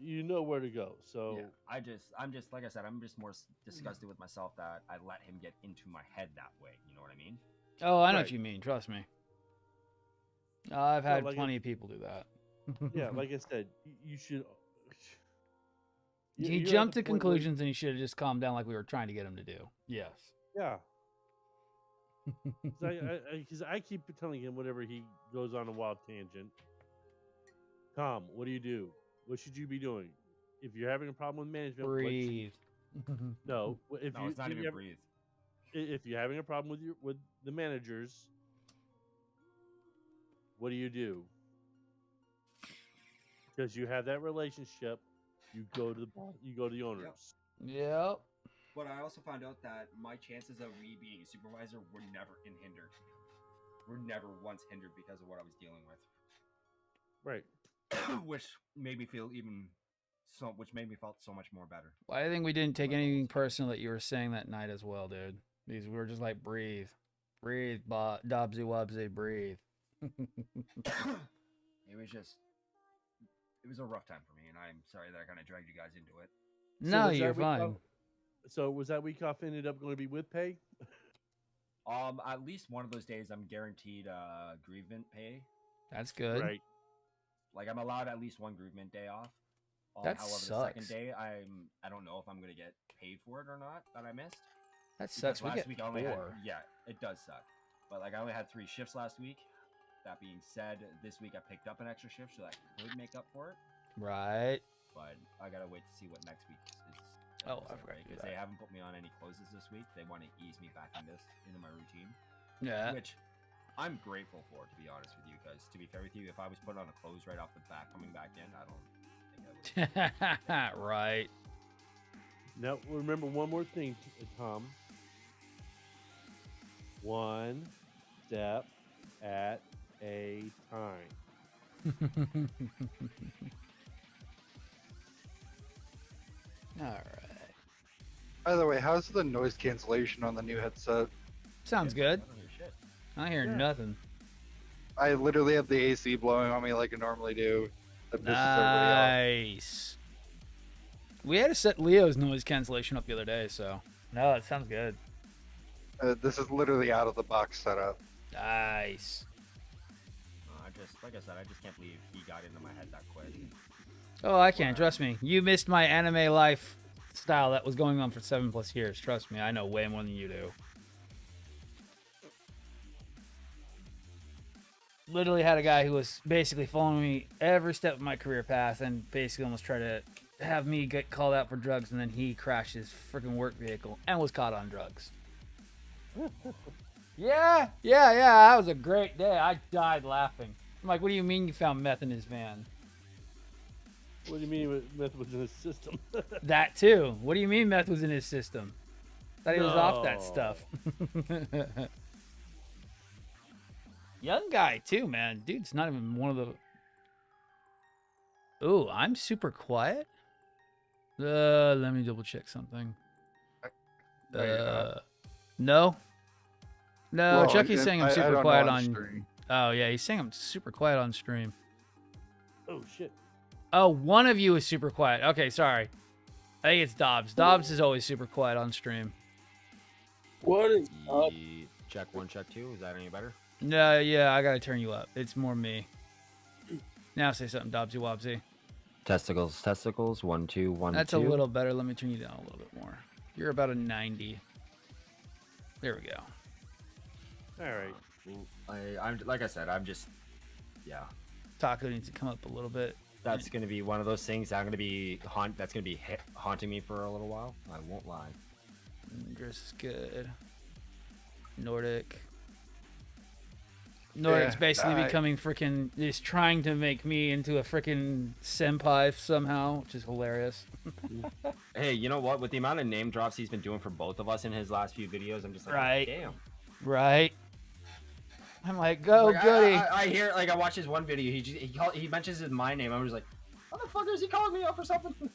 you know where to go. So Yeah, I'm just like I said, I'm just more disgusted with myself that I let him get into my head that way. You know what I mean? Oh, I know what right. you mean. Trust me. I've So had like plenty of people do that. yeah, like I said, you should. He You're at the jumped to point where conclusions and he should have just calmed down like we were trying to get him to do. Yes. yeah. Because I keep telling him whenever he goes on a wild tangent, Tom, what do? What should you be doing? If you're having a problem with management, Breathe. no, No, it's not even breathe. if you're having a problem with the managers, what do? Because you have that relationship, you go to the boss, you go to the owners. Yep. But I also found out that my chances of me being a supervisor were never hindered. Were never once hindered because of what I was dealing with. Right. which made me feel which made me felt so much more better. Well, I think we didn't take anything personal that you were saying that night as well, dude. Because we were just like, breathe. Breathe, Dobbsy Wobbsy, breathe. It was a rough time for me, and I'm sorry that I kind of dragged you guys into it. No, was you're that week fine. off- So was that week off ended up going to be with pay? At least one of those days I'm guaranteed grievement pay. That's good. Right. Like I'm allowed at least one grievement day off. That however, sucks. the second day I don't know if I'm gonna get paid for it or not that I missed. That sucks. We Last get week I only had, 4. yeah, it does suck. But like I only had 3 shifts last week. That being said, this week I picked up an extra shift so that I could make up for it. Right. But I gotta wait to see what next week is. Oh, I forgot to do because that. they haven't put me on any closes this week. They want to ease me back into my routine. Yeah. Which I'm grateful for, to be honest with you. Because to be fair with you, if I was put on a close right off the bat coming back in, I don't think I would. Right. Now remember one more thing, Tom. One step at a time. All right. By the way, how's the noise cancellation on the new headset? Sounds good. I don't hear shit. I hear Yeah. nothing. I literally have the AC blowing on me like I normally do. That pisses everybody Nice. We had to set Leo's noise cancellation up the other day, so no, it sounds good. off. This is literally out of the box setup. Nice. Like I said, I just can't believe he got into my head that quick. Oh, I can't. Trust me. You missed my anime life style that was going on for 7+ years. Trust me, I know way more than you do. Literally had a guy who was basically following me every step of my career path and basically almost tried to have me get called out for drugs, and then he crashed his freaking work vehicle and was caught on drugs. Yeah. That was a great day. I died laughing. I'm like, what do you mean you found meth in his van? What do you mean meth was in his system? That too. What do you mean meth was in his system? Thought he was off that No. stuff. Young guy too, man. Dude's not even one of the. Ooh, I'm super quiet. Let me double check something. No, you're not. No. No, Well, Chucky's saying I'm I super don't know quiet on on. stream. Oh yeah, he's saying I'm super quiet on stream. Oh shit. Oh, one of you is super quiet. Okay, sorry. I think it's Dobbs. Dobbs is always super quiet on stream. What is up? Check 1, check 2. Is that any better? No, yeah, I gotta turn you up. It's more me. Now say something, Dobbsy Wobbsy. Testicles. 1, 2, 1, That's 2. a little better. Let me turn you down a little bit more. You're about a 90. There we go. All right. I'm like I said, I'm just, yeah. Taco needs to come up a little bit. That's gonna be one of those things that's gonna be haunting me for a little while. I won't lie. Dress is good. Nordic's basically becoming freaking. He's trying to make me into a freaking senpai somehow, which is hilarious. Hey, you know what? With the amount of name drops he's been doing for both of us in his last few videos, I'm just like, Right. damn. Right. I'm like, go Like, goody. I hear, like, I watch his one video. He mentions my name. I'm just like, what the fuck is he calling me out for something?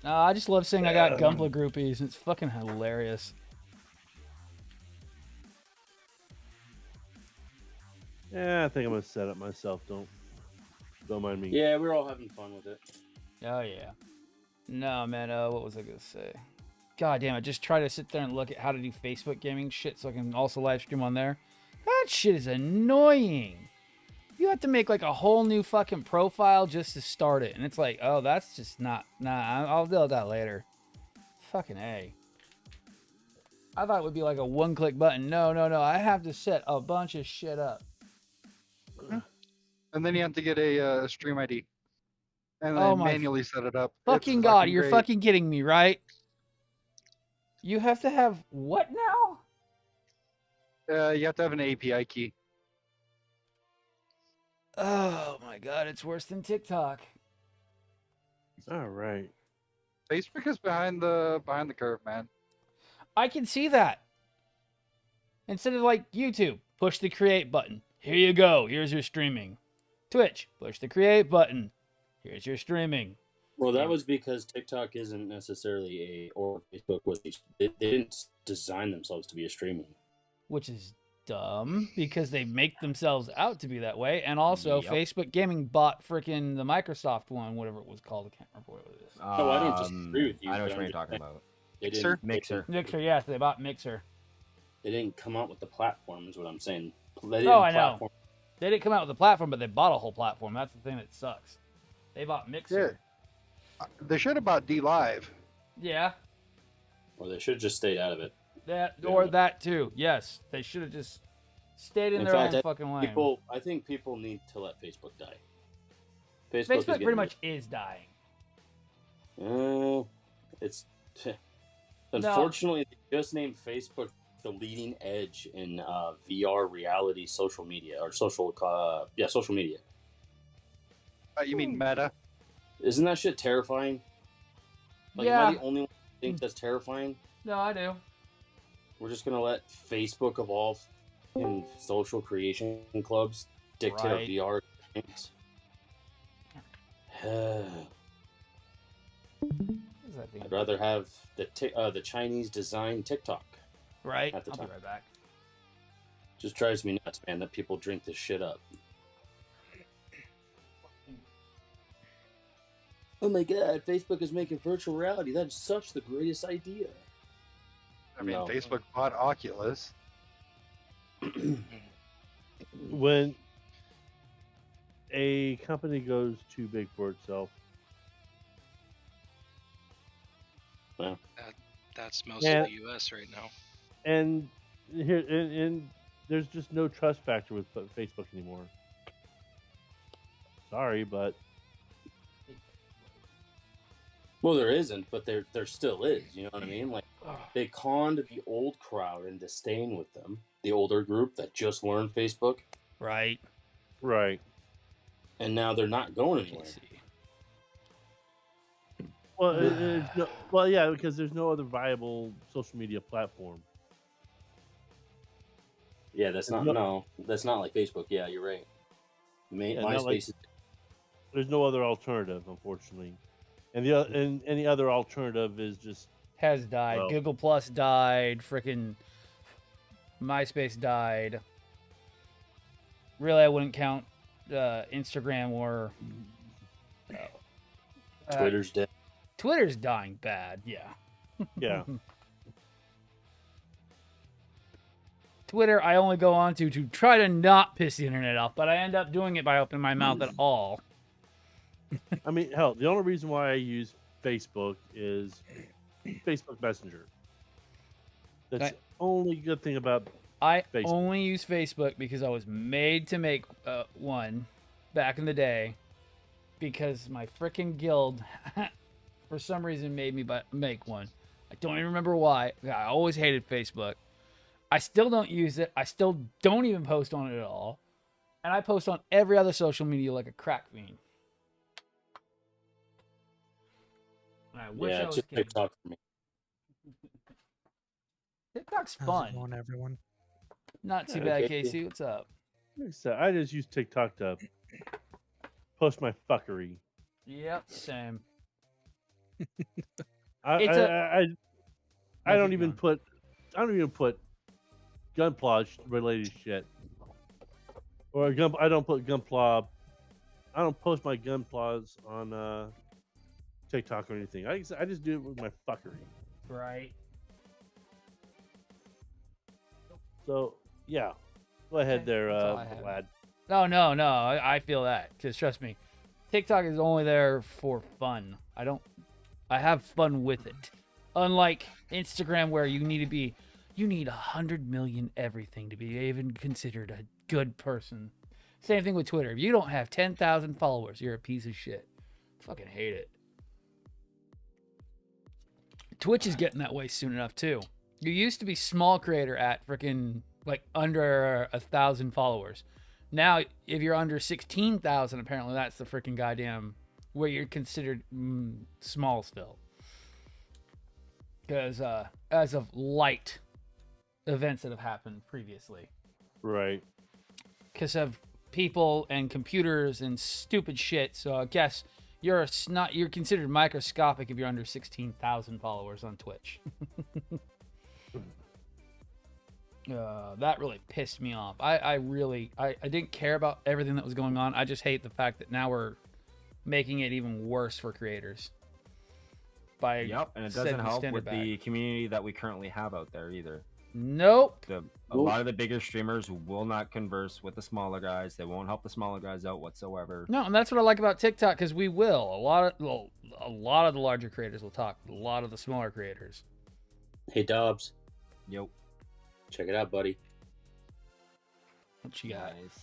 I just love saying I got Gunpla groupies. It's fucking hilarious. Yeah, I think I'm gonna set up myself. Don't mind me. Yeah, we're all having fun with it. Oh yeah. No man. What was I gonna say? God damn it! Just try to sit there and look at how to do Facebook gaming shit, so I can also live stream on there. That shit is annoying. You have to make like a whole new fucking profile just to start it, and it's like, oh, that's just not. Nah, I'll deal with that later. Fucking A. I thought it would be like a one-click button. No. I have to set a bunch of shit up. And then you have to get a stream ID. And Oh then my manually set it up. Fucking It's God, you're great. fucking kidding me, right? You have to have what now? You have to have an API key. Oh my God, it's worse than TikTok. All right. Facebook is behind the curve, man. I can see that. Instead of like YouTube, push the create button. Here you go. Here's your streaming. Twitch, push the create button. Here's your streaming. Well, that was because TikTok isn't necessarily or Facebook was they didn't design themselves to be a streaming. Which is dumb because they make themselves out to be that way. And also, Yep. Facebook Gaming bought freaking the Microsoft one, whatever it was called. I can't remember what it is. No, I don't disagree with you. I know but what I'm you're just talking saying about. They Mixer? didn't, Mixer. Mixer, yes, they bought Mixer. They didn't come out with the platform, is what I'm saying. They Oh, didn't I know. platform- They didn't come out with the platform, but they bought a whole platform. That's the thing that sucks. They bought Mixer. They should have bought D Live. Yeah, Or they should have just stayed out of it. that Yeah. or that too. Yes, they should have just stayed in In their fact, own fucking lane. I think people need to let Facebook die. is Facebook getting- pretty much is dying. It's unfortunately they just named Facebook the leading edge in VR reality social media or social media. You mean Meta? Isn't that shit terrifying? Like, Yeah. am I the only one who thinks that's terrifying? No, I do. We're just gonna let Facebook evolve in social creation clubs dictate our Right. VR things. What is that thing? I'd rather have the Chinese design TikTok. Right. at the I'll time. be right back. Just drives me nuts, man, that people drink this shit up. Oh my god, Facebook is making virtual reality. That's such the greatest idea. I mean, No. Facebook bought Oculus. When a company goes too big for itself, That's most Yeah. of the U.S. right now. and here and there's just no trust factor with Facebook anymore. Sorry, but Well, there isn't, but there still is. You know what I mean? Like, they conned the old crowd into staying with them, the older group that just learned Facebook, Right. right. and now they're not going anywhere. PC. Well, yeah, because there's no other viable social media platform. Yeah, that's not that's not like Facebook. Yeah, you're right. Yeah, not MySpace like- is There's no other alternative, unfortunately. And any other alternative is just Has died. Well- Google Plus died. Frickin' MySpace died. Really, I wouldn't count Instagram or Twitter's dead. Twitter's dying bad. Yeah. yeah. Twitter, I only go on to try to not piss the internet off, but I end up doing it by opening my mouth at all. I mean, hell, the only reason why I use Facebook is Facebook Messenger. That's Right. the only good thing about. I Facebook. only use Facebook because I was made to make one back in the day because my freaking guild, for some reason, made me make one. I don't even remember why. I always hated Facebook. I still don't use it. I still don't even post on it at all. And I post on every other social media like a crack fiend. And I wish I Yeah, was just kidding. TikTok for me. TikTok's How's it fun. going, everyone? Not too Yeah, bad, okay. Casey. What's up? Like I said, I just use TikTok to post my fuckery. Yep, same. I It's I don't keep even going. put gunpla related shit. I don't put gunpla. I don't post my gunplas on TikTok or anything. I just do it with my fuckery. Right. So yeah, go ahead Okay, there, that's all I have. Vlad. No. I feel that. Because trust me, TikTok is only there for fun. I have fun with it. Unlike Instagram, where you need 100 million everything to be even considered a good person. Same thing with Twitter. If you don't have 10,000 followers, you're a piece of shit. Fucking hate it. Twitch is getting that way soon enough too. You used to be small creator at freaking like under 1,000 followers. Now, if you're under 16,000, apparently that's the freaking goddamn where you're considered small still. Because as of light events that have happened previously. Right. Because of people and computers and stupid shit. So I guess you're considered microscopic if you're under 16,000 followers on Twitch. That really pissed me off. I didn't care about everything that was going on. I just hate the fact that now we're making it even worse for creators. Yep, and it doesn't help with the community that we currently have out there either. Nope. A lot of the bigger streamers will not converse with the smaller guys. They won't help the smaller guys out whatsoever. No, and that's what I like about TikTok, because we will. A lot of the larger creators will talk to a lot of the smaller creators. Hey, Dobbs. Yep. Check it out, buddy. What you got? Nice.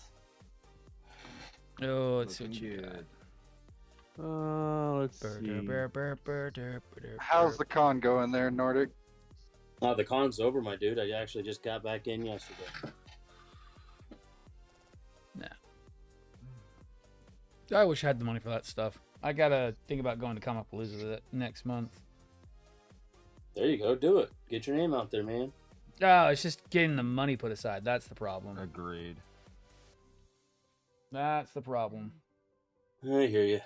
Oh, let's see what Looking you good. Let's see. How's the con going there, Nordic? The con's over, my dude. I actually just got back in yesterday. Nah. I wish I had the money for that stuff. I gotta think about going to Comicpalooza next month. There you go. Do it. Get your name out there, man. Oh, it's just getting the money put aside. That's the problem. Agreed. That's the problem. I hear you.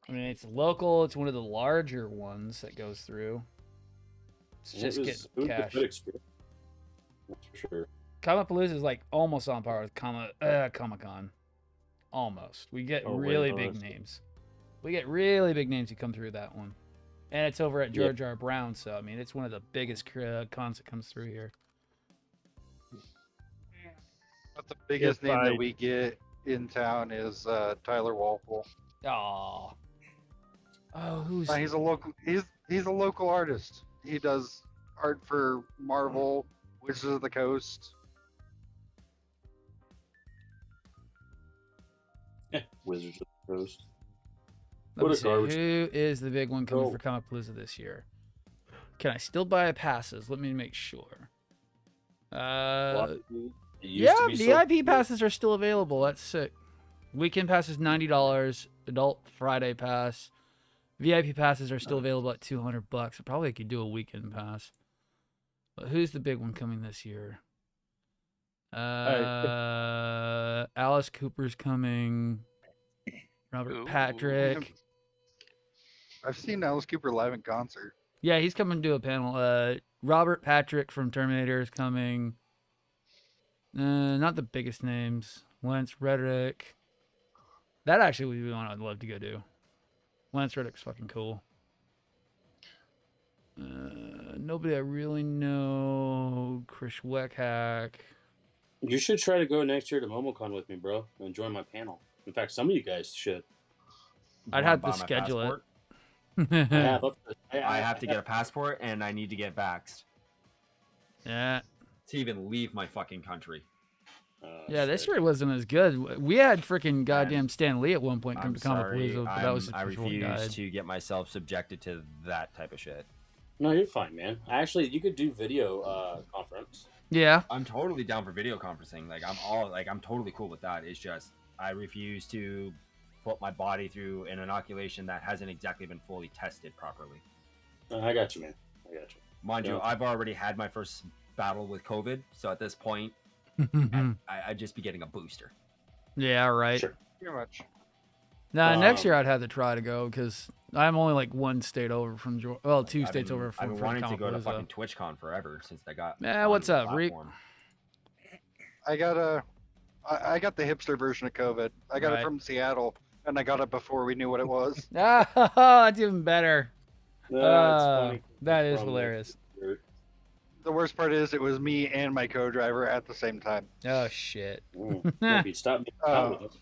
I mean, it's local. It's one of the larger ones that goes through. It's just it getting was a cash. good experience. That's for sure. Comicpalooza is like almost on par with Comic-Con. Almost. We get really big names. We get really big names who come through that one. And it's over at George R. Brown, so I mean, it's one of the biggest cons that comes through here. But the biggest name I- that we get in town is Tyler Walpole. Aw. Oh, who's... He's a local artist. He does art for Marvel, Wizards of the Coast. Wizards of the Coast. Let me What a see. garbage. Who is the big one coming Oh. for Comicpalooza this year? Can I still buy passes? Let me make sure. It used Yeah, to be so VIP cool. passes are still available. That's sick. Weekend pass is $90. Adult Friday pass. VIP passes are still available at $200. I probably could do a weekend pass. But who's the big one coming this year? Alice Cooper's coming. Robert Patrick. I've seen Alice Cooper live in concert. Yeah, he's coming to do a panel. Robert Patrick from Terminator is coming. Not the biggest names. Lance Reddick. That actually would be one I'd love to go do. Lance Reddick's fucking cool. Nobody I really know. Chris Weckhack. You should try to go next year to MomoCon with me, bro, and join my panel. In fact, some of you guys should. I'd have to schedule it. I have to get a passport, and I need to get vaxxed Yeah. to even leave my fucking country. Yeah, this year wasn't as good. We had freaking goddamn Stan Lee at one point come I'm to sorry. Comicpalooza, but that was I before he refuse died. to get myself subjected to that type of shit. No, you're fine, man. Actually, you could do video conference. Yeah. I'm totally down for video conferencing. I'm totally cool with that. It's just I refuse to put my body through an inoculation that hasn't exactly been fully tested properly. I got you, man. I got you. Mind you, Yeah. I've already had my first battle with COVID, so at this point, I'd just be getting a booster. Yeah, right. Sure. Pretty much. Nah, next Um, year I'd have to try to go because I'm only like one state over from Georgia. Well, two states over I've from been wanting to go to Comicpalooza. fucking TwitchCon forever since I got. Yeah, on what's the up, Reap? platform. I got the hipster version of COVID. I got Right. it from Seattle. and I got it before we knew what it was. Ah, that's even better. That's funny. That is From hilarious. The worst part is it was me and my co-driver at the same time. Oh shit. Maybe stop me out with it.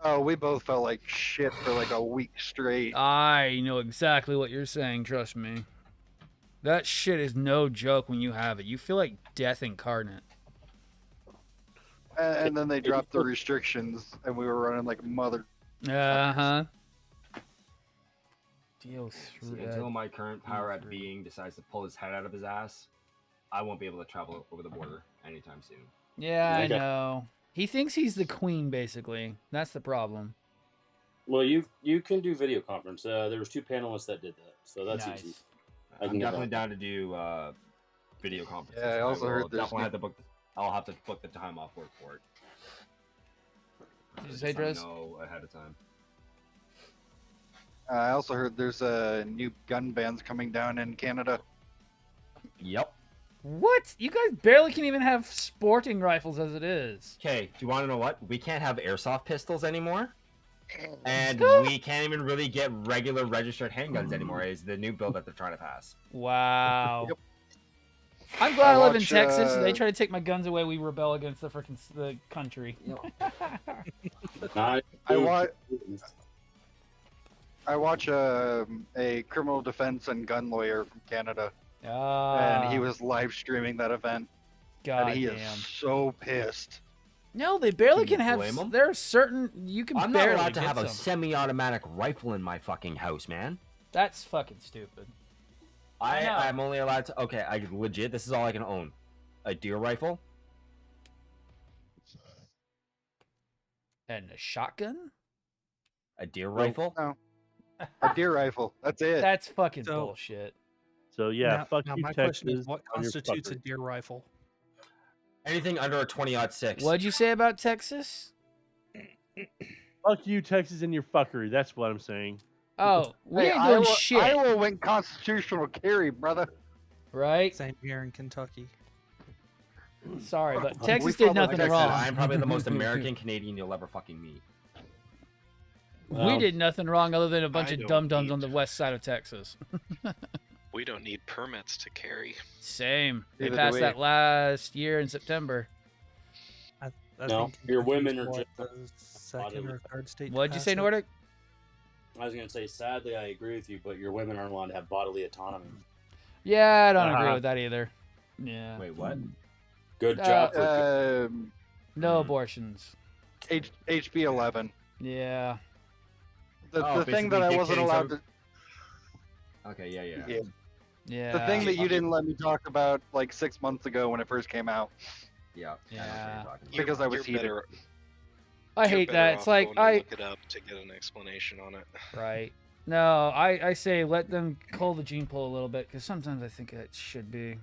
Oh, we both felt like shit for like a week straight. I know exactly what you're saying. Trust me. That shit is no joke when you have it. You feel like death incarnate. And then they dropped the restrictions, and we were running like mother. Uh-huh. Deal See, until my current power at being decides to pull his head out of his ass, I won't be able to travel over the border anytime soon. Yeah, I Okay. know. He thinks he's the queen, basically. That's the problem. Well, you can do video conference. There was 2 panelists that did that, so that's Nice. easy. I'm can get definitely that. down to do video conferences. Yeah, I also heard will there's definitely new- have to book. I'll have to book the time off work for it. Did you Just say, let me Dress? know ahead of time. I also heard there's new gun bans coming down in Canada. Yep. What? You guys barely can even have sporting rifles as it is. Okay. Do you want to know what? We can't have airsoft pistols anymore, and we can't even really get regular registered handguns anymore. Is the new bill that they're trying to pass? Wow. Yep. I'm glad I live in watch, Texas. They try to take my guns away. We rebel against the freaking the country. I watch a criminal defense and gun lawyer from Canada, Ah, and he was live streaming that event, God and he damn. is so pissed. No, they barely Can can you have. blame 'em? There are certain you can I'm not barely allowed to get have a some. semi-automatic rifle in my fucking house, man. That's fucking stupid. I know. I'm only allowed to. Okay, I legit. This is all I can own: a deer rifle. And a shotgun? A deer rifle. No, a deer rifle. That's it. That's fucking So- bullshit. So yeah, now, fuck now you, my Texas. question is, what on your constitutes a fuckery. deer rifle? Anything under a 20-06. What'd you say about Texas? Fuck you, Texas, and your fuckery. That's what I'm saying. Oh, we Hey, ain't doing Iowa, shit, Iowa went constitutional carry, brother. right? Same here in Kentucky. Sorry, but We Texas felt did like nothing Texas. wrong. I'm probably the most American Canadian you'll ever fucking meet. We did nothing wrong other than a bunch I of don't dum-dums need- on the west side of Texas. We don't need permits to carry. Same. They Neither do passed we. that last year in September. I No, think your Kentucky's women are what, just the second or third state. to What'd you pass say, it. Nordic? I was gonna say, sadly, I agree with you, but your women aren't allowed to have bodily autonomy. Yeah, I don't agree Uh-huh. with that either. Yeah. Wait, what? Good job. No abortions. HB 11. Yeah. The Oh, thing that I basically wasn't dictating allowed some- to. Okay, yeah. Yeah. Yeah. The thing that you didn't let me talk about like 6 months ago when it first came out. Yeah. I know what Yeah. you're talking about. Because I was You're heated. better- I you're hate better that. It's off like going to look it up to get an explanation on it. Right. No, I say let them cull the gene pool a little bit because sometimes I think it should be.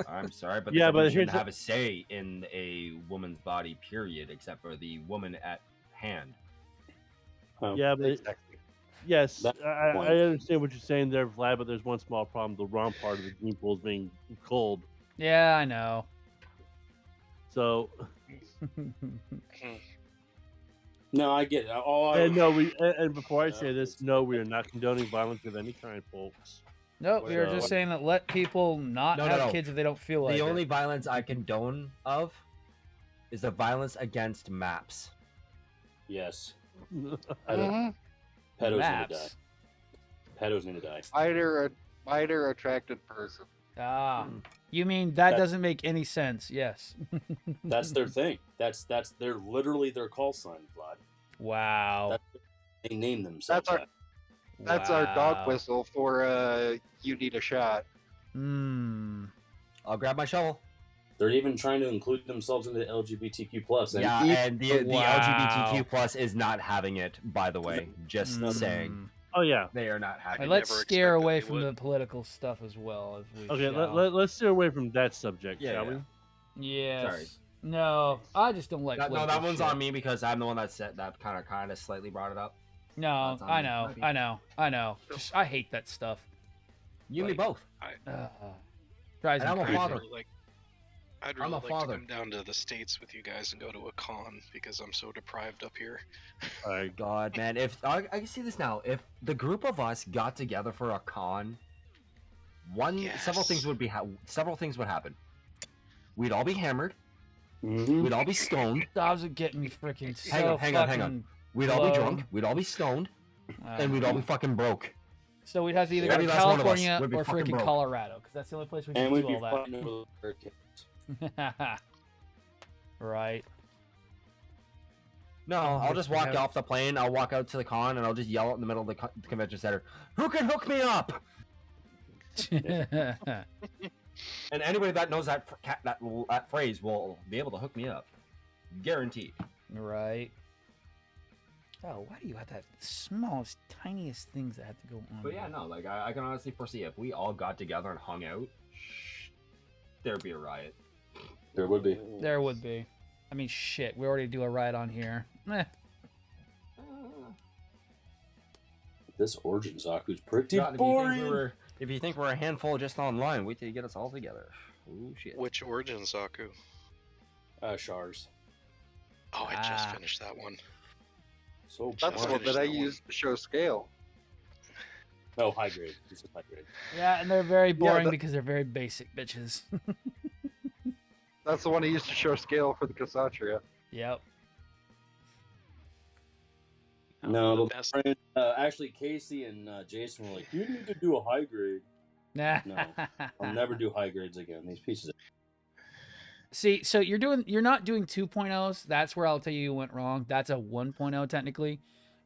I'm sorry, but Yeah, the but government here's shouldn't have a say in a woman's body, period, except for the woman at hand. Yeah, but Exactly. yes, That's the I point. understand what you're saying there, Vlad. But there's one small problem: the wrong part of the gene pool is being cold. Yeah, I know. So, No, I get it. Oh, and no, and before I say this, no, we are not condoning violence of any kind, folks. Nope, we were So- just saying that let people not No, have no. kids if they don't feel like The it. only violence I condone of is the violence against maps. yes. Mhm. Pedos need to die. Maps. Pedos need to die. Fighter attracted person. Ah, you mean that That- doesn't make any sense? Yes. That's their thing. That's they're literally their call sign, Vlad. Wow. They name themselves. That's our dog Wow. whistle for you need a shot. Hmm. I'll grab my shovel. They're even trying to include themselves into the LGBTQ plus. Yeah, and the Wow. LGBTQ plus is not having it, by the way. Just Hmm. saying. Oh yeah. They are not All having right, it. let's never scare expected away they from would. the political stuff as well. If we Okay, shall. let's steer away from that subject, Yeah, shall yeah. we? Yes. Sorry. No, I just don't like. No, that political one's shit. on me because I'm the one that said that kind of slightly brought it up. No, That's on I me. know, Maybe. I know. Just, I hate that stuff. You and me Like- both. Drives And me I'm a crazy. father. Like, I'd I'm really a like father. to come down to the States with you guys and go to a con because I'm so deprived up here. All right. God, man, if I can see this now, if the group of us got together for a con, several things would happen. We'd all be hammered. Mm-hmm. We'd all be stoned. Dobbs would get me freaking so Hang on. We'd all be drunk. We'd all be stoned, and we'd all be fucking broke. So we'd have to either go Every to last one of us California would be or fucking freaking broke. Colorado, because that's the only place we can And we'd do be all fighting over the hurricanes. Right. No, I'll just walk off the plane. I'll walk out to the con, and I'll just yell out in the middle of the convention center, "Who can hook me up?" And anybody that knows that phrase will be able to hook me up, guaranteed. Right. Oh, why do you have that smallest, tiniest things that have to go on? But yeah, no, like I can honestly foresee if we all got together and hung out, there'd be a riot. There would be. There would be. I mean, shit, we already do a ride on here. This Origin Zaku's pretty God, boring. if you think we're a handful just online, wait till you get us all together. Oh shit. Which Origin Zaku? Shars. Oh, I just finished that one. So That's the boring. one that I that one. use to show scale. Oh, high grade. This is high grade. Yeah, and they're very boring that- because they're very basic bitches. That's the one I used to show scale for the Kshatriya. Yep. No, the the best. friend, actually, Casey and Jason were like, "You need to do a high grade." Nah. No, I'll never do high grades again. These pieces. See, so you're not doing 2.0s. That's where I'll tell you went wrong. That's a 1.0 technically.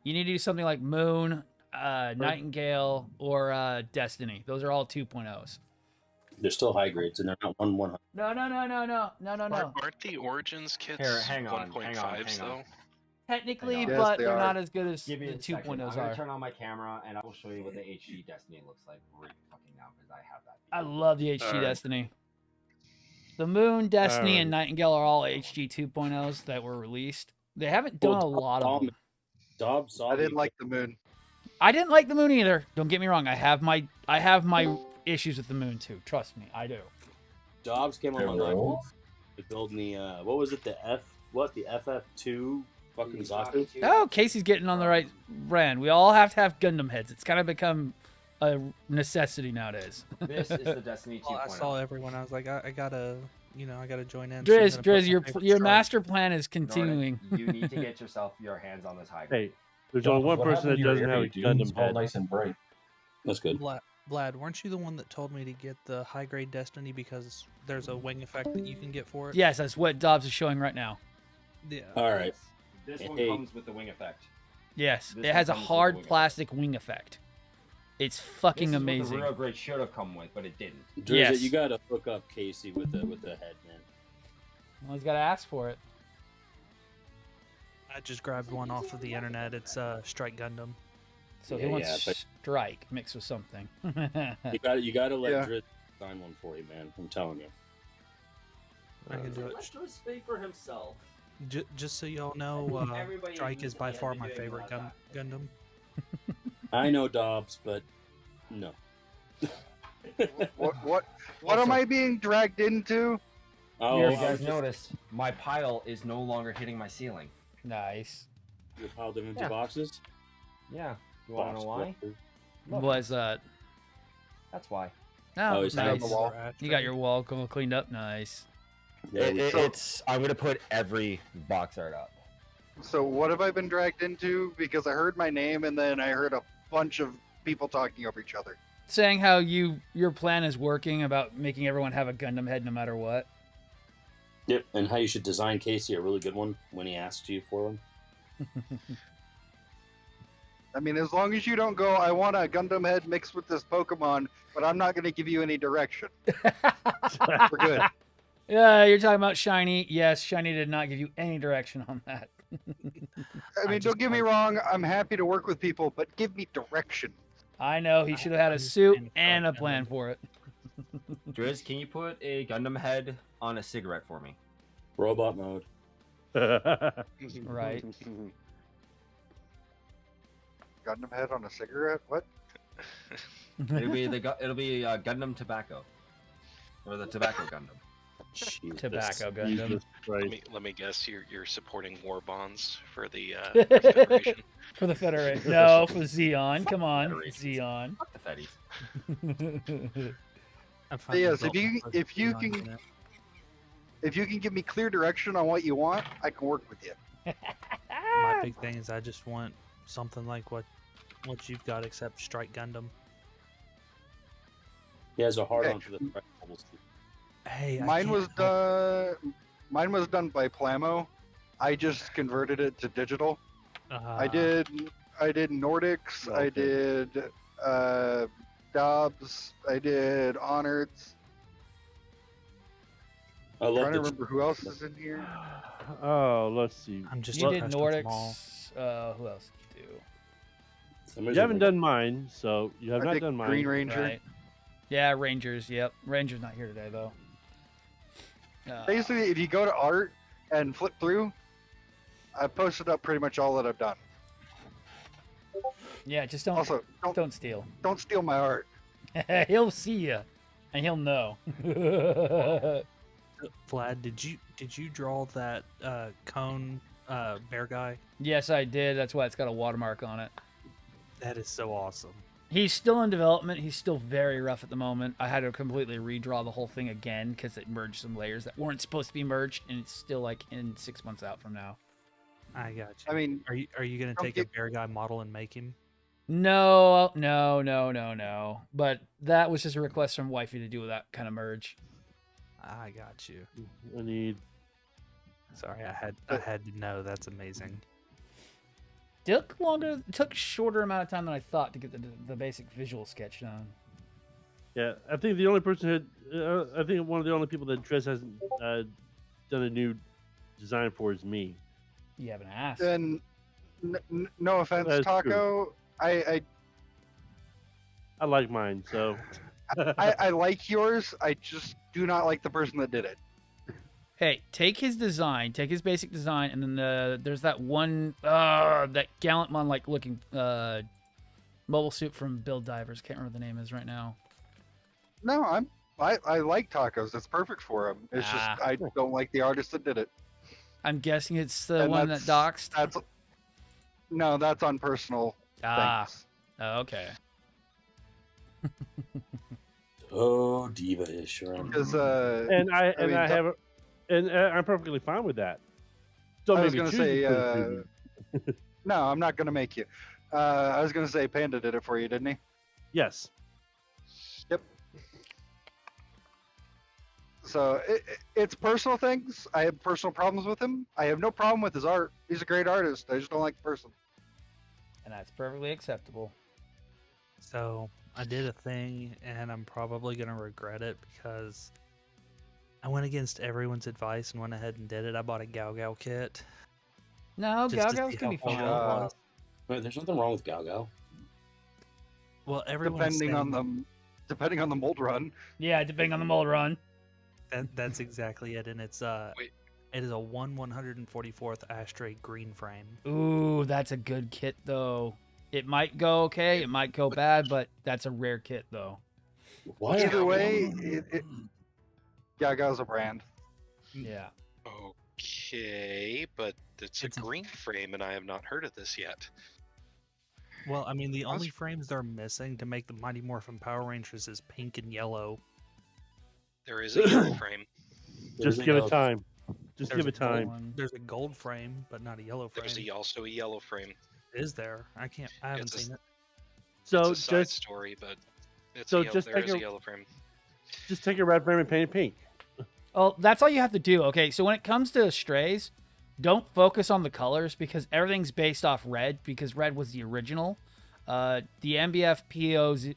You need to do something like Moon, Nightingale, or Destiny. Those are all 2.0s. They're still high grades, and they're not 1/100. No. Aren't the Origins kits Hang on, 1.5s though? Technically, Hang on. but Yes, they they're are. not as good as Give me the a second. 2.0s I'm gonna are. turn on my camera and I will show you what the HD Destiny looks like right fucking now because I have that. I love the HD Alright. Destiny. The Moon, Destiny, Alright. and Nightingale are all HD 2.0s that were released. They haven't done a lot of them. Dobbs saw I didn't me. like the moon. I didn't like the Moon either. Don't get me wrong. I have my issues with the Moon too. Trust me, I do. Dobbs came on my live to build me. What was it? The FF2 fucking Zaku. Oh, Casey's getting on the right brand. We all have to have Gundam heads. It's kind of become a necessity nowadays. This is the Destiny 2.0. Well, I saw everyone. I was like, I gotta join in. Driz, your master plan is continuing. You need to get yourself your hands on this high grade. Hey, there's only one person that doesn't have a Gundam head. Nice and bright. That's good. Vlad, weren't you the one that told me to get the high grade Destiny because there's a wing effect that you can get for it? Yes, that's what Dobbs is showing right now. Yeah. All right. This one Hey. comes with the wing effect. Yes, This it has a one comes with the hard wing plastic wing effect. It's fucking This is amazing. what the real grade should have come with, but it didn't. Drizzy, Yes. you gotta hook up Casey with the head, man. Well, he's got to ask for it. I just grabbed one off of the internet. It's Strike Gundam. So Yeah, he wants yeah, but- strike mixed with something. You gotta let Yeah. Driz sign one for you, man. I'm telling you. I can do it. Let's just speak for himself. Just so y'all know, Everybody Strike is by immediately far had my to do favorite like Gundam. I know Dobbs, but no. What am I being dragged into? Oh, You I guys was just- noticed my pile is no longer hitting my ceiling. Nice. You piled them into Yeah. boxes. Yeah. You want to know why? Box Look, Was that? that's why. Oh, Oh, he's hanging nice. on the wall. You got your wall cleaned up. Nice. Yeah, we- It's. I'm gonna put every box art up. So what have I been dragged into? Because I heard my name and then I heard a bunch of people talking over each other. Saying how your plan is working about making everyone have a Gundam head no matter what. Yep, and how you should design Casey a really good one when he asks you for one. I mean, as long as you don't go, I want a Gundam head mixed with this Pokemon, but I'm not going to give you any direction. We're good. Yeah, you're talking about Shiny. Yes, Shiny did not give you any direction on that. I mean, don't get me wrong. I'm happy to work with people, but give me direction. I know he should have had a suit and a plan for it. Driz, can you put a Gundam head on a cigarette for me? Robot mode. Right. Gundam head on a cigarette? What? It'll be Gundam tobacco, or the tobacco Gundam. Jesus. Tobacco Gundam. Jesus Christ. Let me guess. You're supporting war bonds for the Federation. For the Federation. No, for Xeon. Come on, Federation. Xeon. Fuck the Fetties. I'm So finding yes, Belt if you Beyond can Unit. if you can give me clear direction on what you want, I can work with you. My big thing is I just want something like what you've got, except Strike Gundam. He has a hard Okay. on for the threat levels. Hey, I Mine can't- was done. Mine was done by Plamo. I just converted it to digital. I did Nordics. Oh, I okay. did Dobbs. I did Honoreds. I I'm love trying to the remember who else is in here. Oh, let's see. I'm just You did impressed with them all. Nordics. Who else did you Somebody's You haven't like- done mine, so you have I not did done mine. Green do? Ranger. Right. Yeah, Rangers. Yep. Ranger's not here today, though. Basically, if you go to art and flip through, I posted up pretty much all that I've done. Yeah, just don't Also, don't steal. don't steal my art. He'll see you, and he'll know. Vlad, did you draw that cone bear guy? Yes, I did. That's why it's got a watermark on it. That is so awesome. He's still in development. He's still very rough at the moment. I had to completely redraw the whole thing again because it merged some layers that weren't supposed to be merged, and it's still like in 6 months out from now. I got you. I mean, Are you gonna don't take get- a bear guy model and make him? No. But that was just a request from Wifey to do that kind of merge. I got you. I need. Sorry, I had to know. That's amazing. Took shorter amount of time than I thought to get the basic visual sketch done. Yeah, I think the only person I think one of the only people that Trez hasn't done a new design for is me. You haven't asked. then no offense, That's true. Taco. I like mine, so. I like yours. I just do not like the person that did it. Hey, take his design, take his basic design, and then there's that one that Gallantmon like looking mobile suit from Build Divers. Can't remember the name is right now. No, I like tacos. That's perfect for him. It's Ah. just I don't like the artist that did it. I'm guessing it's the And one that doxed. That's on personal things. Okay. Oh, diva-ish, right? Because And I mean, have, and I'm perfectly fine with that. Don't I make was me gonna choose say, between the two. no, I'm not gonna make you. I was gonna say Panda did it for you, didn't he? Yes. Yep. So it's personal things. I have personal problems with him. I have no problem with his art. He's a great artist. I just don't like the person. And that's perfectly acceptable. So I did a thing, and I'm probably gonna regret it because I went against everyone's advice and went ahead and did it. I bought a Gao Gao kit. No, just to Galgal's see gonna be how fun. fun it was. Wait, there's nothing wrong with Galgal. Well, everyone's Depending on the mold run. Yeah, depending on the mold run. that's exactly it, and it's Wait. it is a 1/144th astray green frame. Ooh, that's a good kit though. It might go okay, it might go bad, but that's a rare kit though. Why? Either way, Gaga's a brand. Yeah. Okay, but it's a It's a- green frame, and I have not heard of this yet. Well, I mean, the How's- only frames they're missing to make the Mighty Morphin Power Rangers is pink and yellow. There is a yellow frame. Just give it time. Just There's give a it time. One. There's a gold frame, but not a yellow frame. There's also a yellow frame. Is there? I haven't It's a- seen it. So it's a side just story, but it's so a yellow, just there take is a a- yellow frame. just take a red frame and paint it pink. Well, that's all you have to do. Okay, so when it comes to strays, don't focus on the colors because everything's based off red because red was the original. The MBF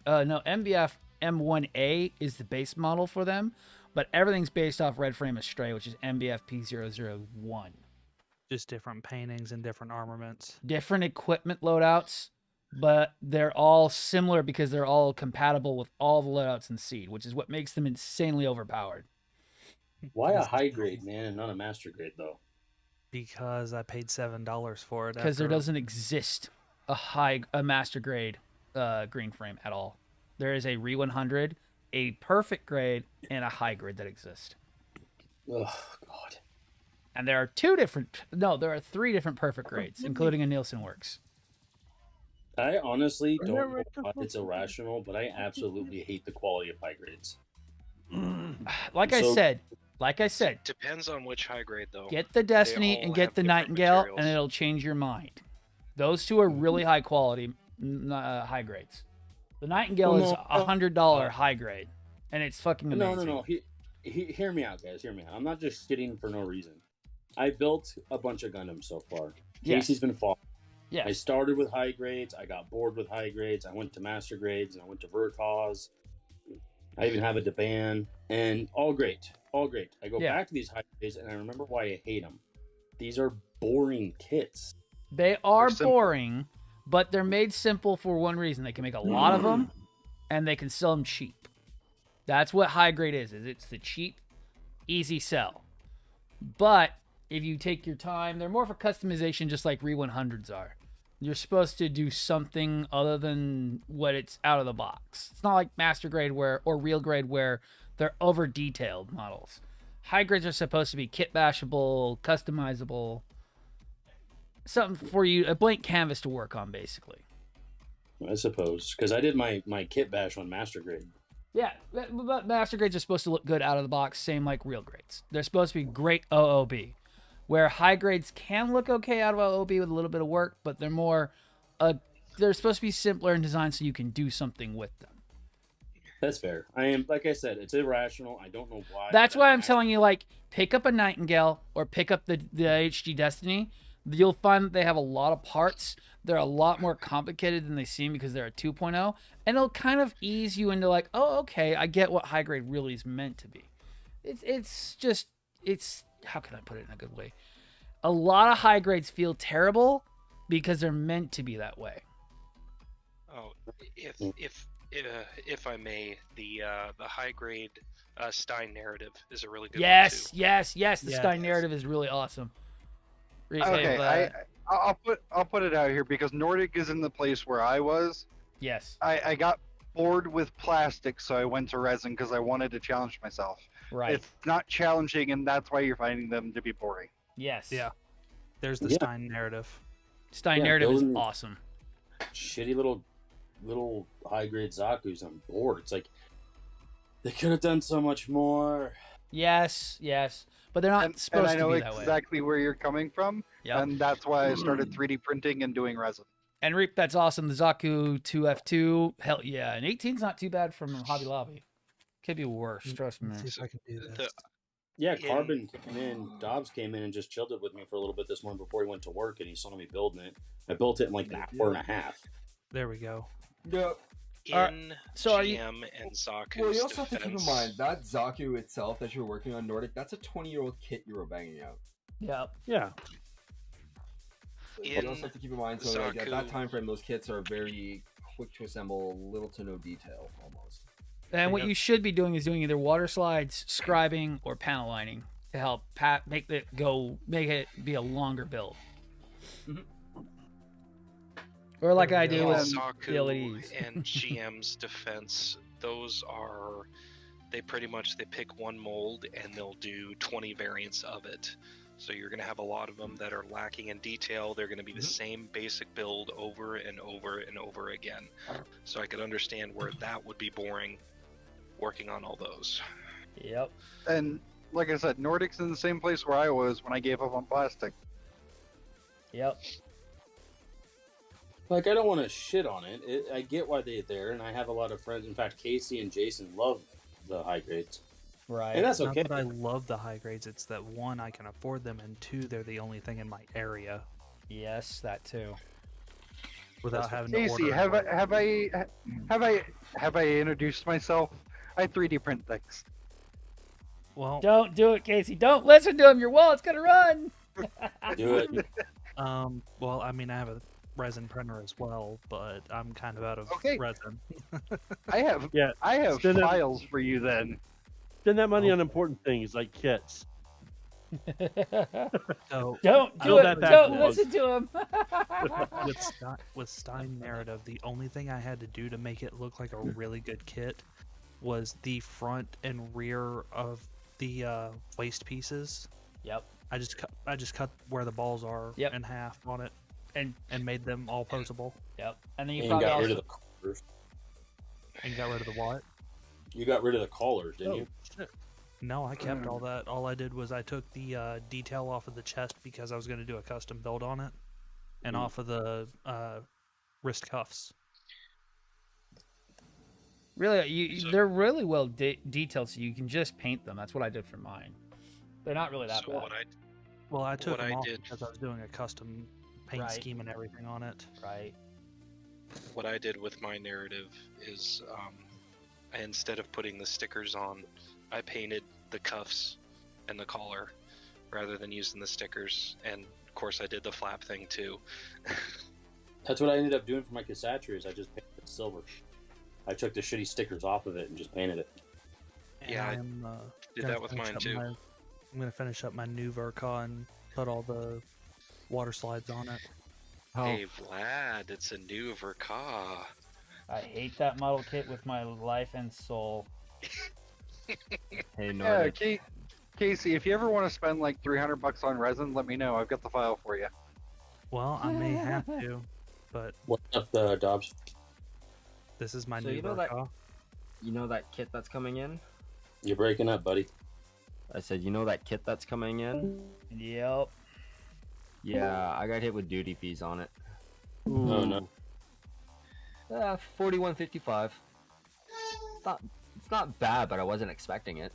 MBF M1A is the base model for them, but everything's based off red frame astray, which is MBF P001. Just different paintings and different armaments. Different equipment loadouts, but they're all similar because they're all compatible with all the loadouts in Seed, which is what makes them insanely overpowered. Why a high grade, man, and not a master grade, though? Because I paid $7 for it. Because there after- doesn't exist a master grade green frame at all. There is a Re 100, a perfect grade, and a high grade that exist. Oh God. And there are three different perfect grades, including a Nielsen Works. I honestly don't know why it's irrational, but I absolutely hate the quality of high grades. Like I said, Depends on which high grade though. get the Destiny all and get have the different Nightingale, materials. and it'll change your mind. Those two are really high quality, high grades. The Nightingale is $100 high grade, and it's fucking amazing. No. Hear me out, guys. Hear me out. I'm not just shitting for no reason. I built a bunch of Gundams so far. Yes. Casey's been following. Yes. I started with high grades. I got bored with high grades. I went to master grades, and I went to Vercause. I even have a Deban, and all great. I go back to these high grades, and I remember why I hate them. These are boring kits. They are boring, but they're made simple for one reason. They can make a lot of them, and they can sell them cheap. That's what high grade is it's the cheap, easy sell. But if you take your time, they're more for customization, just like Re 100s are. You're supposed to do something other than what it's out of the box. It's not like master grade or real grade where they're over detailed models. High grades are supposed to be kit bashable, customizable, something for you, a blank canvas to work on, basically. I suppose, because I did my kit bash on master grade. Yeah, but master grades are supposed to look good out of the box, same like real grades. They're supposed to be great OOB. Where high grades can look okay out of OOB with a little bit of work, but they're more, they're supposed to be simpler in design so you can do something with them. That's fair. Like I said, it's irrational. I don't know why. That's why I'm telling you, like, pick up a Nightingale or pick up the HG Destiny. You'll find that they have a lot of parts. They're a lot more complicated than they seem because they're a 2.0, and it'll kind of ease you into like, oh, okay, I get what high grade really is meant to be. It's how can I put it in a good way? A lot of high grades feel terrible because they're meant to be that way. Oh, if I may, the high grade Stein narrative is a really good one too. Yes. The Stein narrative is really awesome. Okay, I'll put it out here because Nordic is in the place where I was. Yes. I got bored with plastic, so I went to resin because I wanted to challenge myself. Right. It's not challenging, and that's why you're finding them to be boring. Yes. Yeah. There's the Stein narrative. Stein narrative is awesome. Shitty little high grade Zakus on board. It's like they could have done so much more. Yes, but they're not supposed to be that way. And I know exactly where you're coming from, and that's why I started 3D printing and doing resin. And Reap, that's awesome. The Zaku 2F2, hell yeah. And 18's not too bad from Hobby Lobby. Could be worse, trust me. See if I can do this. Yeah, Carbon came in, Dobbs came in and just chilled it with me for a little bit this morning before he went to work, and he saw me building it. I built it in like an hour and a half. There we go. Yep. In GM and Zaku's Well, you also have to keep in defense- mind that Zaku itself that you're working on, Nordic, that's a 20-year-old kit you were banging out. Yep. Yeah. You also have to keep in mind, so like, at that Zaku- time frame, those kits are very quick to assemble, little to no detail, almost. And what you should be doing is doing either water slides, scribing, or panel lining to help make it be a longer build. Or like I do in with Zaku the LEDs. and GM's defense, they pretty much pick one mold and they'll do 20 variants of it. So you're going to have a lot of them that are lacking in detail. They're going to be the same basic build over and over and over again. So I could understand where that would be boring working on all those. Yep. And like I said, Nordic's in the same place where I was when I gave up on plastic. Yep. Like, I don't want to shit on it. I get why they're there, and I have a lot of friends. In fact, Casey and Jason love the high grades. Right. And that's Not okay. that I love the high grades, it's that one, I can afford them, and two, they're the only thing in my area. Yes, that too. Without having to Casey, order. have I introduced myself? I 3D print things. Well, Don't do it, Casey. Don't listen to him. Your wallet's gonna run. Do it. well, I mean, I have a resin printer as well, but I'm kind of out of Okay. resin. I have Send them- files for you then. Spend that money on important things like kits. So Don't I do know it. that Don't was- listen to him. with Stein narrative, the only thing I had to do to make it look like a really good kit was the front and rear of the waste pieces. Yep. I just cut where the balls are Yep. in half on it And made them all posable. yep. And then you And probably got also rid of the collars. And got rid of the what? You got rid of the collars, didn't you? No, I kept all that. All I did was I took the detail off of the chest because I was going to do a custom build on it, and off of the wrist cuffs. really So- they're really well detailed, so you can just paint them. That's what I did for mine. They're not really that So bad. Well, I took What them I off did- because I was doing a custom paint Right. scheme and everything on it. Right. What I did with my narrative is, instead of putting the stickers on, I painted the cuffs and the collar rather than using the stickers. And of course, I did the flap thing too. That's what I ended up doing for my Cassatras. I just painted it silver. I took the shitty stickers off of it and just painted it. And Yeah, I I'm, did gonna that with finish mine up too. I'm gonna finish up my new Verka and put all the water slides on it. Oh, Hey Vlad, it's a new Verka. I hate that model kit with my life and soul. hey, Yeah, Nordic. Casey, if you ever want to spend like $300 on resin, let me know. I've got the file for you. Well, I may have to, but What's up, Dobbs? this is my So new you know that- Verka. You know that kit that's coming in? You're breaking up, buddy. I said, you know that kit that's coming in? Yep. Yeah, I got hit with duty fees on it. Oh no. 41.55. It's not bad, but I wasn't expecting it.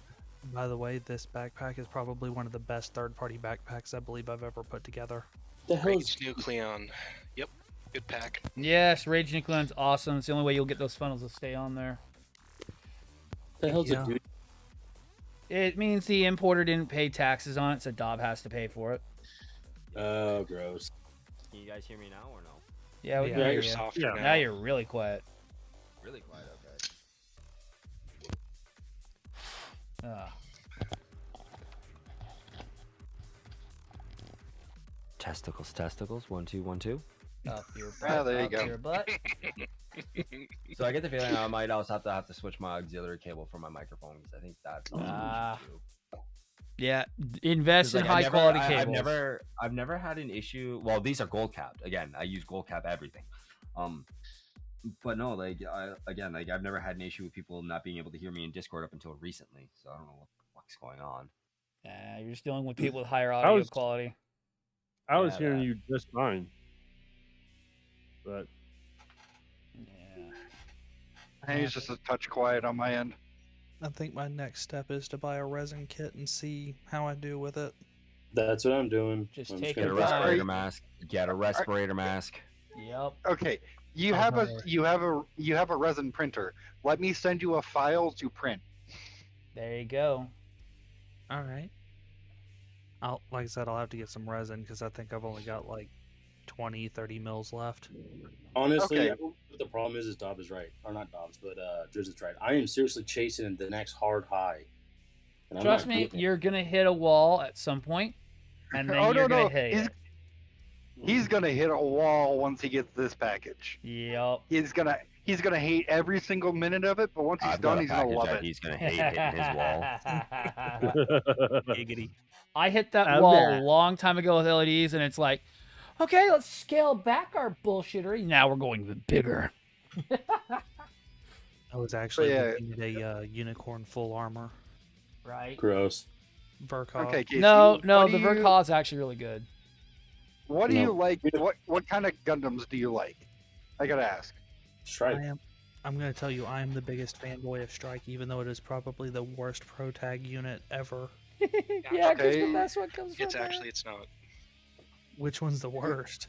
By the way, this backpack is probably one of the best third-party backpacks I believe I've ever put together. The hell is Rage Nucleon. Yep, good pack. Yes, Rage Nucleon's awesome. It's the only way you'll get those funnels to stay on there. the hell's Yeah. a dude? It means the importer didn't pay taxes on it, so Dobb has to pay for it. Oh, gross. Can you guys hear me now or no? Yeah, we Yeah, can Now hear you're you. softer Yeah. now. Now you're really quiet. Really quiet, okay. Ugh. Testicles. 1 2 1 2. Up your butt. Ah, there you up go. Your butt. So I get the feeling I might also have to switch my auxiliary cable for my microphone because I think that's also Ah. an issue too. Yeah, invest 'Cause, in like, high quality I've cables. never had an issue. Well, these are gold capped. Again, I use gold cap everything. But no, I've never had an issue with people not being able to hear me in Discord up until recently. So I don't know what the fuck's going on. Yeah, you're just dealing with people with higher audio was- quality. I was Yeah, hearing that. you just fine. But Yeah. I think it's just a touch quiet on my end. I think my next step is to buy a resin kit and see how I do with it. That's what I'm doing. Just I'm take Get a it gonna- back. respirator mask. Get a respirator mask. Yep. Okay, you Oh, have no. you have a resin printer. Let me send you a file to print. There you go. All right. Like I said, I'll have to get some resin because I think I've only got like 20-30 mils left. Honestly, Okay. I don't know what the problem is Dobbs is right. Or not Dobbs, but Driz is right. I am seriously chasing the next hard high. And I'm Trust not me, getting it. you're gonna hit a wall at some point, and then Oh, you're no, gonna no. hit it. He's gonna hit a wall once he gets this package. Yep. He's gonna hate every single minute of it, but once he's I've got done, a he's gonna package love that it. he's gonna hate hitting his wall. Giggity. I hit that I'm wall there. a long time ago with LEDs, and it's like, okay, let's scale back our bullshittery. Now we're going even bigger. I was actually yeah. looking at a unicorn full armor. Right? Gross. Verkov. Okay, Casey, No, what the do you- Verka is actually really good. What do No. you like? What kind of Gundams do you like? I gotta ask. Strike. I'm going to tell you, I am the biggest fanboy of Strike, even though it is probably the worst pro tag unit ever. Yeah, because the Okay. best one comes from It's that. actually, it's not. Which one's the worst?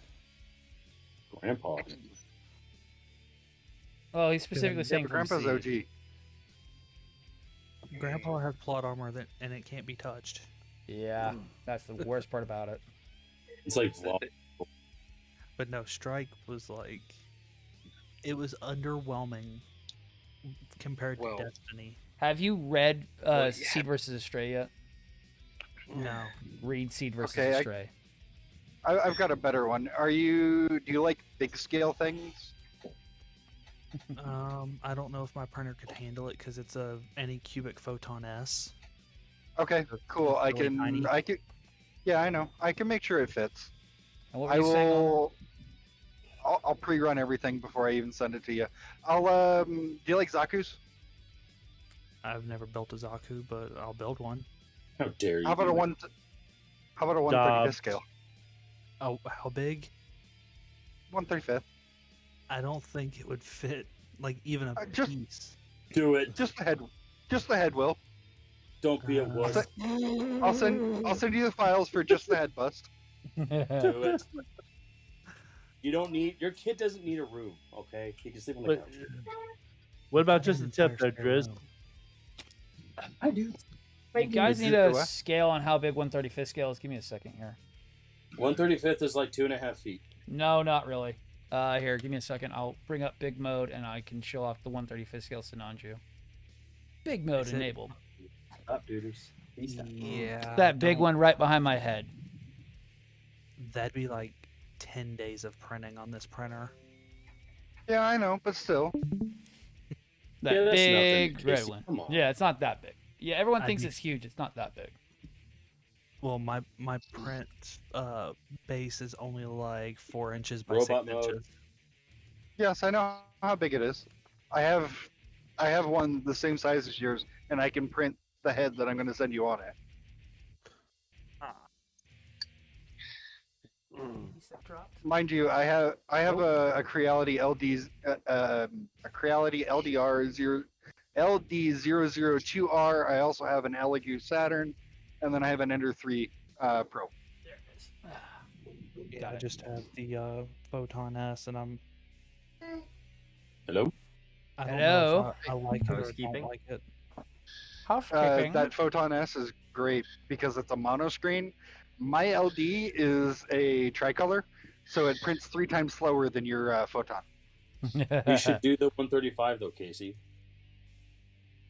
Grandpa. Oh, he's specifically Yeah, saying but from Grandpa's C. OG. Grandpa has plot armor and it can't be touched. Yeah, that's the worst part about it. It's like vlog. But no, Strike was like, it was underwhelming compared Well- to Destiny. Have you read Well, yeah. Seed versus Astray yet? No. Read Seed versus Okay, Astray. I've got a better one. Do you like big scale things? I don't know if my printer could handle it because it's a Anycubic Photon S. Okay, cool. I really tiny. can. Yeah, I know. I can make sure it fits. And what were I you saying? Oliver? will. I'll pre-run everything before I even send it to you. I'll do you like Zakus? I've never built a Zaku, but I'll build one. How dare you? How about do a that? one? How about a 135th Dobbs. scale? Oh, how big? 135th. I don't think it would fit like even a Just- piece. Do it. Just the head. Just the head will. Don't be a Uh, wuss. I'll send you the files for just the head bust. Do it. You don't need. Your kid doesn't need a room. Okay, he can sleep on the But, couch. what about I just the have an tip entire there, spare Driz? room. I do. You guys Is need it a what? scale on how big 135th scale is. Give me a second here. 135th is like 2.5 feet. No, not really. Here, give me a second. I'll bring up big mode and I can show off the 135th scale Sinanju. Big mode Is it- enabled. Stop, duders. Please stop. Yeah. That big don't- one right behind my head. That'd be like 10 days of printing on this printer. Yeah, I know, but still. That Yeah, that's big nothing, red Casey, one. come on. Yeah, it's not that big. Yeah, everyone I'd thinks be- it's huge. It's not that big. Well, my print base is only like 4 inches by Robot 6 mode. inches. Yes, I know how big it is. I have one the same size as yours, and I can print the head that I'm going to send you on it. Mind you, I have a Creality LDR LD002R. I also have an Elegoo Saturn, and then I have an Ender 3 Pro. Yeah, Got I it. just have the Photon S, and Hello. I don't Hello? know if I like it or Housekeeping? don't like it. Housekeeping. That Photon S is great because it's a mono screen. My LD is a tricolor, so it prints 3 times slower than your Photon. You should do the 135 though, Casey.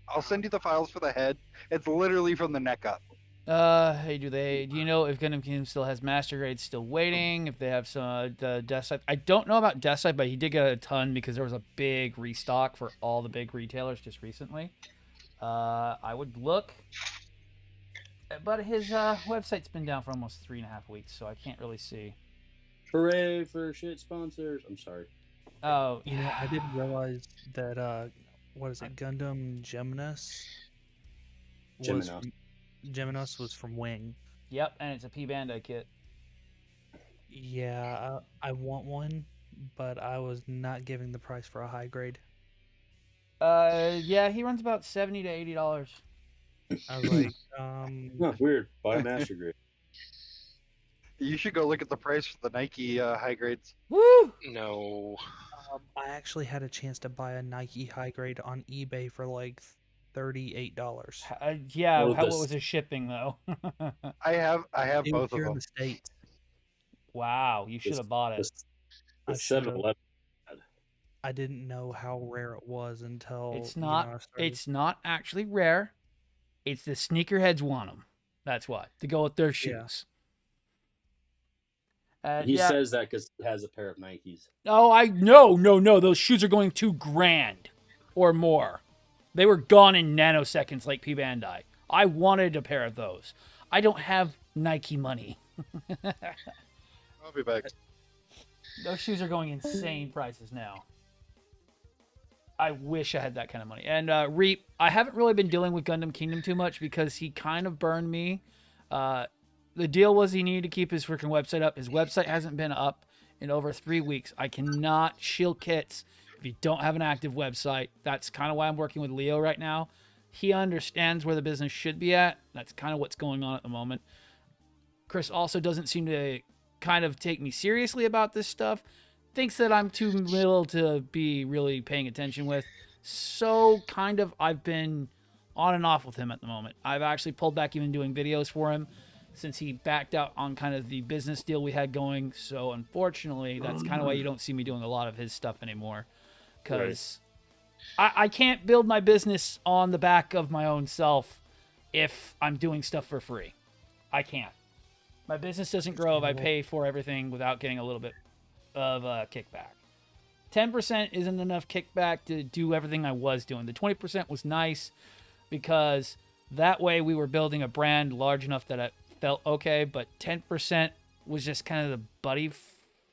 I'll send you the files for the head. It's literally from the neck up. Hey, do you know if Gundam Kingdom still has master grades still waiting? If they have some death side, I don't know about death side, but he did get a ton because there was a big restock for all the big retailers just recently. I would look, but his website's been down for almost 3.5 weeks, so I can't really see. Hooray for shit sponsors! I'm sorry. Oh, You know, I didn't realize that what is it, Gundam Geminis? Geminos. Geminos was from Wing. yep, and it's a P Bandai kit. Yeah, I want one, but I was not giving the price for a high grade. Yeah, he runs about $70 to $80. I was like, Huh, weird. Buy a master grade. You should go look at the price for the Nike high grades. Woo! No. I actually had a chance to buy a Nike high grade on eBay for like $38. Yeah, Well, what this- was his shipping though? I have It was both of here in them. the States. Wow, you should have bought it. The I should've. 7-Eleven. I didn't know how rare it was until It's you know, not. I started- It's not actually rare. It's the sneakerheads want them. That's why to go with their shoes. He yeah. says that because he has a pair of Nikes. Oh, no. Those shoes are going $2,000 or more. They were gone in nanoseconds, like P Bandai. I wanted a pair of those. I don't have Nike money. I'll be back. Those shoes are going insane prices now. I wish I had that kind of money. And Reap, I haven't really been dealing with Gundam Kingdom too much because he kind of burned me. The deal was he needed to keep his freaking website up. His website hasn't been up in over 3 weeks. I cannot shield kits if you don't have an active website. That's kind of why I'm working with Leo right now. He understands where the business should be at. That's kind of what's going on at the moment. Chris also doesn't seem to kind of take me seriously about this stuff. Thinks that I'm too little to be really paying attention with. So kind of I've been on and off with him at the moment. I've actually pulled back even doing videos for him since he backed out on kind of the business deal we had going. So unfortunately, that's kind of why you don't see me doing a lot of his stuff anymore. Because I can't build my business on the back of my own self if I'm doing stuff for free. I can't. My business doesn't grow if I pay for everything without getting a little bit of a kickback. 10% isn't enough kickback to do everything I was doing. The 20% was nice because That way we were building a brand large enough that it felt okay, but 10% was just kind of the buddy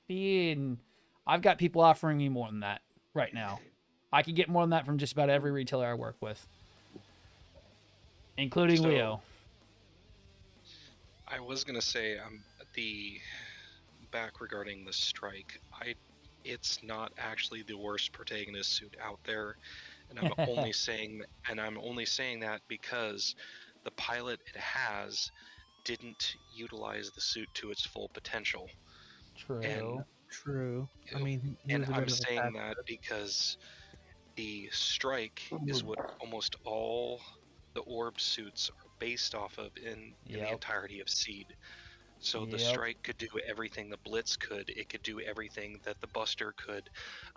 fee, and I've got people offering me more than that right now. I can get more than that from just about every retailer I work with, including Leo. I was gonna say, back regarding the strike. It's not actually the worst protagonist suit out there, and I'm only saying that because the pilot it has didn't utilize the suit to its full potential. True. True. I mean, he and was a bit I'm of a saying pack- that because the strike is what almost all the orb suits are based off of in the Yep. entirety of Seed. So the Yep. strike could do everything the Blitz could. It could do everything that the Buster could.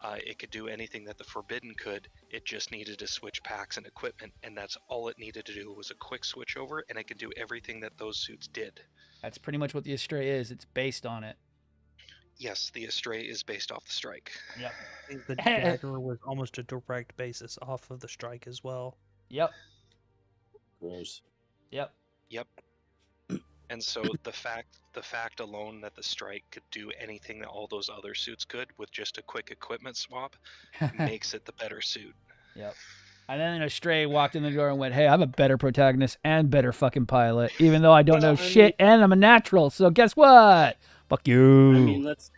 It could do anything that the Forbidden could. It just needed to switch packs and equipment, and that's all it needed to do was a quick switch over, and it could do everything that those suits did. That's pretty much what the Astray is. It's based on it. Yes, the Astray is based off the strike. Yep. I think the dagger was almost a direct basis off of the strike as well. Yep. Gross. Yep. Yep. And so the fact alone that the strike could do anything that all those other suits could with just a quick equipment swap makes it the better suit. Yep. And then Astray walked in the door and went, "Hey, I'm a better protagonist and better fucking pilot, even though I don't know shit and I'm a natural. So guess what? Fuck you." I mean, let's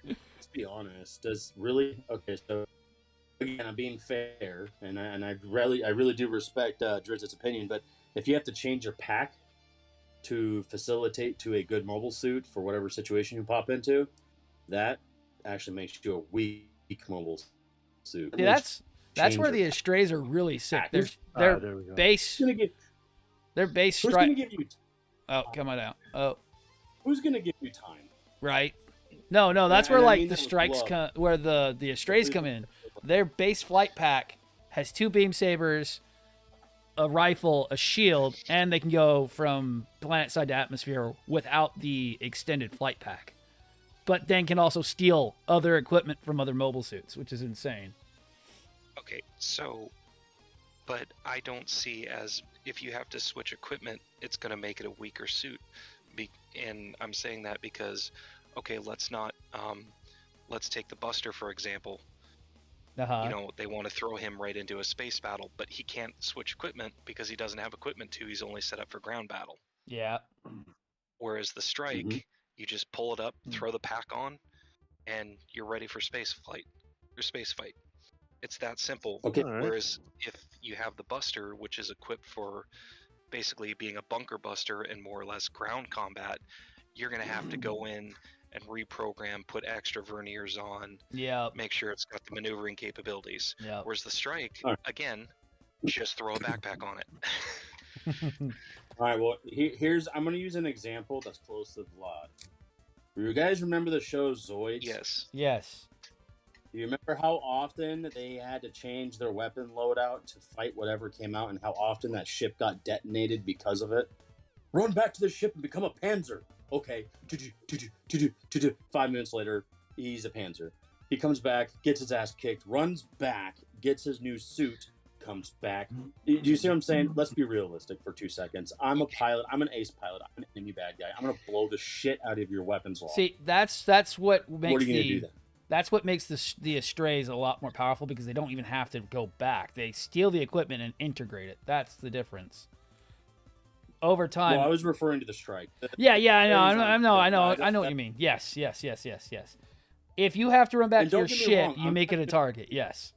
be honest. Does really okay? So again, I'm being fair, and I really do respect Drizzt's opinion. But if you have to change your pack to facilitate to a good mobile suit for whatever situation you pop into, that actually makes you a weak mobile suit. See, that's where the Astrays are really sick. They're there we go. base. Who's Their base gonna strike. give you? Oh, come on out. Oh, Who's gonna give you time? right. No, that's And where I like mean the that with strikes love. come, where the Astrays come in. Their base flight pack has 2 beam sabers, a rifle, a shield, and they can go from planet side to atmosphere without the extended flight pack. But then can also steal other equipment from other mobile suits, which is insane. Okay, so, but I don't see as if you have to switch equipment, it's going to make it a weaker suit. And I'm saying that because, okay, let's take the Buster for example. Uh-huh. You know, they want to throw him right into a space battle, but he can't switch equipment because he doesn't have equipment to. He's only set up for ground battle. Yeah. Whereas the strike, Mhm. you just pull it up, throw the pack on, and you're ready for space fight. It's that simple. Okay. All right. Whereas if you have the Buster, which is equipped for basically being a bunker buster and more or less ground combat, you're going to have to go in and reprogram, put extra verniers on, Yeah. make sure it's got the maneuvering capabilities. Yeah. Whereas the strike, Alright. again, just throw a backpack on it. All right. Well, I'm going to use an example that's close to Vlad. Do you guys remember the show Zoids? Yes. Yes. Do you remember how often they had to change their weapon loadout to fight whatever came out, and how often that ship got detonated because of it? Run back to the ship and become a Panzer. Okay. 5 minutes later, he's a Panzer. He comes back, gets his ass kicked, runs back, gets his new suit, comes back. Do you see what I'm saying? Let's be realistic for 2 seconds. I'm a pilot. I'm an ace pilot. I'm an enemy bad guy. I'm gonna blow the shit out of your weapons wall. See, that's what makes what are you gonna do then? That's what makes the Astrays a lot more powerful because they don't even have to go back. They steal the equipment and integrate it. That's the difference. Over time. Well, I was referring to the strike. Yeah, I know That's- what you mean. Yes. If you have to run back And to your don't get me ship, wrong, you I'm make it a target. Yes.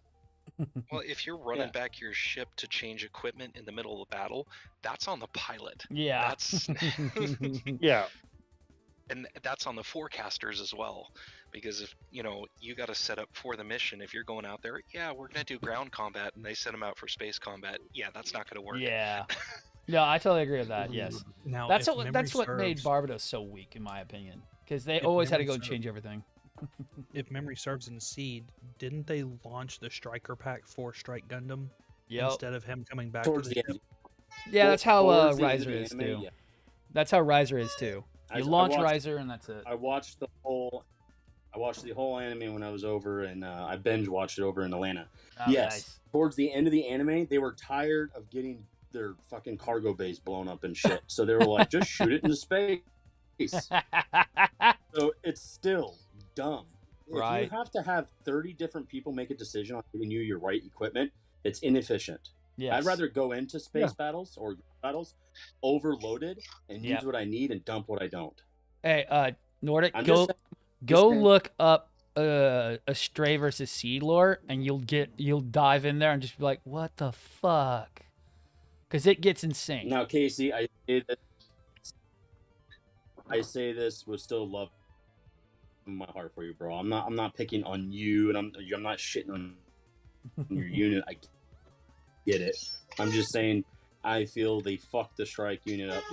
Well, if you're running Yeah. back your ship to change equipment in the middle of the battle, that's on the pilot. Yeah. That's Yeah. and that's on the forecasters as well, because if you got to set up for the mission. If you're going out there, yeah, we're gonna do ground combat, and they send them out for space combat. Yeah, that's not gonna work. Yeah. No, I totally agree with that. Yes. Now, That's if what memory made serves- Barbados so weak, in my opinion, because they If always had to memory go and serves- change everything. If memory serves in Seed, didn't they launch the Striker pack for Strike Gundam Yep. instead of him coming back Towards to the the end. ship? Yeah, that's how Towards the end Riser of the is anime, too. yeah. That's how Riser is too. I You launch watched- Riser and that's it. I watched the whole anime when I was over, and I binge watched it over in Atlanta. Oh, yes. nice. Towards the end of the anime, they were tired of getting their fucking cargo bays blown up and shit. So they were like, just shoot it into space. So it's still dumb. Right. If you have to have 30 different people make a decision on giving you your right equipment, it's inefficient. Yes. I'd rather go into space battles or battles overloaded and use what I need and dump what I don't. Hey, Nordic, I'm go just saying. look up Astray versus Seed Lore, and you'll dive in there and just be like, what the fuck? Because it gets insane. Now, Casey, I say this with still love in my heart for you, bro. I'm not picking on you, and I'm not shitting on your unit. I get it. I'm just saying I feel they fucked the strike unit up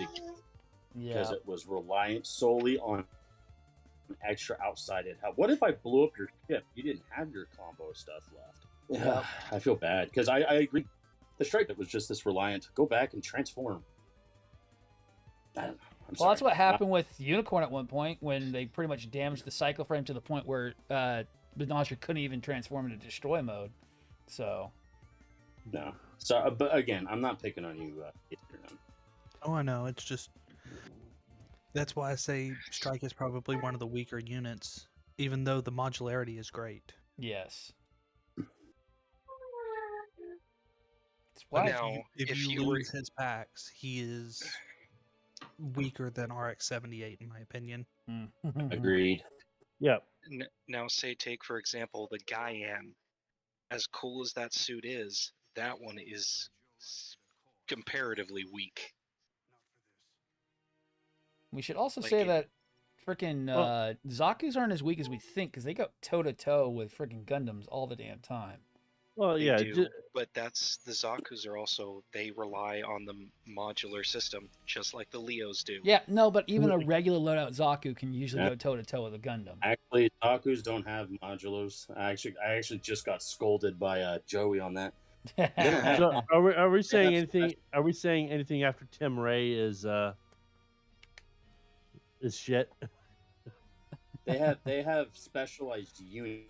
because it was reliant solely on extra outside intel. What if I blew up your ship? You didn't have your combo stuff left. Yeah, I feel bad because I agree. The strike that was just this reliant. Go back and transform. I don't know. Well, that's what happened with Unicorn at one point when they pretty much damaged the cycle frame to the point where Vladracus couldn't even transform into destroy mode. So. No. So, but again, I'm not picking on you. Oh, I know. It's just that's why I say Strike is probably one of the weaker units, even though the modularity is great. Yes. But Now, if you lose his packs, he is weaker than RX-78 in my opinion. Agreed. Yep. Now, say take for example the Gaian. As cool as that suit is, that one is comparatively weak. We should also say that freaking Zakus aren't as weak as we think because they go toe to toe with freaking Gundams all the damn time. Well, They yeah. do, but that's the Zakus are also, they rely on the modular system just like the Leos do. Yeah, no, but even a regular loadout Zaku can usually go toe to toe with a Gundam. Actually, Zakus don't have modulars. I actually just got scolded by Joey on that. So are we saying anything? Are we saying anything after Tim Ray is shit? They have specialized units.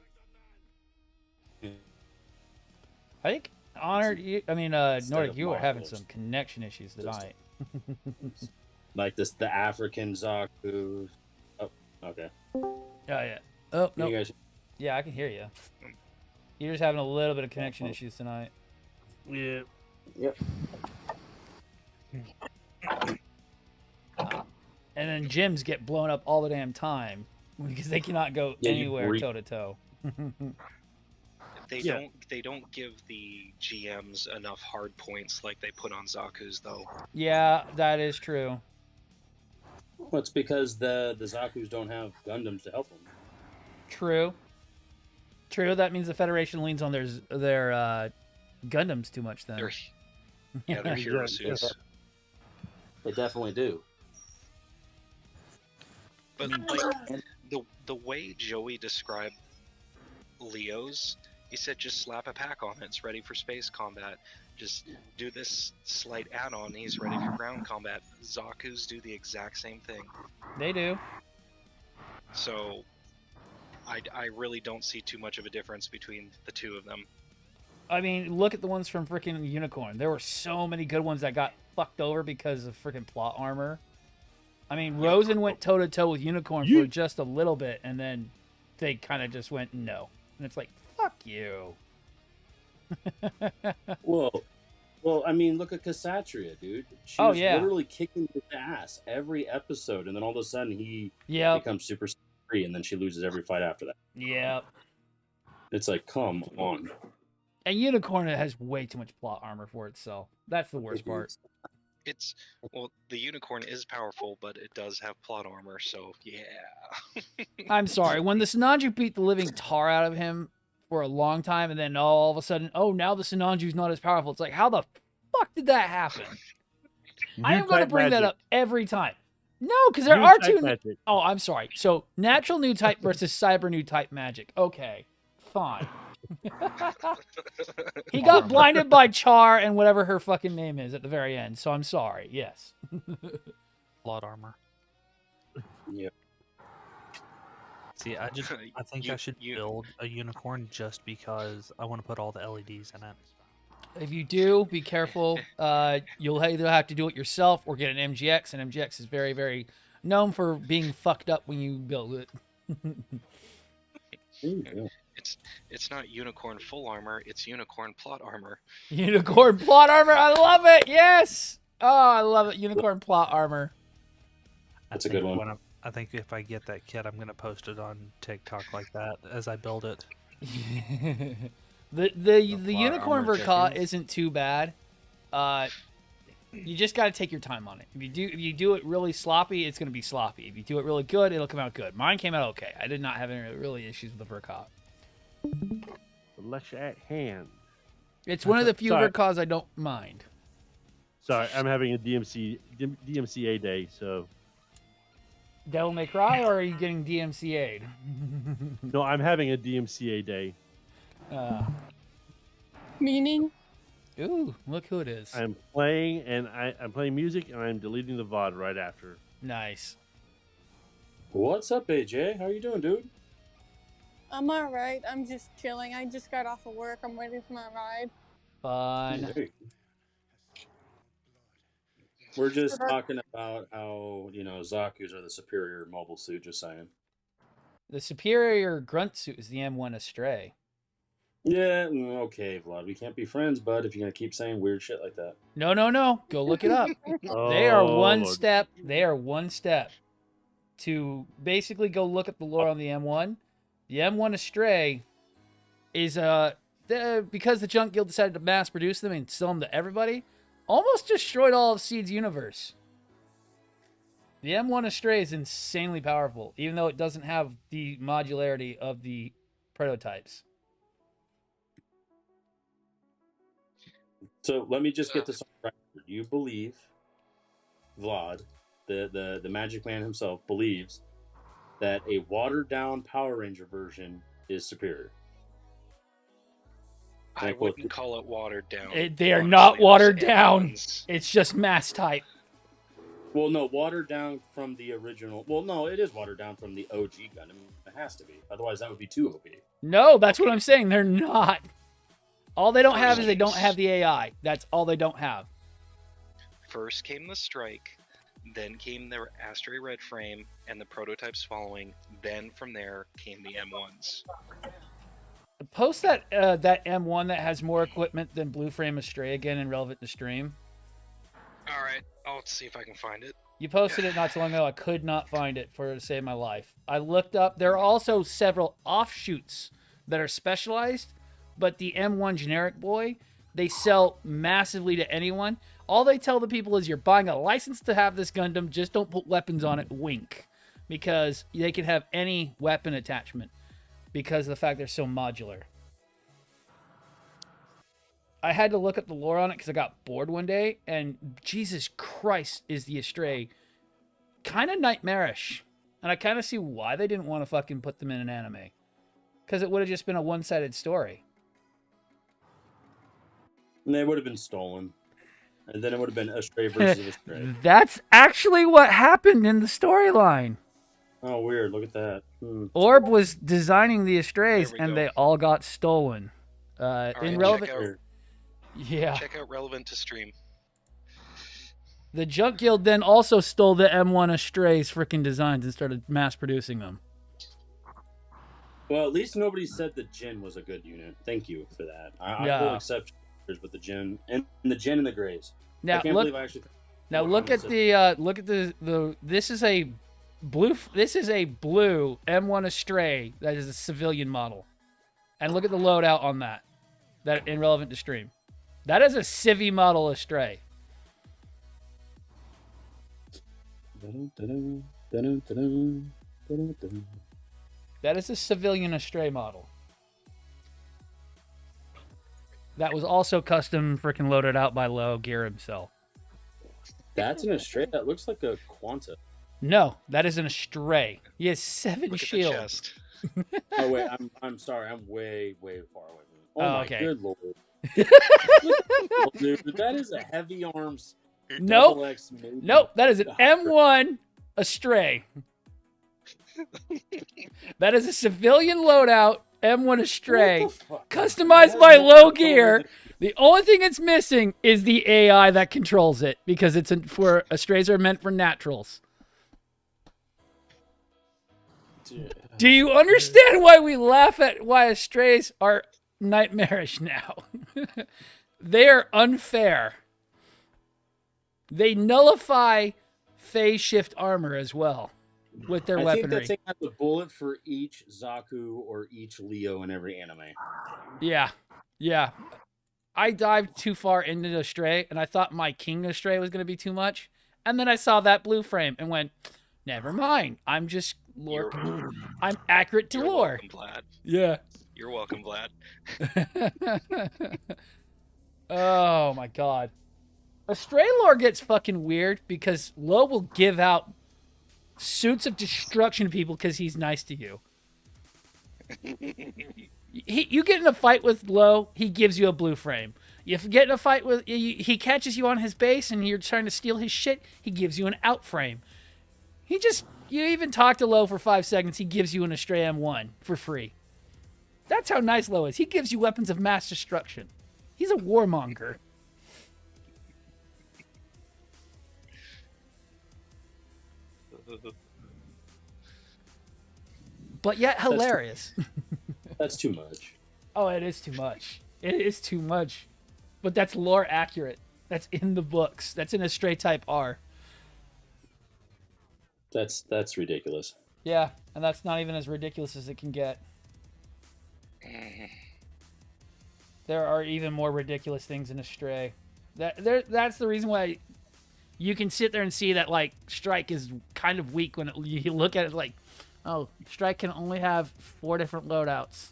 I think Nordic, you were having some connection issues tonight. Like the African Zaku. Oh, okay. Yeah. Oh no. You guys... Yeah, I can hear you. You're just having a little bit of connection issues tonight. Yeah. Yep. And then gyms get blown up all the damn time because they cannot go anywhere toe to toe. They don't give the GMs enough hard points like they put on Zaku's though. Yeah, that is true. Well, it's because the Zakus don't have Gundams to help them. True. That means the Federation leans on their Gundams too much then. They're hero suits. They definitely do. But like the way Joey described Leos, he said just slap a pack on it, it's ready for space combat. Just do this slight add-on, he's ready for ground combat. Zakus do the exact same thing. They do. So I really don't see too much of a difference between the two of them. I mean, look at the ones from freaking Unicorn. There were so many good ones that got fucked over because of freaking plot armor. I mean, Resin went toe-to-toe with Unicorn for just a little bit, and then they kind of just went no. And it's like, fuck you. Well, I mean, look at Cassatria, dude. She was literally kicking his ass every episode, and then all of a sudden he becomes super free, and then she loses every fight after that. Yep. It's like, come on. And Unicorn has way too much plot armor for itself. That's the worst part. The Unicorn is powerful, but it does have plot armor, so yeah. I'm sorry. When the Sinanju beat the living tar out of him for a long time, and then all of a sudden, now the Sinanju's not as powerful. It's like, how the fuck did that happen? I am going to bring that up every time. No, because there are two. Magic. Oh, I'm sorry. So natural new type versus cyber new type magic. Okay, fine. He got blinded by Char and whatever her fucking name is at the very end. So I'm sorry. Yes. Plot armor. Yep. See, I think I should build a Unicorn just because I want to put all the LEDs in it. If you do, be careful. You'll either have to do it yourself or get an MGX, and MGX is very, very known for being fucked up when you build it. It's not unicorn full armor, it's unicorn plot armor. Unicorn plot armor, I love it. Yes. Oh, I love it. Unicorn plot armor. That's a good one. I think if I get that kit, I'm gonna post it on TikTok like that as I build it. The unicorn Verka isn't too bad. You just got to take your time on it. If you do it really sloppy, it's going to be sloppy. If you do it really good, it'll come out good. Mine came out okay. I did not have any really issues with the Verka. The lecture at hand. It's one of the few Verkas I don't mind. Sorry, I'm having a DMCA day, so. Devil May Cry, or are you getting DMCA'd? No, I'm having a DMCA day. Meaning? Ooh, look who it is. I'm playing, and I'm playing music, and I'm deleting the VOD right after. Nice. What's up, AJ? How you doing, dude? I'm alright. I'm just chilling. I just got off of work. I'm waiting for my ride. Fun. Hey. We're just talking about how, Zakus are the superior mobile suit, just saying. The superior grunt suit is the M1 Astray. Yeah, okay, Vlad. We can't be friends, bud, if you're going to keep saying weird shit like that. No. Go look it up. They are one step. They are one step to basically go look at the lore on the M1. The M1 Astray is because the Junk Guild decided to mass produce them and sell them to everybody, almost destroyed all of Seed's universe. The M1 Astray is insanely powerful, even though it doesn't have the modularity of the prototypes. So let me just get this on record. You believe, Vlad, the Magic Man himself, believes that a watered-down Power Ranger version is superior. I wouldn't call it watered down. They are not watered down. It's just mass type. Well, no, watered down from the original. Well, no, it is watered down from the OG Gundam. It has to be. Otherwise, that would be too OP. No, that's what I'm saying. They're not. All they don't have is they don't have the AI. That's all they don't have. First came the Strike, then came the Astray Red Frame, and the prototypes following. Then from there came the M1s. Post that M1 that has more equipment than Blue Frame Astray again and relevant to stream. All right, I'll see if I can find it. You posted it not too long ago. I could not find it to save my life. I looked up. There are also several offshoots that are specialized, but the M1 generic boy, they sell massively to anyone. All they tell the people is you're buying a license to have this Gundam, just don't put weapons on it, wink. Because they can have any weapon attachment because of the fact they're so modular. I had to look up the lore on it because I got bored one day, and Jesus Christ is the Astray kind of nightmarish. And I kind of see why they didn't want to fucking put them in an anime. Because it would have just been a one-sided story. And they would have been stolen. And then it would have been Astray versus Astray. That's actually what happened in the storyline. Oh, weird. Look at that. Orb was designing the Astrays, and they all got stolen. In relevant... Yeah. Check out relevant to stream. The Junk Guild then also stole the M1 Astray's freaking designs and started mass producing them. Well, at least nobody said the Jin was a good unit. Thank you for that. I will accept with the Jin and the Jin and the Greys. Now I can't believe I actually. Now look at the this is a blue M1 Astray that is a civilian model, and look at the loadout on that irrelevant to stream. That is a civvy model Astray. That is a civilian Astray model. That was also custom freaking loaded out by Low Gear himself. That's an Astray. That looks like a Quanta. No, that is an Astray. He has 7 shields. Oh wait, I'm sorry. I'm way far away from it. Oh my good lord. Dude, that is a heavy arms. Nope, that is an M1 Astray. That is a civilian loadout M1 Astray, customized by Low Gear. The only thing it's missing is the AI that controls it, because it's for Astrays are meant for naturals. Do you understand why we laugh at why Astrays are nightmarish now? They are unfair. They nullify phase shift armor as well with their weaponry. I think that's a bullet for each Zaku or each Leo in every anime. Yeah. I dived too far into Astray, and I thought my King Astray was going to be too much. And then I saw that blue frame and went, never mind. I'm just lore. I'm accurate to lore. Welcome, Vlad. Yeah. You're welcome, Vlad. Oh my god. Astray lore gets fucking weird because Lo will give out suits of destruction to people because he's nice to you. You get in a fight with Lo, he gives you a blue frame. You get in a fight with, he catches you on his base and you're trying to steal his shit, he gives you an out frame. You even talk to Lo for 5 seconds, he gives you an Astray M1 for free. That's how nice Lo is. He gives you weapons of mass destruction. He's a warmonger. But yet hilarious. That's too much. Oh, it is too much. It is too much. But that's lore accurate. That's in the books. That's in Astray type R. That's ridiculous. Yeah, and that's not even as ridiculous as it can get. There are even more ridiculous things in Astray. That's the reason why you can sit there and see that, like, Strike is kind of weak when you look at it like, oh, Strike can only have 4 different loadouts.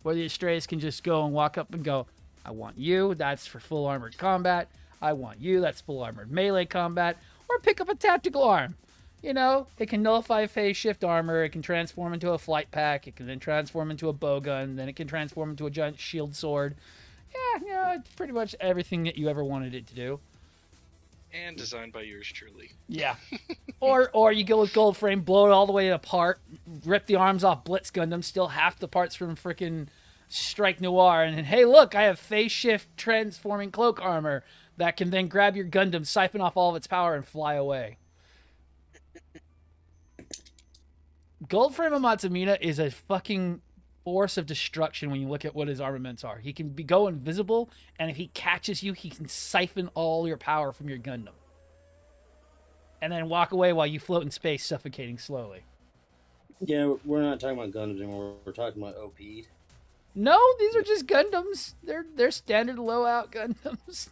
Where the Astrays can just go and walk up and go, I want you, that's for full armored combat. I want you, that's full armored melee combat. Or pick up a tactical arm. You know, it can nullify phase shift armor. It can transform into a flight pack. It can then transform into a bowgun. Then it can transform into a giant shield sword. Yeah, you know, it's pretty much everything that you ever wanted it to do. And designed by yours truly. Yeah. or you go with gold frame, blow it all the way apart, rip the arms off Blitz Gundam, steal half the parts from freaking Strike Noir, and then, hey, look, I have phase shift transforming cloak armor that can then grab your Gundam, siphon off all of its power, and fly away. Gold frame of Matsushita is a fucking force of destruction when you look at what his armaments are. He can go invisible, and if he catches you, he can siphon all your power from your Gundam. And then walk away while you float in space, suffocating slowly. Yeah, we're not talking about Gundams anymore. We're talking about OP. No, these are just Gundams. They're standard low-out Gundams.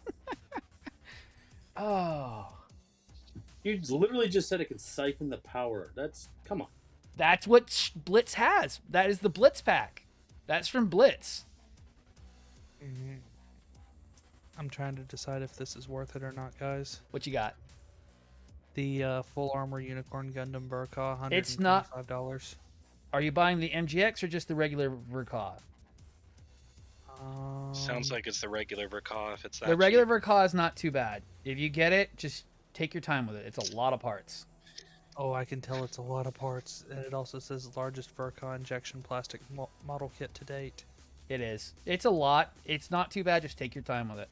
Oh. You literally just said it could siphon the power. Come on. That's what Blitz has. That is the Blitz pack. That's from Blitz. Mm-hmm. I'm trying to decide if this is worth it or not, guys. What you got? The full armor unicorn Gundam Burka, $125. It's not. Are you buying the MGX or just the regular Verka? Sounds like it's the regular Verka if it's that The regular cheap. Verka is not too bad. If you get it, just take your time with it. It's a lot of parts. Oh, I can tell it's a lot of parts. And it also says largest Verka injection plastic model kit to date. It is. It's a lot. It's not too bad. Just take your time with it.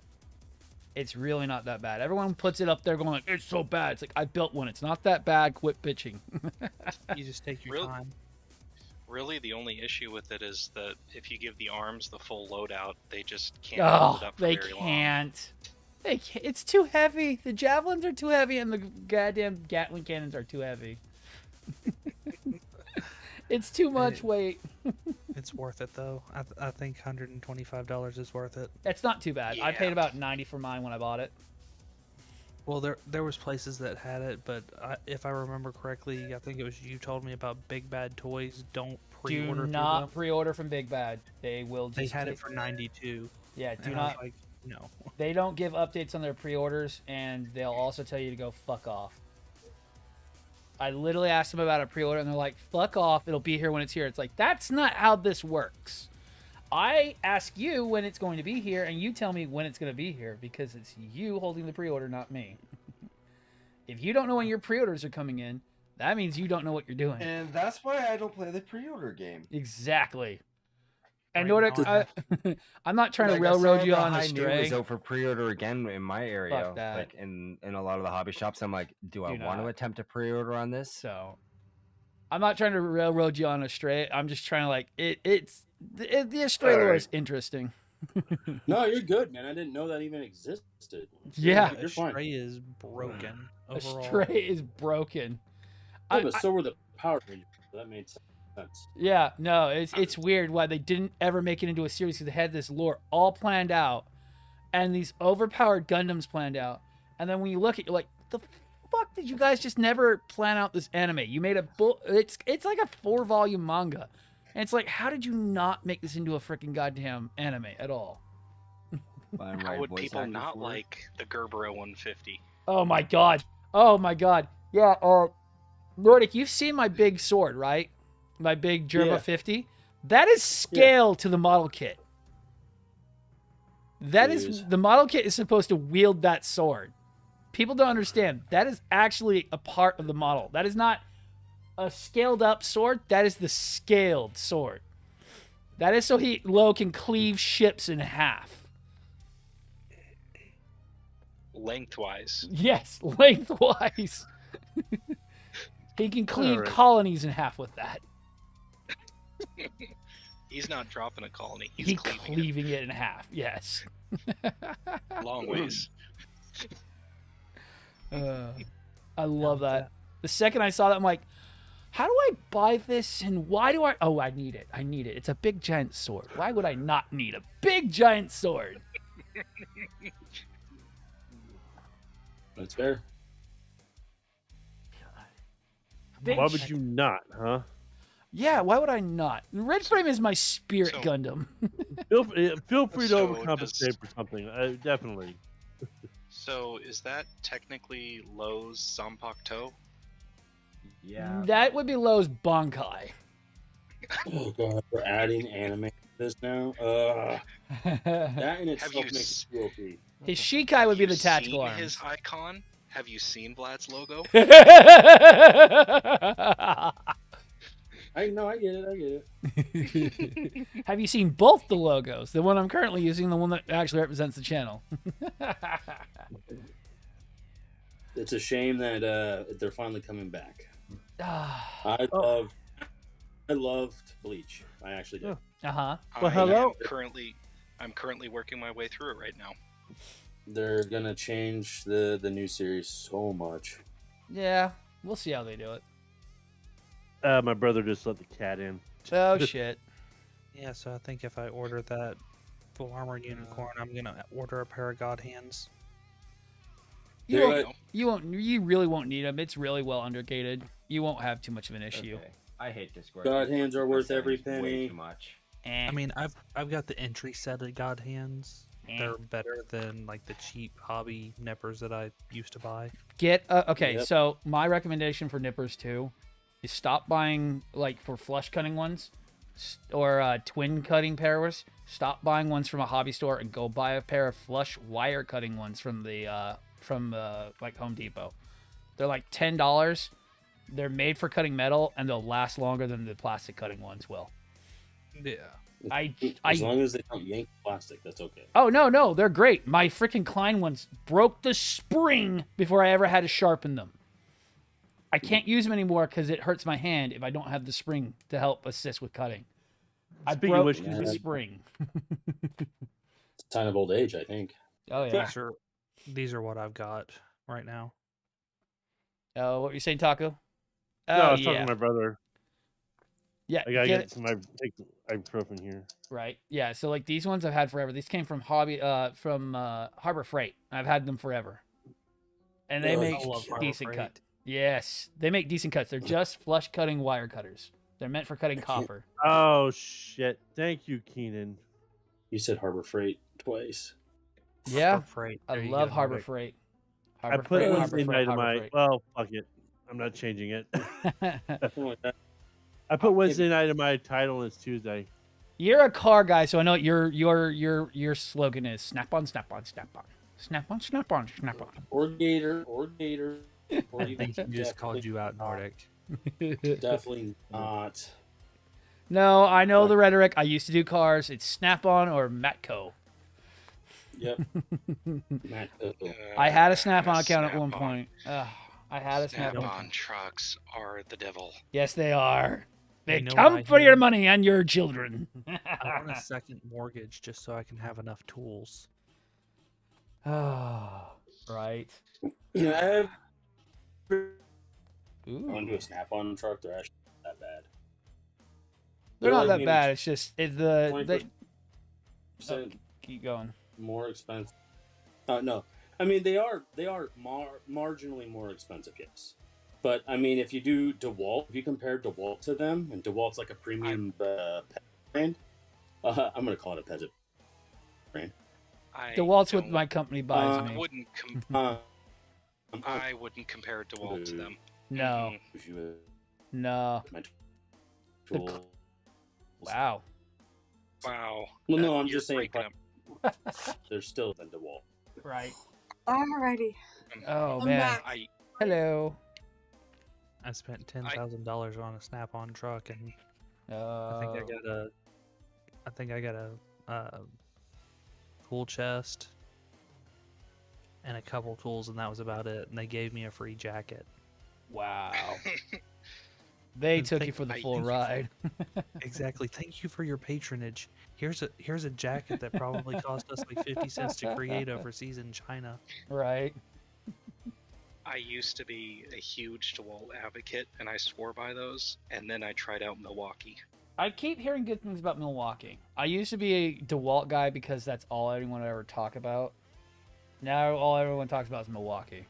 It's really not that bad. Everyone puts it up there going like, it's so bad. It's like, I built one. It's not that bad. Quit bitching. You just take your time. Really, the only issue with it is that if you give the arms the full loadout, they just can't hold it up for very long. They can't. It's too heavy. The javelins are too heavy, and the goddamn Gatling cannons are too heavy. It's too much weight. It's worth it, though. I think $125 is worth it. It's not too bad. I paid about $90 for mine when I bought it. Well, there was places that had it, but if I remember correctly, I think it was you told me about Big Bad Toys. Don't pre-order. Do not pre-order from Big Bad. They will. They had it for $92. Yeah, do and not. I was like, no. They don't give updates on their pre-orders, and they'll also tell you to go fuck off. I literally asked them about a pre-order, and they're like, fuck off, it'll be here when it's here. It's like, that's not how this works. I ask you when it's going to be here, and you tell me when it's going to be here, because it's you holding the pre-order, not me. If you don't know when your pre-orders are coming in, that means you don't know what you're doing. And that's why I don't play the pre-order game. Exactly. And Right Nordic, now, I'm not trying to Like, I saw railroad you the on High Noon Astray. is out for pre-order again in my area, Fuck that. like in a lot of the hobby shops. I'm like, do I Do want to not. attempt a pre-order on this? So I'm not trying to railroad you on Astray. I'm just trying to like the Astray lore is interesting. No, you're good, man. I didn't know that even existed. Yeah. You're fine. Astray is broken overall. Astray is broken. Yeah, but so were the Power Rangers. So that made sense. Yeah, no, it's weird why they didn't ever make it into a series because they had this lore all planned out and these overpowered Gundams planned out. And then when you look at it, you're like, the fuck did you guys just never plan out this anime? You made it's like a 4-volume manga. And it's like, how did you not make this into a freaking goddamn anime at all? How would people not like the Gerbera 150? Oh my god. Oh my god. Yeah, Nordic, you've seen my big sword, right? My big Germa Yeah. 50. That is scaled to the model kit. That is Jeez. the model kit is supposed to wield that sword. People don't understand. That is actually a part of the model. That is not a scaled up sword. That is the scaled sword. That is so Lo can cleave ships in half. Lengthwise. Yes, lengthwise. He can cleave Alright. colonies in half with that. He's not dropping a colony. He's He's cleaving cleaving it in half. Yes. it long ways. I love that. The second I saw that, I'm like, how do I buy this and why do I? Oh, I need it. I need it. It's a big giant sword. Why would I not need a big giant sword? That's fair. Big Why would you not, huh? Yeah, why would I not? Red Frame is my spirit So- Gundam. Feel free to So overcompensate does- for something. Definitely. So is that technically Lowe's Zanpakuto? Yeah. That would be Lowe's Bankai. Oh god, we're adding anime to this now. That in itself you makes s- it cruelty. His Shikai would be Have the you tactical seen arms. his icon? Have you seen Vlad's logo? I get it. Have you seen both the logos? The one I'm currently using, the one that actually represents the channel. It's a shame that they're finally coming back. Uh-huh. I loved Bleach. I actually did. Uh-huh. Well, hello. I'm currently working my way through it right now. They're gonna change the new series so much. Yeah, we'll see how they do it. My brother just let the cat in. Oh, shit. Yeah, so I think if I order that full armored unicorn, I'm gonna order a pair of god hands. You They're won't, like- you really won't need them. It's really well undergated. You won't have too much of an issue. Okay. I hate Discord. God hands are worth every Percentage penny. Way too much. Eh. I mean, I've got the entry set of god hands. Eh. They're better than like the cheap hobby nippers that I used to buy. Get okay, Yep. so my recommendation for nippers too is stop buying like for flush cutting ones or twin cutting pairs. Stop buying ones from a hobby store and go buy a pair of flush wire cutting ones from the like Home Depot. They're like $10. They're made for cutting metal and they'll last longer than the plastic cutting ones will. Yeah. As long as they don't yank plastic, that's okay. Oh, no, they're great. My freaking Klein ones broke the spring before I ever had to sharpen them. I can't use them anymore because it hurts my hand if I don't have the spring to help assist with cutting. I Speaking of broke which, the spring. It's a sign of old age, I think. Oh, yeah. These are what I've got right now. Oh, what were you saying, Taco? no, Oh, I was talking yeah. to my brother. Yeah, I gotta get get it. some ibuprofen here. Right. Yeah, so like these ones I've had forever. These came from Harbor Freight. I've had them forever. And they Oh, make I love Harbor decent Freight. cut. Yes, they make decent cuts. They're just flush cutting wire cutters. They're meant for cutting copper. Oh shit! Thank you, Keenan. You said Harbor Freight twice. Yeah, Harbor Freight. I There you love go, Harbor Nordic. Freight. I Harbor put Freight, one Harbor in Freight, Harbor itemite. Freight. Well, fuck it. I'm not changing it. Something like that. I put Wednesday night in my title and it's Tuesday. You're a car guy, so I know what your slogan is. Snap on, snap on, snap on. Snap on, snap on, snap on. Or Gator. Or I even think he just called you out, Nordic. Definitely not. No, I know the rhetoric. I used to do cars. It's Snap-on or Matco. Yep. Matt, I had a Snap-on account at one Snap-on. point. I had a Snap-on. Snap-on trucks are the devil. Yes, they are. They You know come what I for your hear? money and your children. I want a second mortgage just so I can have enough tools. Oh, right. Yeah, I Ooh. want to do a Snap-on truck. They're actually not that bad. They're not like that maybe bad. It's just the 20% keep going. more expensive. No, I mean they are marginally more expensive, yes. But I mean, if you do DeWalt, if you compare DeWalt to them, and DeWalt's like a premium pet brand, I'm gonna call it a peasant brand. DeWalt's what don't- my company buys Uh, me. I wouldn't compare DeWalt to them. No, If you no. my The tools. Wow. Wow. Well, no, I'm You're just saying breaking they're still than DeWalt. Right. Alrighty. Oh I'm man. back. Hello. I spent $10,000 on a Snap-on truck, and I Oh. think I got a tool chest and a couple tools, and that was about it. And they gave me a free jacket. Wow. They And took you thank- for the I full thank you for- ride. Exactly. Thank you for your patronage. Here's a jacket that probably cost us like 50 cents to create overseas in China. Right. I used to be a huge DeWalt advocate, and I swore by those. And then I tried out Milwaukee. I keep hearing good things about Milwaukee. I used to be a DeWalt guy because that's all anyone would ever talk about. Now all everyone talks about is Milwaukee.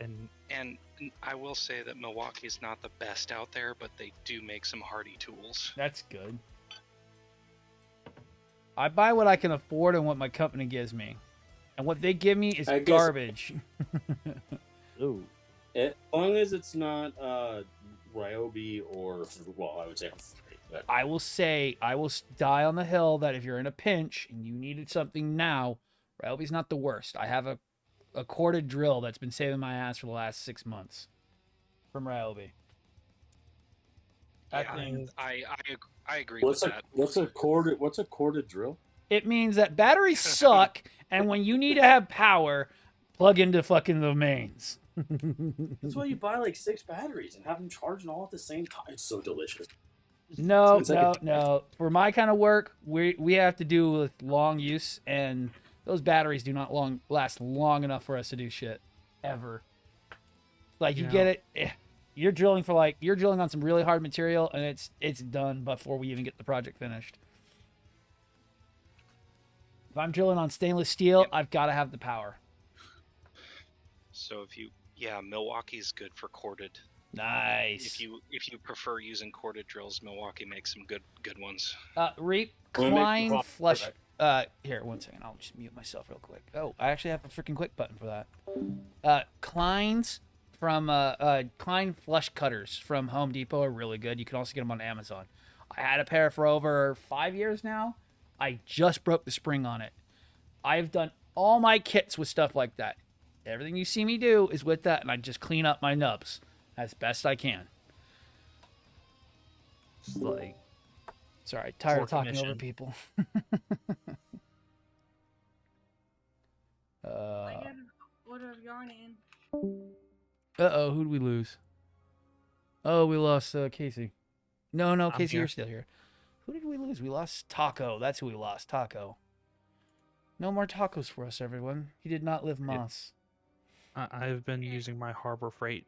And I will say that Milwaukee's not the best out there, but they do make some hardy tools. That's good. I buy what I can afford and what my company gives me. And what they give me is I guess- garbage. Ooh. As long as it's not Ryobi or, well, I would say. I will say, I will die on the hill that if you're in a pinch and you needed something now, Ryobi's not the worst. I have a corded drill that's been saving my ass for the last 6 months from Ryobi. That Yeah, thing- I agree What's with a that. what's a corded drill? It means that batteries suck, and when you need to have power, plug into fucking the mains. That's why you buy like 6 batteries and have them charging all at the same time. It's so delicious. No, It's like no. For my kind of work, we have to do with long use, and those batteries do not last long enough for us to do shit ever. Like you Yeah. get it, you're drilling on some really hard material, and it's done before we even get the project finished. If I'm drilling on stainless steel, Yep. I've got to have the power. So Milwaukee's good for corded. Nice. If you prefer using corded drills, Milwaukee makes some good ones. Reap Wanna make Klein the flush. Here, 1 second. I'll just mute myself real quick. Oh, I actually have a freaking quick button for that. Klein's from Klein flush cutters from Home Depot are really good. You can also get them on Amazon. I had a pair for over 5 years now. I just broke the spring on it. I've done all my kits with stuff like that. Everything you see me do is with that, and I just clean up my nubs as best I can. it's like, Sorry, tired For of talking over commission. people. I got an order of yarn in. Uh-oh, who'd we lose? Oh, we lost Casey. No, I'm Casey, here. you're still here. Who did we lose? We lost Taco. That's who we lost, Taco. No more tacos for us, everyone. He did not live Moss. I've been using my Harbor Freight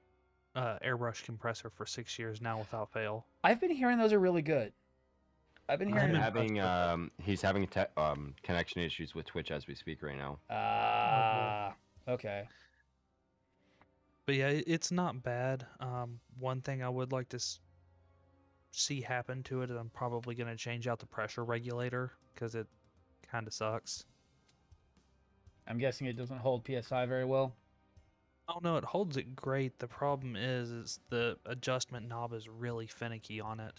airbrush compressor for 6 years now without fail. I've been hearing those are really good. I've been hearing. He's having connection issues with Twitch as we speak right now. Okay. But yeah, it's not bad. One thing I would like to see happen to it is I'm probably going to change out the pressure regulator because it kind of sucks. I'm guessing it doesn't hold PSI very well. Oh no, it holds it great. The problem is the adjustment knob is really finicky on it.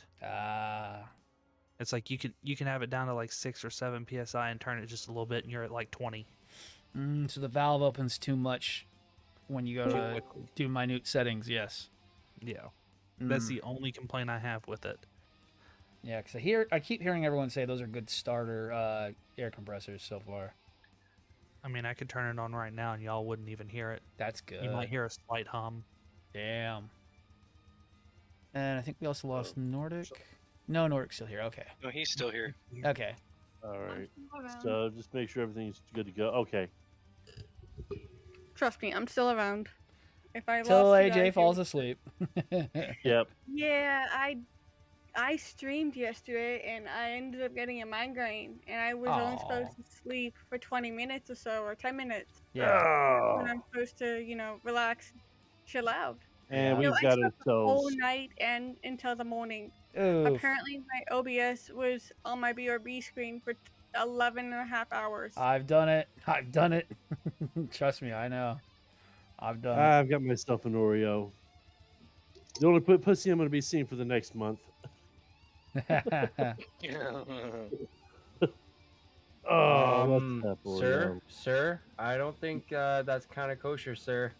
It's like you can have it down to like 6 or 7 PSI and turn it just a little bit and you're at like 20. So the valve opens too much when you go Too to quickly. do minute settings, yes. Yeah. That's the only complaint I have with it. Yeah, because I keep hearing everyone say those are good starter air compressors so far. I mean, I could turn it on right now and y'all wouldn't even hear it. That's good. You might hear a slight hum. Damn. And I think we also lost Nordic. No, Nordic's still here. Okay. No, he's still here. Okay. All right. So just make sure everything's good to go. Okay. Trust me, I'm still around. If I Till lost you AJ guys, falls asleep. Yep. Yeah, I streamed yesterday and I ended up getting a migraine, and I was only supposed to sleep for 20 minutes or so, or 10 minutes. Yeah. When I'm supposed to, relax, chill out. And Yeah. we've I got slept the whole ourselves. night and until the morning. Oof. Apparently, my OBS was on my BRB screen for 11 and a half hours. I've done it. I've done it. Trust me, I know. I've done I've got myself an Oreo. The only pussy I'm going to be seeing for the next month. it. Oh, that's tough, Sir, Oreo. sir, I don't think that's kind of kosher, sir.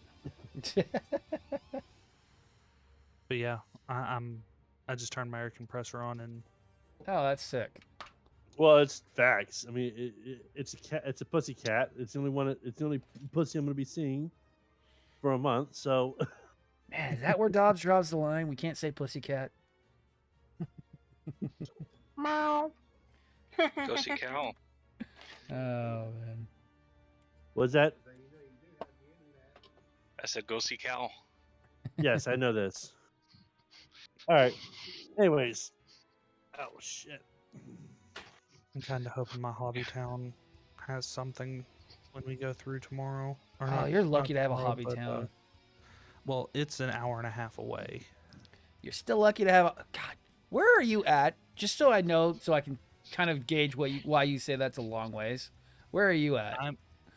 But yeah, I just turned my air compressor on and Oh, that's sick. Well, it's facts. I mean, it's a cat. It's a pussy cat. It's the only one. It's the only pussy I'm going to be seeing for a month. So, Man, is that where Dobbs draws the line? We can't say pussycat. Meow. Go see Cal. Oh, man. was that? I said go see Cal. Yes, I know this. All right. Anyways. Oh shit. I'm kind of hoping my hobby town has something when we go through tomorrow. Or Oh, not- you're not lucky to have a tomorrow, hobby but, town. well, it's an hour and a half away. You're still lucky to have a... God, where are you at? Just so I know, so I can kind of gauge why you say that's a long ways. Where are you at?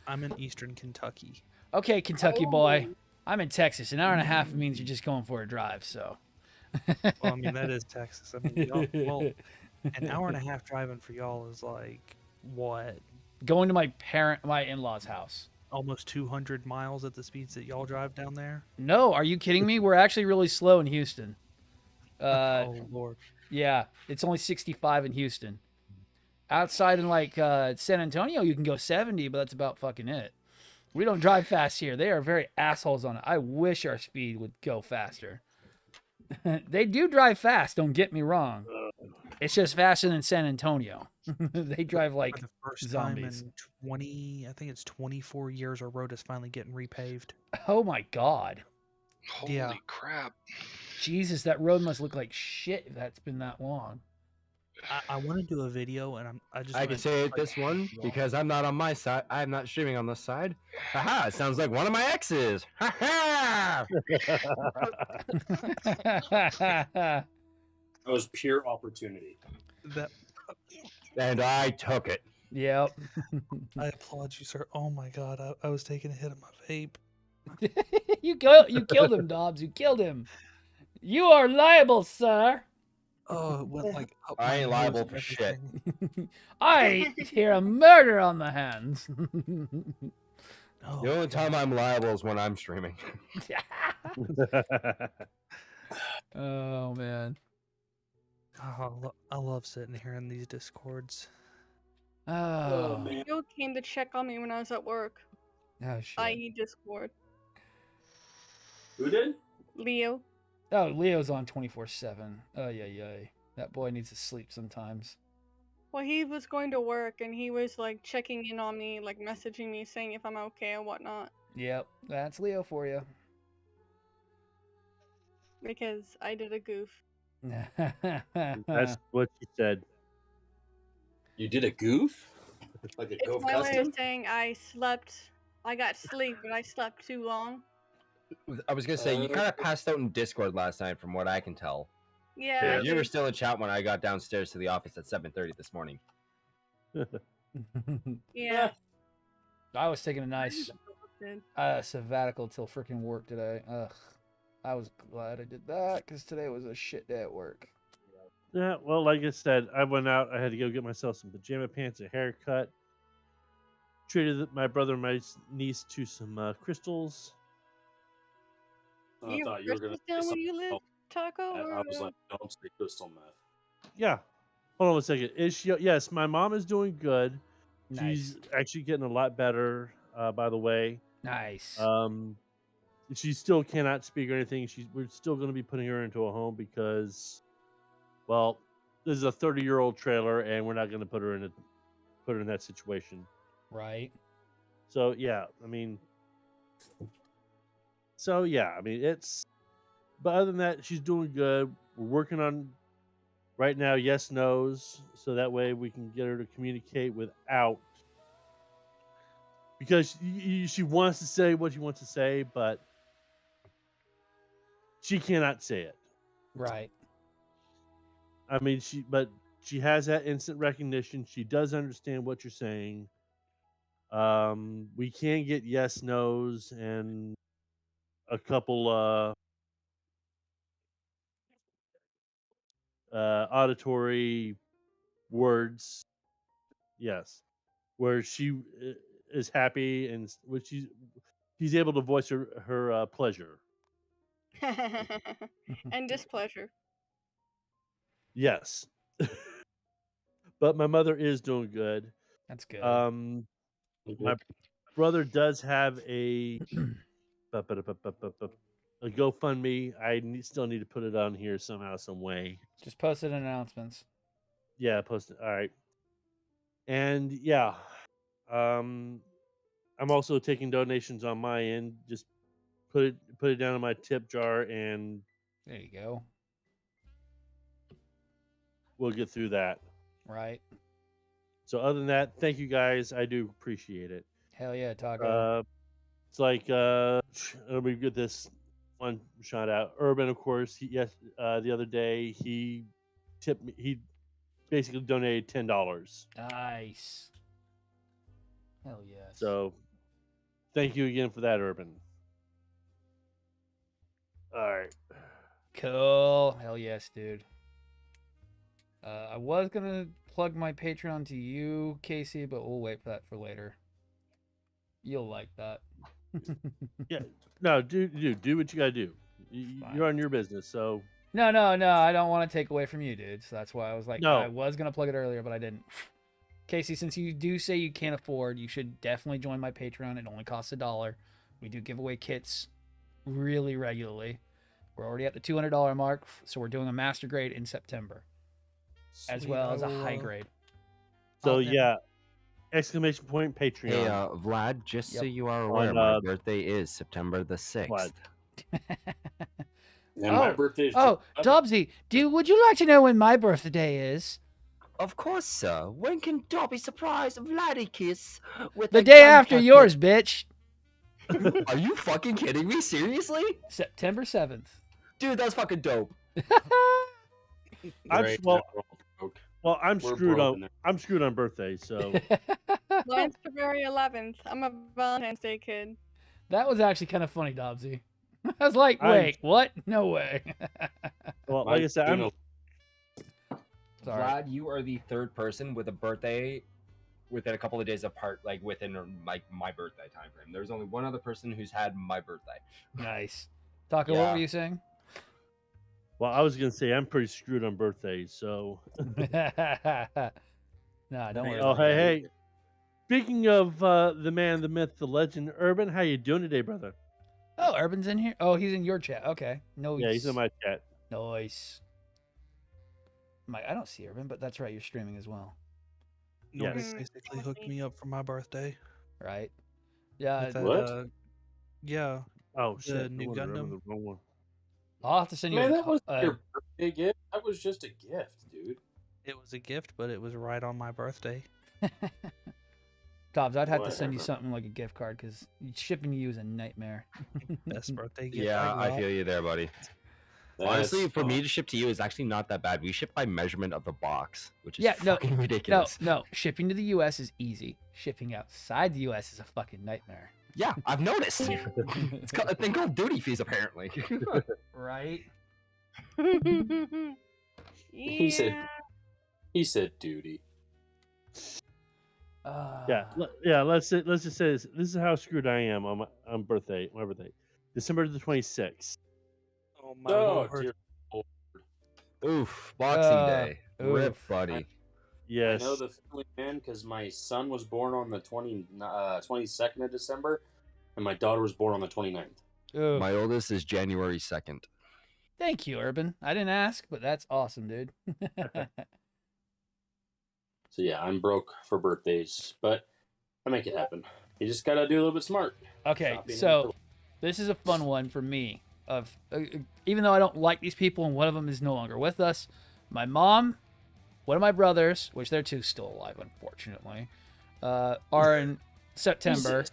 I'm in eastern Kentucky. Okay, Kentucky boy. I'm in Texas. An hour and a half means you're just going for a drive, so... Well, I mean, that is Texas. I mean, well, an hour and a half driving for y'all is like, what? Going to my in-laws' house. Almost 200 miles at the speeds that y'all drive down there? No, are you kidding me? We're actually really slow in Houston. Oh, Lord. Yeah, it's only 65 in Houston. Outside in like San Antonio, you can go 70, but that's about fucking it. We don't drive fast here. They are very assholes on it. I wish our speed would go faster. They do drive fast, don't get me wrong. It's just faster than San Antonio. They drive like For the first zombies. time in 20, I think it's 24 years, our road is finally getting repaved. Oh my God. Holy Yeah. crap. Jesus, that road must look like shit if that's been that long. I want to do a video, and I just I wanna can say it like, this one because I'm not on my side. I'm not streaming on this side. Haha! It sounds like one of my exes. Ha That was pure opportunity. that. And I took it. Yep. I applaud you, sir. Oh my God, I was taking a hit of my vape. You killed him, Dobbs. You killed him. You are liable, sir. Oh, it went like up I my ain't nose liable and for shit. everything. I hear a murder on the hands. Oh, The only time I'm liable is when I'm streaming. Oh man. oh, I love sitting here in these discords. Oh. Leo came to check on me when I was at work. Oh shit. I.e. Discord. Who did? Leo. Oh, Leo's on 24/7. Oh yeah. That boy needs to sleep sometimes. Well, he was going to work and he was like checking in on me, like messaging me saying if I'm okay or whatnot. Yep, that's Leo for you. Because I did a goof. That's what she said. You did a goof? Like a It's goof my way custom? of saying I got sleep, but I slept too long. I was gonna say you kind of passed out in Discord last night, from what I can tell. Yeah. I You were did. still in chat when I got downstairs to the office at 7:30 this morning. Yeah. I was taking a nice Did. sabbatical till freaking work today. Ugh. I was glad I did that because today was a shit day at work. Yeah, well, like I said, I went out. I had to go get myself some pajama pants, a haircut. Treated my brother and my niece to some crystals. I thought you were going to down where you live, Taco? I or, was like, don't say crystal meth. Yeah, Hold on a second. Is she? Yes, my mom is doing good. Nice. She's actually getting a lot better. By the way, Nice. she still cannot speak or anything. We're still going to be putting her into a home because, well, this is a 30-year-old trailer, and we're not going to put her in that situation. Right. So yeah, I mean, it's. But other than that, she's doing good. We're working on right now yes nos, so that way we can get her to communicate without. Because she wants to say what she wants to say, but she cannot say it. Right. I mean, she has that instant recognition. She does understand what you're saying. We can get yes nos and a couple auditory words. Yes, where she is happy and which she's able to voice her pleasure. And displeasure. Yes. But my mother is doing good. That's good. My brother does have a GoFundMe. Still need to put it on here somehow, some way. Just post it in announcements. Yeah, post it. All right. And yeah, I'm also taking donations on my end. Just put it down in my tip jar, and there you go. We'll get through that. Right. So other than that, thank you guys. I do appreciate it. Hell yeah, Taco. It's like let me get this one shot out. Urban, of course. The other day he tipped me. He basically donated $10. Nice. Hell yes. So thank you again for that, Urban. All right. Cool. Hell yes, dude. I was gonna plug my Patreon to you, Casey, but we'll wait for that for later. You'll like that. Yeah. No, do what you gotta do. You're on your business, so. No. I don't want to take away from you, dude. So that's why I was like, no. I was gonna plug it earlier, but I didn't. Casey, since you do say you can't afford, you should definitely join my Patreon. It only costs $1. We do give away kits really regularly. We're already at the $200 mark, so we're doing a master grade in September, as well as a high grade. So yeah, exclamation point Patreon. Hey, Vlad, just so you are aware, my birthday is September the 6th. And my birthday is Dobbsy, would you like to know when my birthday is? Of course, sir. When can Dobby surprise Vladracus with the day after yours, bitch? Are you fucking kidding me? Seriously? September 7th. Dude, that's fucking dope. I'm screwed on birthday, so. Mine's February 11th. I'm a Valentine's Day kid. That was actually kind of funny, Dobbsy. I was like, wait, what? No way. Well, like I said, I'm. Sorry. Vlad, you are the third person with a birthday within a couple of days apart, like within like my birthday time frame. There's only one other person who's had my birthday. Nice. Taco, what were you saying? Well, I was gonna say I'm pretty screwed on birthdays, so. Nah, don't worry. Oh, hey. Speaking of the man, the myth, the legend, Urban, how you doing today, brother? Oh, Urban's in here. Oh, he's in your chat. Okay, no. Yeah, he's in my chat. Nice. I don't see Urban, but that's right. You're streaming as well. Nobody basically hooked me up for my birthday. Right. Yeah. What? Yeah. Oh shit! The new Gundam. The wrong one. I'll have to send you. Man, that wasn't your birthday gift. That was just a gift, dude. It was a gift, but it was right on my birthday. Dobbs, I'd have to send you something like a gift card because shipping you is a nightmare. Best birthday gift. Yeah, I feel you there, buddy. Honestly, for me to ship to you is actually not that bad. We ship by measurement of the box, which is fucking ridiculous. No, shipping to the U.S. is easy. Shipping outside the U.S. is a fucking nightmare. Yeah, I've noticed. It's got a thing called duty fees, apparently. Right? He said duty. Yeah. Let's just say this. This is how screwed I am on my birthday. December the 26th. Oh my lord! Dear Oof, Boxing Day. Rip, oof. buddy. Yes. I know the feeling, man, because my son was born on the 22nd of December, and my daughter was born on the 29th. Oof. My oldest is January 2nd. Thank you, Urban. I didn't ask, but that's awesome, dude. So yeah, I'm broke for birthdays, but I make it happen. You just gotta do a little bit smart. Okay, Stop being so this is a fun one for me. Even though I don't like these people, and one of them is no longer with us, my mom, one of my brothers, which they're two still alive, unfortunately, are in September.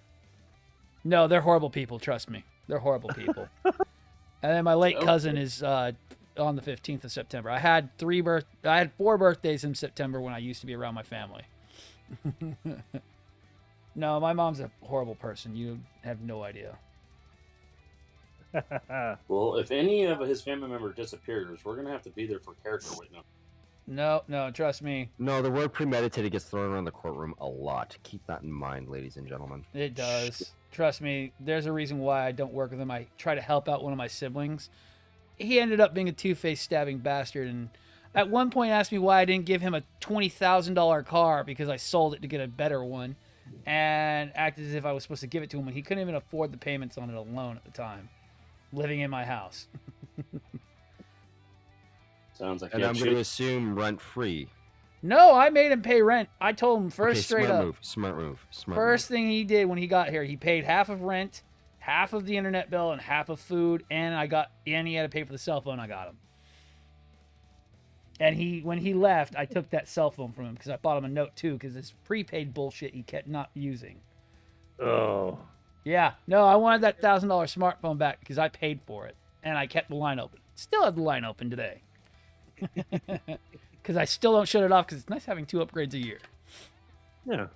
No, they're horrible people. Trust me, they're horrible people. And then my late cousin is on the 15th of September. I had 4 birthdays in September when I used to be around my family. No, my mom's a horrible person. You have no idea. Well, if any of his family member disappears, we're gonna have to be there for character witness. No, trust me. No, the word premeditated gets thrown around the courtroom a lot. Keep that in mind, ladies and gentlemen. It does. Trust me, there's a reason why I don't work with him. I try to help out one of my siblings. He ended up being a two-faced stabbing bastard, and at one point asked me why I didn't give him a $20,000 car because I sold it to get a better one, and acted as if I was supposed to give it to him when he couldn't even afford the payments on it alone at the time, living in my house. Sounds like. And I'm going to assume rent-free. No, I made him pay rent. I told him first straight up. Smart move. First thing he did when he got here, he paid half of rent, half of the internet bill, and half of food, and he had to pay for the cell phone I got him. And when he left, I took that cell phone from him because I bought him a Note 2 because this prepaid bullshit he kept not using. Oh. Yeah, no, I wanted that $1,000 smartphone back because I paid for it, and I kept the line open. Still have the line open today. Because I still don't shut it off because it's nice having 2 upgrades a year. Yeah.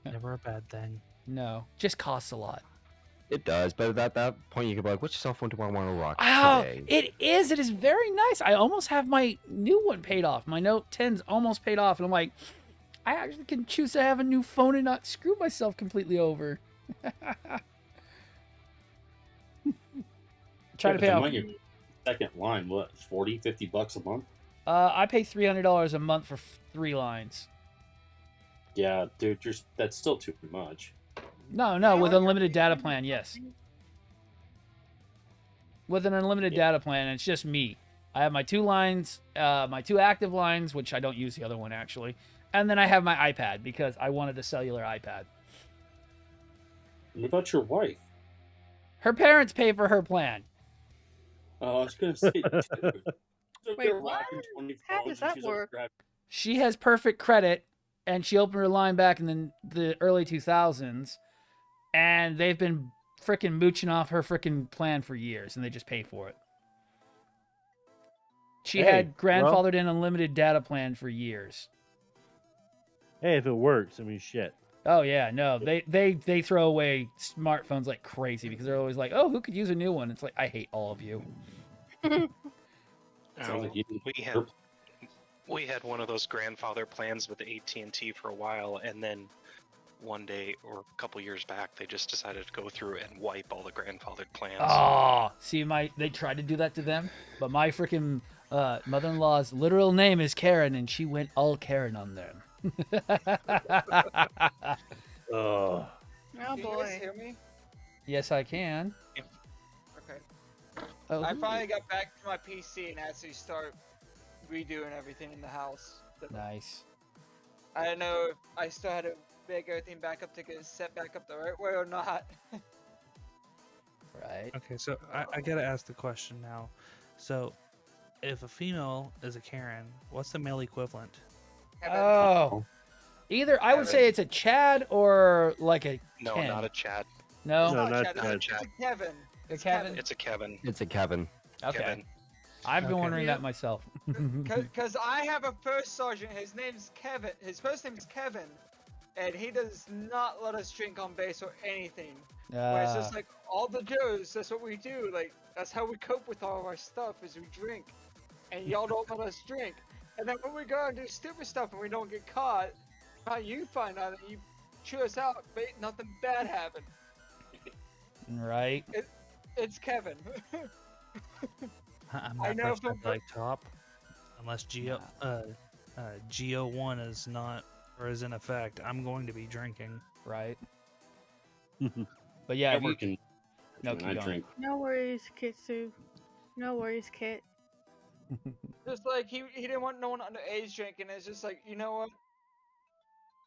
Never a bad thing. No, just costs a lot. It does, but at that point you can be like, which cell phone do I want to rock Oh, today? it is very nice. I almost have my new one paid off. My Note 10's almost paid off, and I'm like, I actually can choose to have a new phone and not screw myself completely over. Try to pay off. Second line, what, $40, $50 a month? I pay $300 a month for 3 lines. Yeah, dude, that's still too much. No, with unlimited data plan, yes. With an unlimited data plan, it's just me. I have my 2 lines, my 2 active lines, which I don't use the other one actually, and then I have my iPad because I wanted a cellular iPad. What about your wife? Her parents pay for her plan. Oh, I was gonna say. Wait, what? How does that work? She has perfect credit, and she opened her line back in the early 2000s, and they've been freaking mooching off her freaking plan for years, and they just pay for it. She had grandfathered in unlimited data plan for years. Hey, if it works, I mean, shit. Oh yeah, no, they throw away smartphones like crazy because they're always like, oh, who could use a new one? It's like, I hate all of you. We had one of those grandfather plans with AT&T for a while, and then one day or a couple years back, they just decided to go through and wipe all the grandfathered plans. Oh, see, they tried to do that to them, but my freaking mother-in-law's literal name is Karen, and she went all Karen on them. Oh Can you boy. guys hear me? Yes, I can. Okay. Oh, I finally got back to my PC and actually start redoing everything in the house. Nice. I don't know if I still had to make everything back up to get it set back up the right way or not. Right. Okay, so I gotta ask the question now. So, if a female is a Karen, what's the male equivalent? Oh. Either I would say it's a Chad or like a No, Ken. not a Chad. No? No, not Chad, Chad. it's a Kevin. A Kevin? It's a Kevin. It's a Kevin. Okay. Kevin. I've been Okay. wondering that myself. Because I have a first sergeant, his name's Kevin. His first name is Kevin, and he does not let us drink on base or anything. Where it's just like all the Joes, that's what we do. Like that's how we cope with all of our stuff is we drink, and y'all don't let us drink. And then when we go and do stupid stuff and we don't get caught, how you find out that you chew us out, but nothing bad happened. Right. It's Kevin. I'm I not know brushing from my top unless GO1 is not or is in effect. I'm going to be drinking. Right. But yeah, if you... Networking. No, When keep I going. drink. No worries, Kitsu. No worries, Kit. Just like he didn't want no one underage drinking. It's just like, you know what?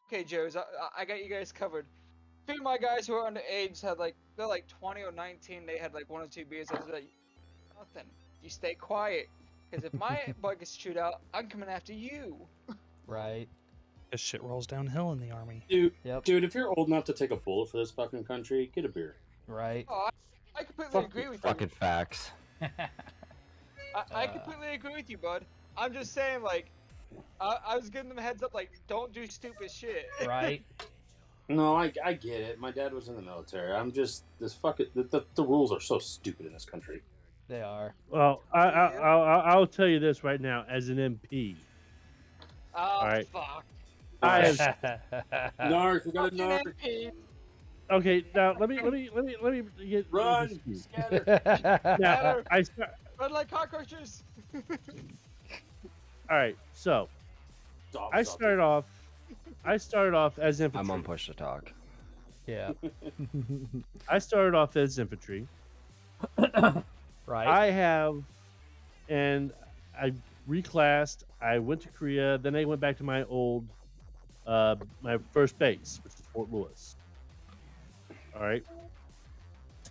Okay, Joe's, I got you guys covered. A few of my guys who are underage had like, they're like 20 or 19. They had like 1 or 2 beers. I was like, nothing. You stay quiet, because if my butt gets chewed out, I'm coming after you. Right. This shit rolls downhill in the army. Dude, Yep. dude, if you're old enough to take a bullet for this fucking country, get a beer. Right. Oh, I completely agree with you. Fucking facts. I completely agree with you, bud. I'm just saying, like, I was giving them a heads up, like, don't do stupid shit. Right. No, I get it. My dad was in the military. I'm just this fucking the rules are so stupid in this country. They are. Well, I'll tell you this right now, as an MP. Oh, All right. fuck. I have. Narc, we got a Fucking narc. MP. Okay, now let me get Run, this. scatter. Now, Run like cockroaches. all right, so Dobbs, I started off as infantry. I'm on push to talk. Yeah. I started off as infantry. Right. And I reclassed. I went to Korea. Then I went back to my old, my first base, which is Fort Lewis. All right.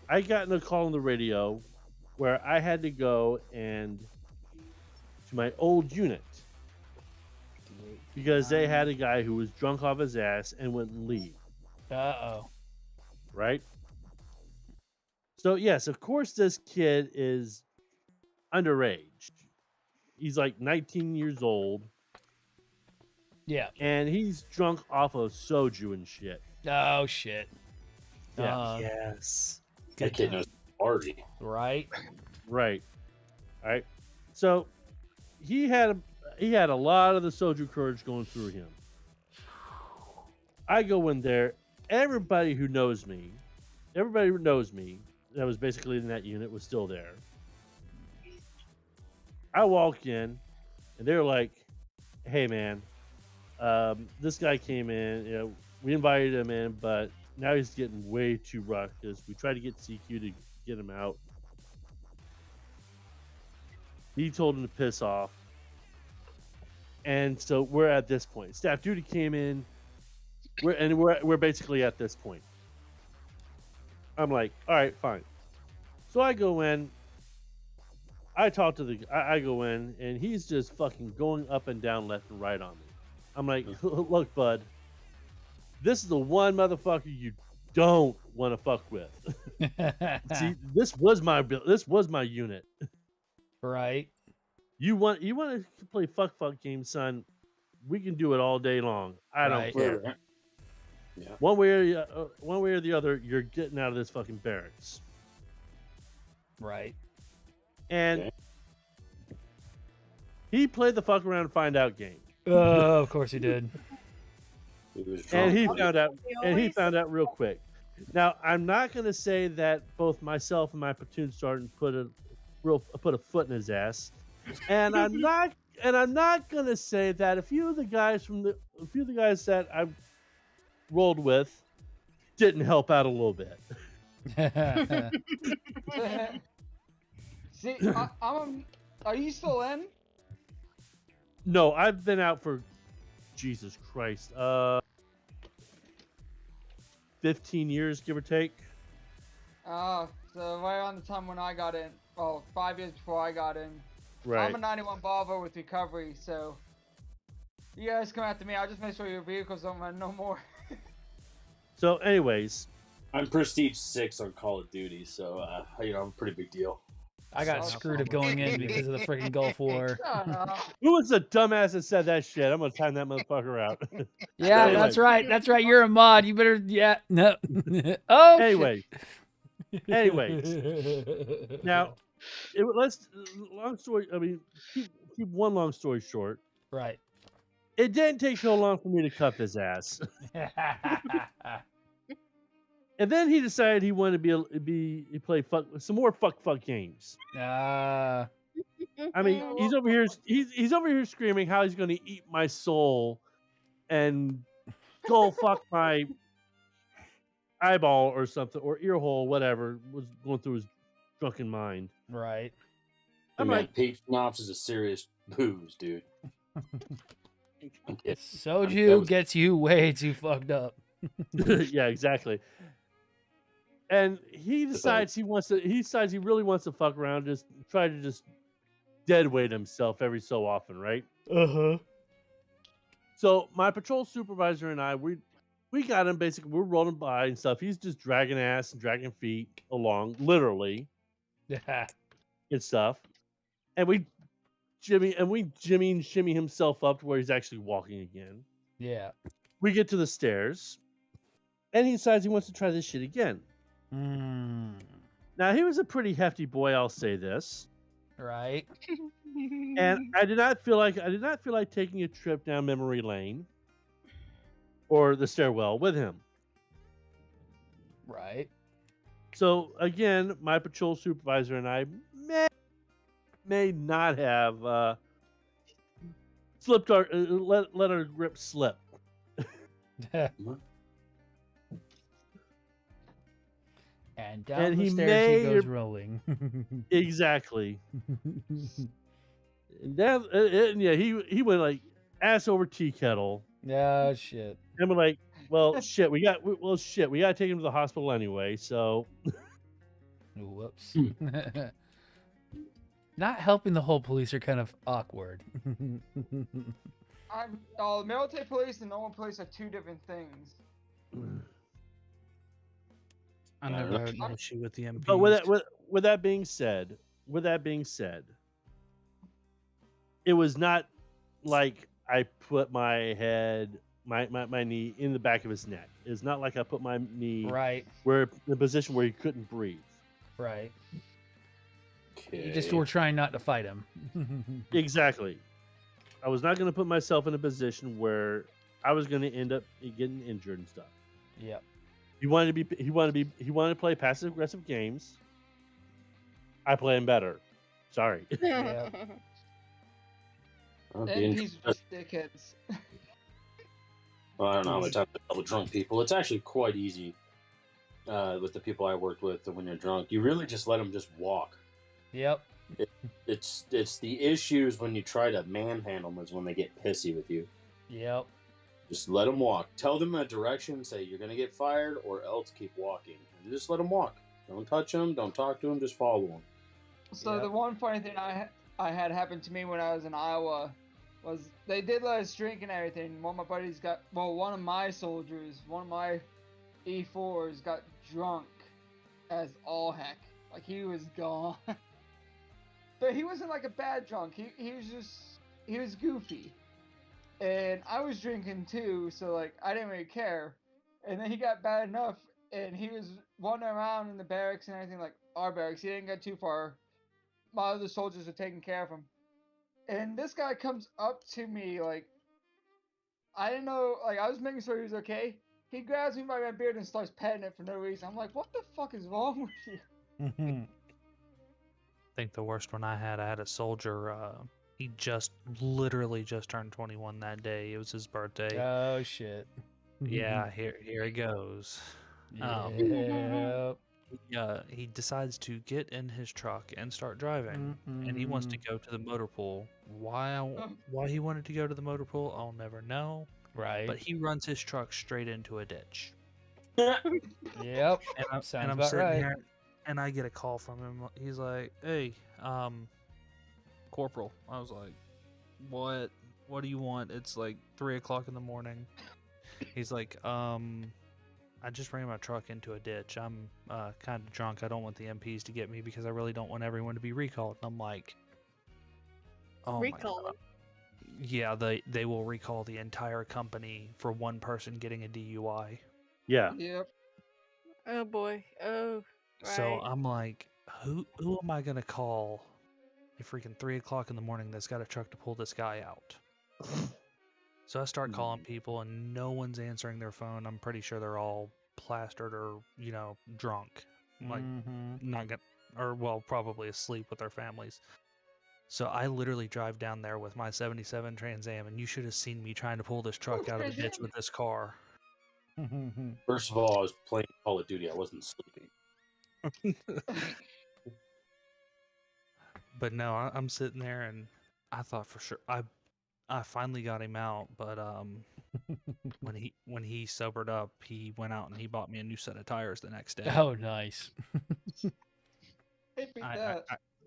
I got in a call on the radio where I had to go and to my old unit because they had a guy who was drunk off his ass and wouldn't leave. Uh-oh. Right? So, yes, of course, this kid is underage. He's like 19 years old. Yeah. And he's drunk off of soju and shit. Oh, shit. Yeah. Yes. That kid knows party. Right. Right. All right. So he had a lot of the soju courage going through him. I go in there. Everybody who knows me that was basically in that unit was still there. I walk in, and they're like, "Hey, man, this guy came in. You know, we invited him in, but now he's getting way too ruckus. We tried to get CQ to get him out. He told him to piss off, and so we're at this point. Staff duty came in. We're basically at this point. I'm like, all right, fine. So I go in. I go in, and he's just fucking going up and down, left and right on me. I'm like, look, bud, this is the one motherfucker you don't want to fuck with. See, this was my unit. Right. You want to play fuck game, son? We can do it all day long. I don't care. Yeah. One way or the other, you're getting out of this fucking barracks. Right. And he played the fuck around and find out game. Of course he did. And he found out real quick. Now, I'm not going to say that both myself and my platoon sergeant put a foot in his ass, and I'm not going to say that a few of the guys that I rolled with didn't help out a little bit. See, are you still in? No, I've been out for Jesus Christ, 15 years, give or take. So right around the time when I got in, 5 years before I got in. Right. I'm a 91 Volvo with recovery, so you guys come after me. I'll just make sure your vehicles don't run no more. So, anyways, I'm Prestige 6 on Call of Duty, so I'm a pretty big deal. I got screwed of going in because of the freaking Gulf War. Who was the dumbass that said that shit? I'm gonna time that motherfucker out. Yeah, Anyway. that's right. That's right. You're a mod. You better. Yeah. No. Oh. Anyways. Now, long story. I mean, keep one long story short. Right. It didn't take so long for me to cuff his ass. And then he decided he wanted to play some more fuck games. I mean, he's over here. He's over here screaming how he's going to eat my soul and go fuck my eyeball or something, or ear hole, whatever was going through his drunken mind. Right. I'm like, peach schnapps is a serious booze, dude. Soju gets you way too fucked up. Yeah, exactly. And he decides he really wants to fuck around, just try to just dead weight himself every so often, right? Uh-huh. So my patrol supervisor and I, we got him basically. We're rolling by and stuff. He's just dragging ass and dragging feet along, literally, and stuff. And we Jimmy and shimmy himself up to where he's actually walking again. Yeah. We get to the stairs, and he decides he wants to try this shit again. Now he was a pretty hefty boy, I'll say this. Right. And I did not feel like taking a trip down memory lane or the stairwell with him. Right. So again, my patrol supervisor and I may not have slipped our let our grip slip. And down the stairs he goes rolling. Exactly. And that, yeah, he went like ass over tea kettle. Yeah, shit. And we're like, well, shit, we got to take him to the hospital anyway. So, whoops. Not helping the whole police are kind of awkward. Military police and normal police are two different things. I never had an issue with the MPs. But with that being said, it was not like I put my knee in the back of his neck. It's not like I put my knee where in a position where he couldn't breathe. Right. Okay. You just were trying not to fight him. Exactly. I was not going to put myself in a position where I was going to end up getting injured and stuff. Yep. He wanted to play passive aggressive games. I play him better. Sorry. Yeah. MPs are just dickheads. Well, I don't know how much time to deal with drunk people. It's actually quite easy with the people I worked with. When you're drunk, you really just let them just walk. Yep. It's the issues when you try to manhandle them is when they get pissy with you. Yep. Just let them walk. Tell them a direction. Say you're gonna get fired, or else keep walking. And just let them walk. Don't touch them. Don't talk to them. Just follow them. So the one funny thing I had happen to me when I was in Iowa was they did let us drink and everything. One of my buddies one of my soldiers, one of my E4s got drunk as all heck. Like he was gone. But he wasn't like a bad drunk. He was goofy. And I was drinking too, so like I didn't really care. And then he got bad enough, and he was wandering around in the barracks and everything, like our barracks. He didn't get too far. My other soldiers were taking care of him. And this guy comes up to me like, I didn't know, like I was making sure he was okay. He grabs me by my beard and starts petting it for no reason. I'm like, what the fuck is wrong with you? I think the worst one I had a soldier. He literally just turned 21 that day. It was his birthday. Oh shit. Yeah, here he goes. He decides to get in his truck and start driving, and he wants to go to the motor pool. Why he wanted to go to the motor pool, I'll never know. Right. But he runs his truck straight into a ditch. Yep. And I'm Sounds sitting right. here, and I get a call from him. He's like, "Hey, Corporal." I was like, "What? What do you want?" It's like 3:00 in the morning. He's like, I just ran my truck into a ditch. I'm kind of drunk. I don't want the MPs to get me because I really don't want everyone to be recalled." And I'm like, "Oh Recall. my God." Yeah, they will recall the entire company for one person getting a DUI. Yeah. Yep. Oh boy. Oh. Right. So I'm like, who am I gonna call at freaking 3:00 in the morning that's got a truck to pull this guy out? So I start calling people and no one's answering their phone. I'm pretty sure they're all plastered or, drunk. Like not gonna, or well, probably asleep with their families. So I literally drive down there with my 77 Trans Am, and you should have seen me trying to pull this truck out of the ditch with this car. First of all, I was playing Call of Duty. I wasn't sleeping. But no, I'm sitting there, and I thought for sure I finally got him out. But when he sobered up, he went out and he bought me a new set of tires the next day. Oh, nice.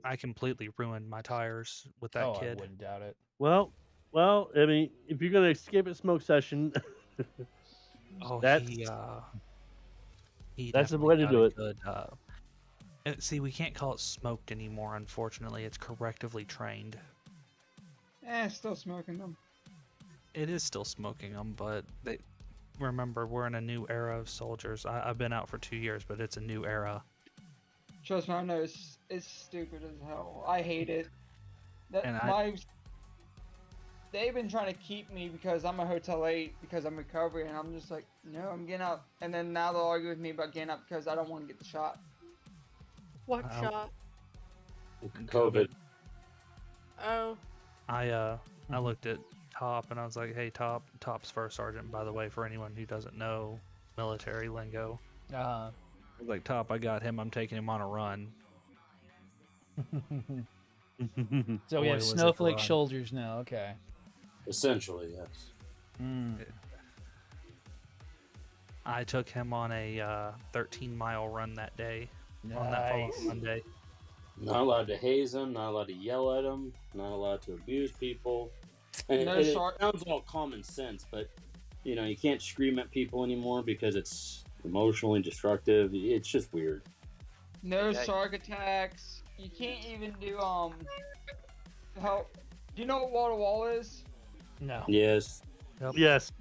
I completely ruined my tires with that kid. I wouldn't doubt it. Well, I mean, if you're gonna skip a smoke session, that's the way to do it. Good, see, we can't call it smoked anymore. Unfortunately, it's correctively trained. Still smoking them. It is still smoking them, but remember, we're in a new era of soldiers. I've been out for 2 years, but it's a new era. Trust me, I know it's stupid as hell. I hate it. They've been trying to keep me because I'm a Hotel 8 because I'm recovering, and I'm just like, no, I'm getting out. And then now they'll argue with me about getting out because I don't want to get the shot. What shot? COVID. Oh. I looked at Top and I was like, hey, Top's first sergeant, by the way, for anyone who doesn't know military lingo. I was like, Top, I got him. I'm taking him on a run. So we have snowflake shoulders now. Okay. Essentially, yes. I took him on a 13-mile run that day. On that following Monday. Not allowed to haze him, not allowed to yell at him, not allowed to abuse people. And it sounds all common sense, but you know, you can't scream at people anymore because it's emotionally destructive. It's just weird. No shark attacks. You can't even do help. Do you know what wall to wall is? No. Yes. Yep. Yes.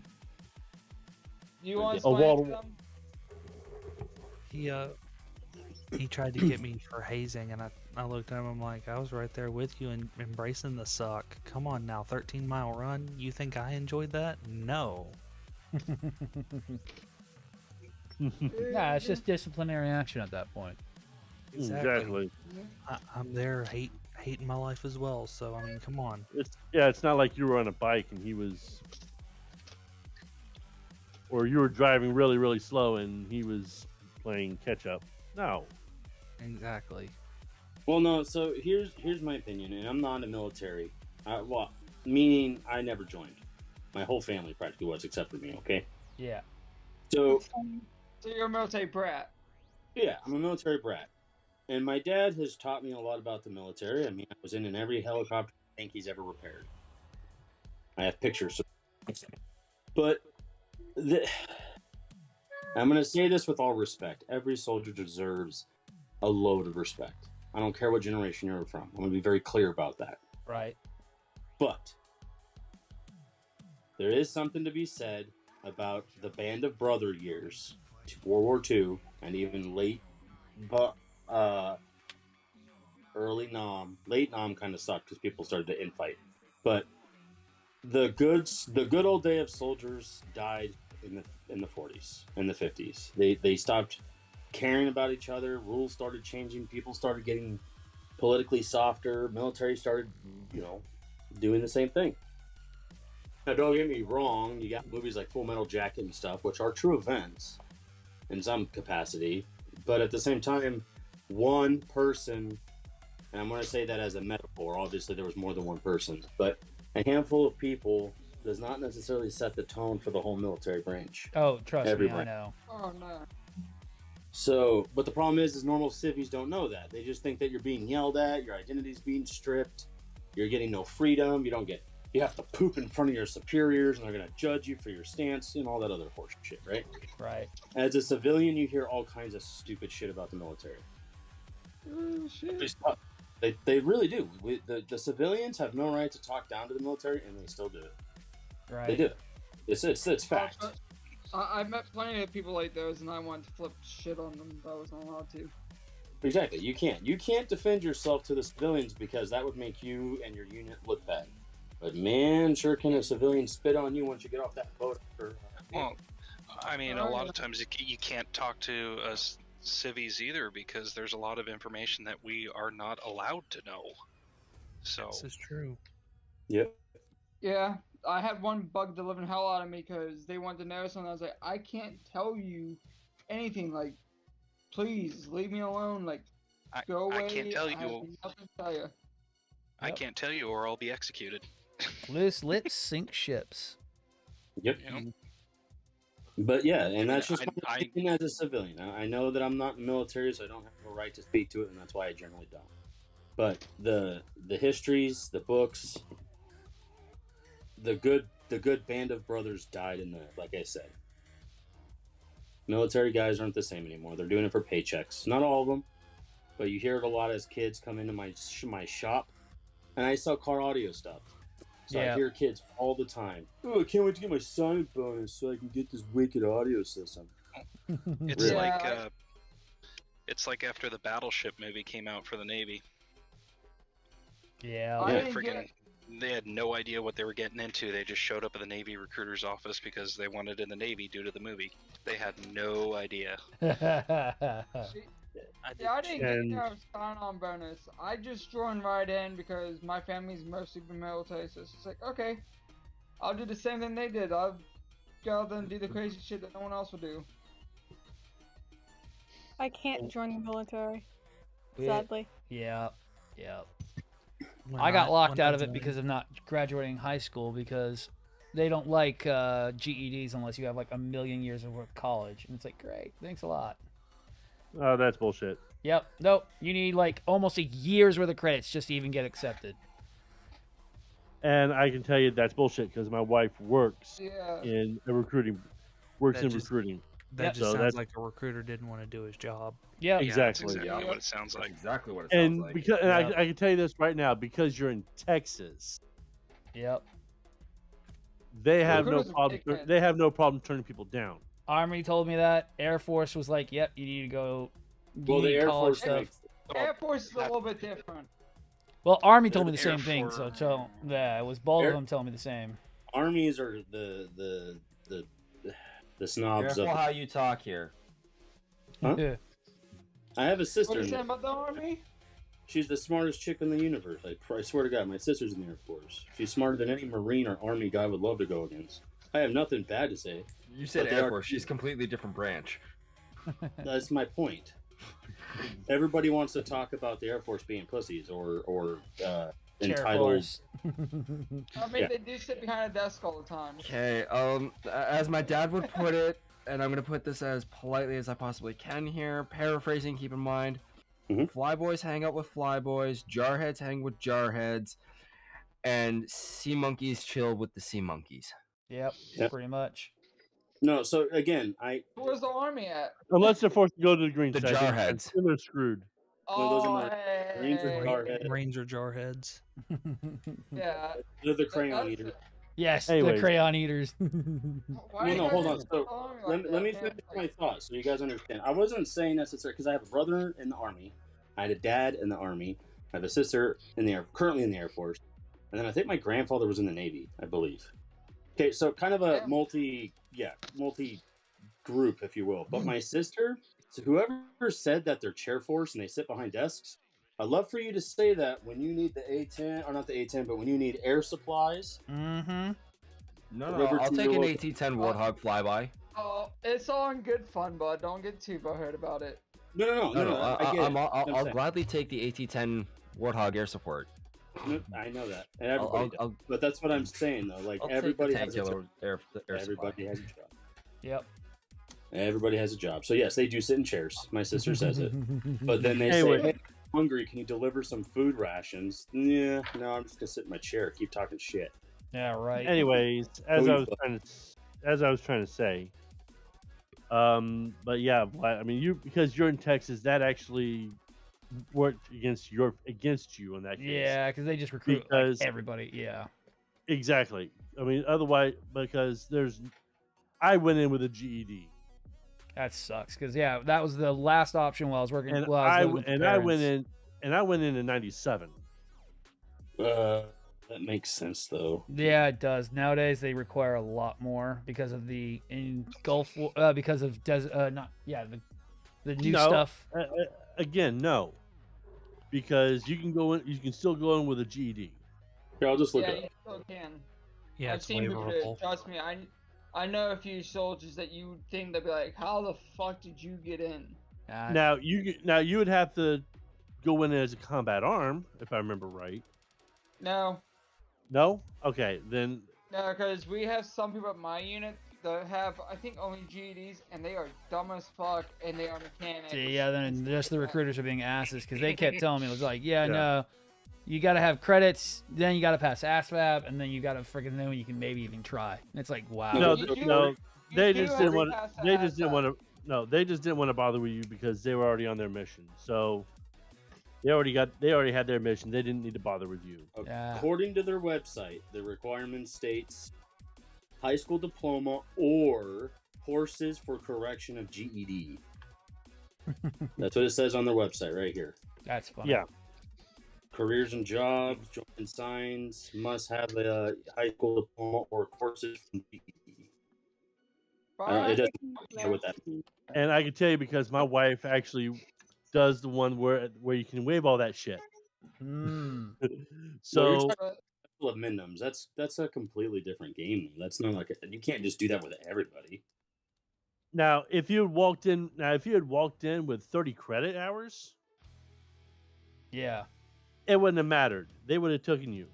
You want to explain to them? He tried to get me for hazing, and I looked at him. I'm like, I was right there with you and embracing the suck. Come on now, 13-mile run. You think I enjoyed that? No. Nah, it's just disciplinary action at that point. Exactly. I'm there hating my life as well. So I mean, come on. It's not like you were on a bike and he was, or you were driving really, really slow and he was playing catch up. No. Exactly. Well, no. So here's my opinion, and I'm not in the military. Meaning I never joined. My whole family practically was, except for me. Okay. Yeah. So you're a military brat. Yeah, I'm a military brat, and my dad has taught me a lot about the military. I mean, I was in every helicopter tank he's ever repaired. I have pictures. But I'm going to say this with all respect. Every soldier deserves a load of respect. I don't care what generation you're from. I'm going to be very clear about that. Right. But there is something to be said about the Band of Brother years, World War II, and even late Nam kind of sucked because people started to infight. But the good old day of soldiers died in the 40s and the 50s. They stopped caring about each other. Rules started changing. People started getting politically softer. Military started, doing the same thing. Now, don't get me wrong. You got movies like Full Metal Jacket and stuff, which are true events in some capacity. But at the same time, one person, and I'm going to say that as a metaphor. Obviously, there was more than one person, but a handful of people does not necessarily set the tone for the whole military branch. Oh, trust me, I know. Oh, no. So, but the problem is normal civvies don't know that. They just think that you're being yelled at, your identity's being stripped, you're getting no freedom, you have to poop in front of your superiors, and they're going to judge you for your stance, and all that other horse shit, right? Right. As a civilian, you hear all kinds of stupid shit about the military. Oh, shit. They really do. The civilians have no right to talk down to the military, and they still do it. Right. They do. It's fact. I've met plenty of people like those, and I wanted to flip shit on them, but I wasn't allowed to. Exactly. You can't defend yourself to the civilians because that would make you and your unit look bad. But man, sure can a civilian spit on you once you get off that boat. Well, I mean, a lot of times you can't talk to us civvies either because there's a lot of information that we are not allowed to know. So This is true. Yep. Yeah, I had one bug the living hell out of me because they wanted to know something. I was like, I can't tell you anything. Like, please leave me alone. Like, go away. I can't tell I have you. nothing to tell you. I can't tell you, or I'll be executed. Loose lips sink ships. Yep. But yeah, and that's just my opinion as a civilian. I know that I'm not in the military, so I don't have a right to speak to it, and that's why I generally don't. But the histories, the books, the good band of brothers died in the, like I said. Military guys aren't the same anymore. They're doing it for paychecks. Not all of them, but you hear it a lot as kids come into my shop, and I sell car audio stuff. So I hear kids all the time. Oh, I can't wait to get my signing bonus so I can get this wicked audio system. It's it's like after the Battleship movie came out for the Navy. Yeah. They had no idea what they were getting into. They just showed up at the Navy recruiter's office because they wanted in the Navy due to the movie. They had no idea. I didn't get no sign-on bonus. I just joined right in because my family's mostly been military, so it's just like, okay, I'll do the same thing they did. I'll go out there and do the crazy shit that no one else will do. I can't join the military, sadly. Yeah. I got locked out of it because of not graduating high school because they don't like GEDs unless you have like 1 million years of worth of college. And it's like, great, thanks a lot. Oh, that's bullshit. Yep. Nope. You need like almost a year's worth of credits just to even get accepted. And I can tell you that's bullshit because my wife works in recruiting. That just sounds like a recruiter didn't want to do his job. Yeah, exactly. That's exactly what it sounds like. Exactly what it sounds like. Because I can tell you this right now because you're in Texas. Yep. They have no problem. They have no problem turning people down. Army told me that. Air Force was like, "Yep, you need to go." Well, the Air Force stuff. Air Force is a little bit different. Well, Army told me the same thing, so yeah, it was both of them telling me the same. Armies are the snobs. Careful how you talk here. Huh? I have a sister. What are you saying about the Army? She's the smartest chick in the universe. I swear to God, my sister's in the Air Force. She's smarter than any Marine or Army guy would love to go against. I have nothing bad to say. You said Air Force. She's completely different branch. That's my point. Everybody wants to talk about the Air Force being pussies or entitled. I mean, they do sit behind a desk all the time. Okay. As my dad would put it, and I'm gonna put this as politely as I possibly can here. Paraphrasing. Keep in mind. Flyboys hang out with flyboys, jarheads hang with jarheads, and sea monkeys chill with the sea monkeys. Yep, pretty much. No, so again, Where's the Army at? Unless they're forced to go to the green side, jarheads. They're screwed. No, those are Marines or jarheads. Marines are jarheads. Yeah. They're the crayon eaters. Yes, Anyways. the crayon eaters. No, hold on. So let me finish my thought so you guys understand. I wasn't saying necessarily because I have a brother in the Army, I had a dad in the Army, I have a sister currently in the Air Force, and then I think my grandfather was in the Navy, I believe. Okay, so kind of a multi group, if you will. But my sister, so whoever said that they're chair force and they sit behind desks, I'd love for you to say that when you need the A-10, or not the A-10, but when you need air supplies. Mm-hmm. No, I'll take an AT-10 Warthog flyby. Oh, it's all in good fun, bud. Don't get too butthurt about it. No. I'll gladly take the AT-10 Warthog air support. I know that, and everybody does. But that's what I'm saying, though. Like everybody has a job. Everybody has a job. Yep. Everybody has a job. So yes, they do sit in chairs. My sister says it. But then they say, "Hey, I'm hungry. Can you deliver some food rations?" Yeah, no, I'm just gonna sit in my chair. Keep talking shit. Yeah, right. Anyways, as I was trying to say, but yeah, I mean, because you're in Texas, that actually worked against you in that case. Yeah, because they just recruit everybody. Yeah, exactly. I mean, otherwise, because I went in with a GED. That sucks because that was the last option while I was working. And I went in in '97. That makes sense though. Yeah, it does. Nowadays they require a lot more because of the Gulf because of the new stuff. Again, no. because you can go in. You can still go in with a GED. Here, I'll just look Yeah, it you up. still can. Yeah, I've it's seen people do it. waiverable. Trust me, I know a few soldiers that you would think they'd be like, "How the fuck did you get in?" Now you would have to go in as a combat arm, if I remember right. No, No? Okay, then no, because we have some people at my unit that have, I think, only GEDs, and they are dumb as fuck, and they are mechanics. See, yeah, then just the recruiters are being asses because they kept telling me, it was like, yeah, Yeah. no, you got to have credits, then you got to pass ASVAB, and then you got to freaking know you can maybe even try. And it's like, wow. no, You do- no, you they do just have didn't to want. pass the They just didn't ASVAB. want to. No, they just didn't want to bother with you because they were already on their mission. So they already had their mission. They didn't need to bother with you. Yeah. According to their website, the requirement states high school diploma or courses for correction of GED. That's what it says on their website right here. That's funny. Yeah. Careers and jobs, joint signs must have a high school diploma or courses from GED. It doesn't know what that means. And I can tell you because my wife actually does the one where you can waive all that shit. Mm. Well, you're So talking about School of Mindoms. That's a completely different game. That's not like you can't just do that with everybody. now, if you had walked in with 30 credit hours, Yeah. it wouldn't have mattered. They would have taken you.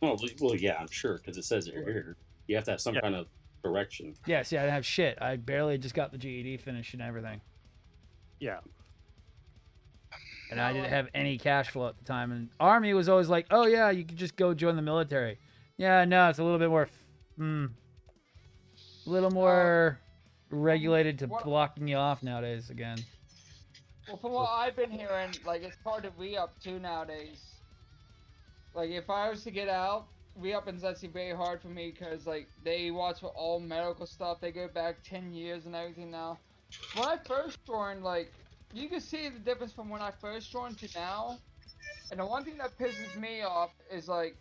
Well, yeah, I'm sure because it says it here. You have to have some Yeah. kind of correction. Yeah, see, I didn't have shit. I barely just got the GED finished and everything. Yeah. And I didn't have any cash flow at the time. And Army was always like, oh, yeah, you could just go join the military. Yeah, no, it's a little bit more, a little more regulated to blocking you off nowadays again. Well, from what I've been hearing, like, it's hard to re-up too nowadays. Like, if I was to get out, re-upping's actually very hard for me because, like, they watch for all medical stuff. They go back 10 years and everything now. When I first joined, like, you can see the difference from when I first joined to now. And the one thing that pisses me off is, like,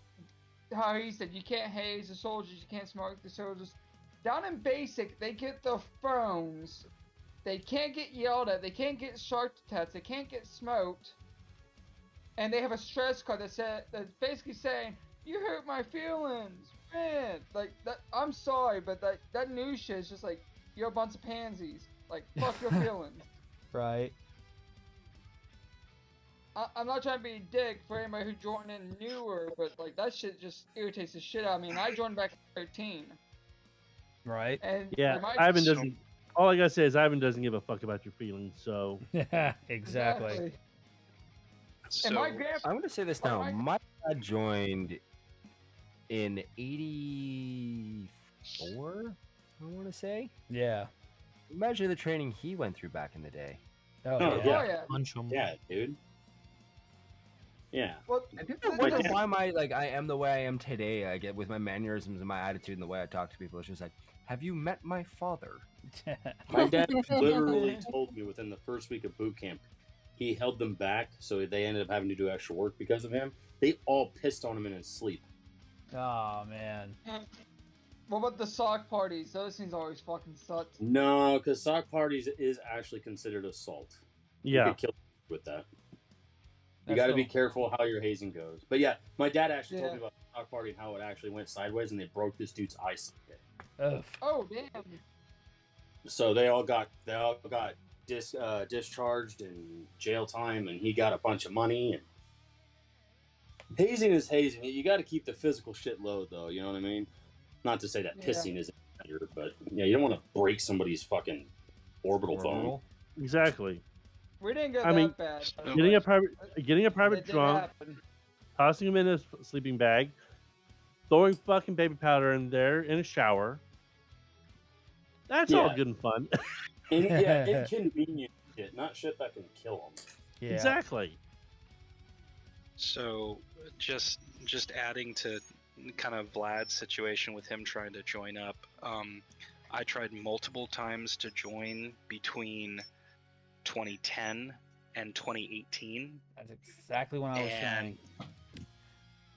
how he said you can't haze the soldiers, you can't smoke the soldiers. Down in basic, they get their phones. They can't get yelled at. They can't get shark attacks. They can't get smoked. And they have a stress card that's basically saying, "You hurt my feelings, man." Like that. I'm sorry, but that news shit is just like, you're a bunch of pansies. Like, fuck your feelings. Right. I'm not trying to be a dick for anybody who joined in newer, but like that shit just irritates the shit out of me. And I joined back in 13. Right. And Yeah. Ivan doesn't. All I gotta say is Ivan doesn't give a fuck about your feelings. So. Yeah. Exactly. And my grandpa, I'm gonna say this now. My dad joined in '84. I want to say. Yeah. Imagine the training he went through back in the day. Oh, yeah. Punch 'em. Yeah, dude. Yeah. Well, And people wonder why I am the way I am today. I get with my mannerisms and my attitude and the way I talk to people. It's just like, have you met my father? My dad literally told me within the first week of boot camp, he held them back, so they ended up having to do extra work because of him. They all pissed on him in his sleep. Oh, man. What about the sock parties? Those things always fucking sucked. No, because sock parties is actually considered assault. Yeah. You get killed with that. You That's got to be the- careful how your hazing goes. But yeah, my dad actually told me about the sock party and how it actually went sideways, and they broke this dude's eye socket. Ugh. Oh damn! So they all got discharged and jail time, and he got a bunch of money. And hazing is hazing. You got to keep the physical shit low, though. You know what I mean? Not to say that pissing isn't better, but yeah, you don't want to break somebody's fucking orbital bone. Exactly. We didn't get I mean, that bad. Getting a private It did drunk, happen. tossing him in a sleeping bag, throwing fucking baby powder in there in a shower. That's all Yeah. good and fun. And, yeah, inconvenient shit, not shit that can kill them. Yeah. Exactly. So, just adding to kind of Vlad's situation with him trying to join up. I tried multiple times to join between 2010 and 2018. That's exactly what I was saying.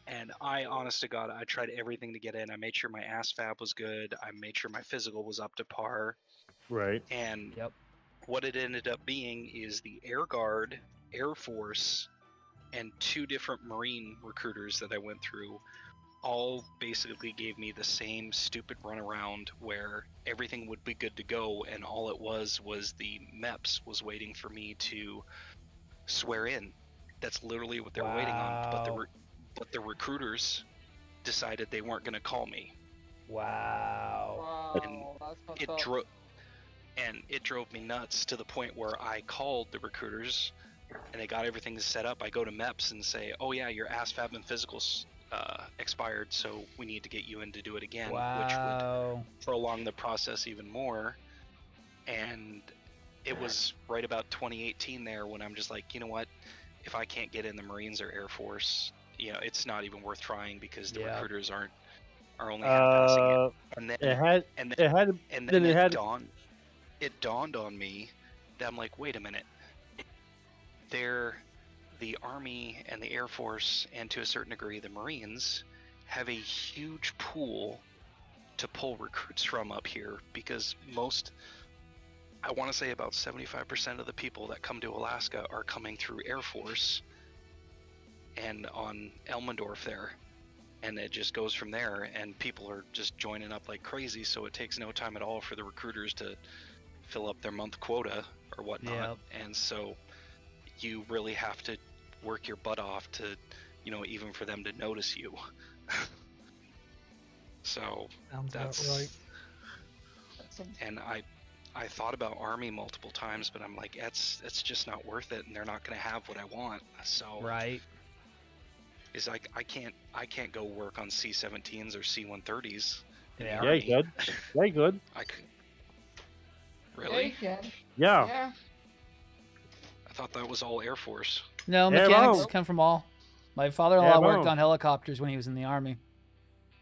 And I, honest to God, I tried everything to get in. I made sure my ASVAB was good. I made sure my physical was up to par. Right. And what it ended up being is the Air Guard, Air Force, and 2 different Marine recruiters that I went through all basically gave me the same stupid runaround where everything would be good to go, and all it was the MEPS was waiting for me to swear in. That's literally what they're waiting on. But the recruiters decided they weren't going to call me. Wow. And it drove me nuts to the point where I called the recruiters and they got everything set up. I go to MEPS and say, "Oh yeah, your ASVAB and physicals expired, so we need to get you in to do it again," which would prolong the process even more. And it was right about 2018 there when I'm just like, you know what? If I can't get in the Marines or Air Force, it's not even worth trying because the recruiters are only half-passing it. And then it dawned on me that I'm like, wait a minute. The Army and the Air Force, and to a certain degree the Marines, have a huge pool to pull recruits from up here because I want to say about 75% of the people that come to Alaska are coming through Air Force and on Elmendorf there. And it just goes from there, and people are just joining up like crazy, so it takes no time at all for the recruiters to fill up their month quota or whatnot. Yep. And so you really have to work your butt off to, even for them to notice you. So that's right. And I thought about Army multiple times, but I'm like, it's just not worth it, and they're not going to have what I want. So is like I can't go work on C-17s or C-130s. Yeah, you could. Yeah, you could. I could. Really? Yeah, you can. Yeah. I thought that was all Air Force. No, mechanics come from all. My father-in-law worked on helicopters when he was in the Army.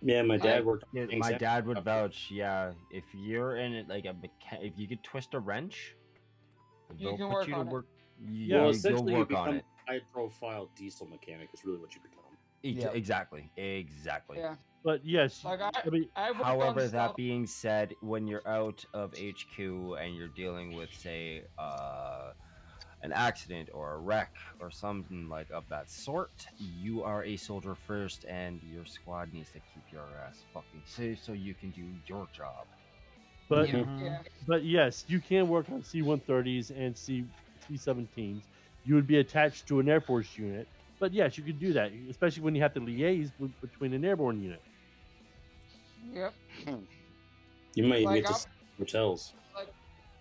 Yeah, my dad worked. My dad would vouch. Yeah, if you're in it like if you could twist a wrench, you can work on it. You'll work on it. High-profile diesel mechanic is really what you become. Exactly. Yeah. But yes. Like however, that being said, when you're out of HQ and you're dealing with, say, an accident or a wreck or something like of that sort, you are a soldier first, and your squad needs to keep your ass fucking safe so you can do your job. But yes, you can work on C-130s and C-17s. You would be attached to an Air Force unit. But yes, you could do that, especially when you have to liaise between an airborne unit. Yep. You might get to hotels. Like,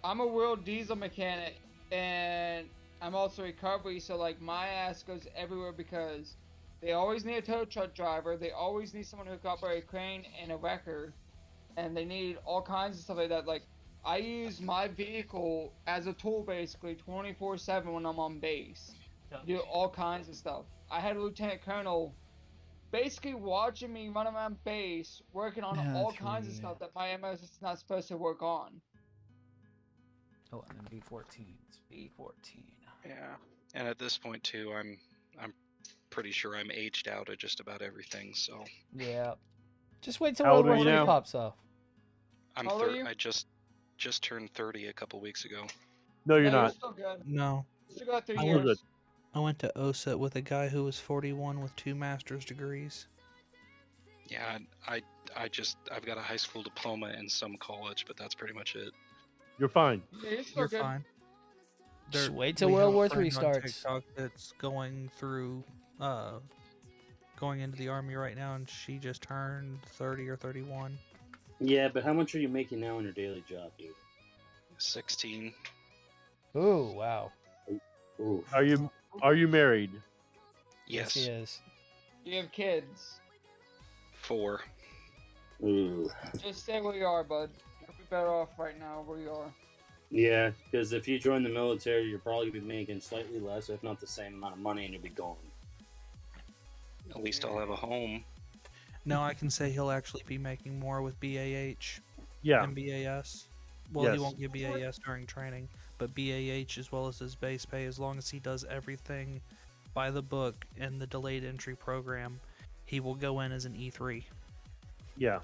I'm a world diesel mechanic, and I'm also recovery, so like my ass goes everywhere because they always need a tow truck driver, they always need someone to hook up a crane and a wrecker, and they need all kinds of stuff like that. Like, I use my vehicle as a tool basically 24/7 when I'm on base. Do all kinds of stuff. I had a lieutenant colonel basically watching me run around base, working on all kinds of stuff that my MS is not supposed to work on. Oh, and then B-14s. B-14. Yeah, and at this point too, I'm pretty sure I'm aged out of just about everything. So yeah, just wait till World War III pops off. I just turned 30 a couple weeks ago. No, you're not. Still good. No. Still got 3 years. I went to OSUT with a guy who was 41 with 2 master's degrees. Yeah, I've got a high school diploma and some college, but that's pretty much it. You're fine. Yeah, you're fine. Just wait till World War III starts. That's going through, going into the Army right now, and she just turned 30 or 31. Yeah, but how much are you making now in your daily job, dude? 16. Ooh, wow. Ooh. Are you married? Yes. He is. Do you have kids? 4. Ooh. Just stay where you are, bud. You'll be better off right now where you are. Yeah, because if you join the military, you're probably going to be making slightly less, if not the same amount of money, and you'll be gone. At least I'll have a home. No, I can say he'll actually be making more with BAH than BAS. Well, he won't get BAS during training, but BAH as well as his base pay, as long as he does everything by the book in the delayed entry program, he will go in as an E3. Yeah.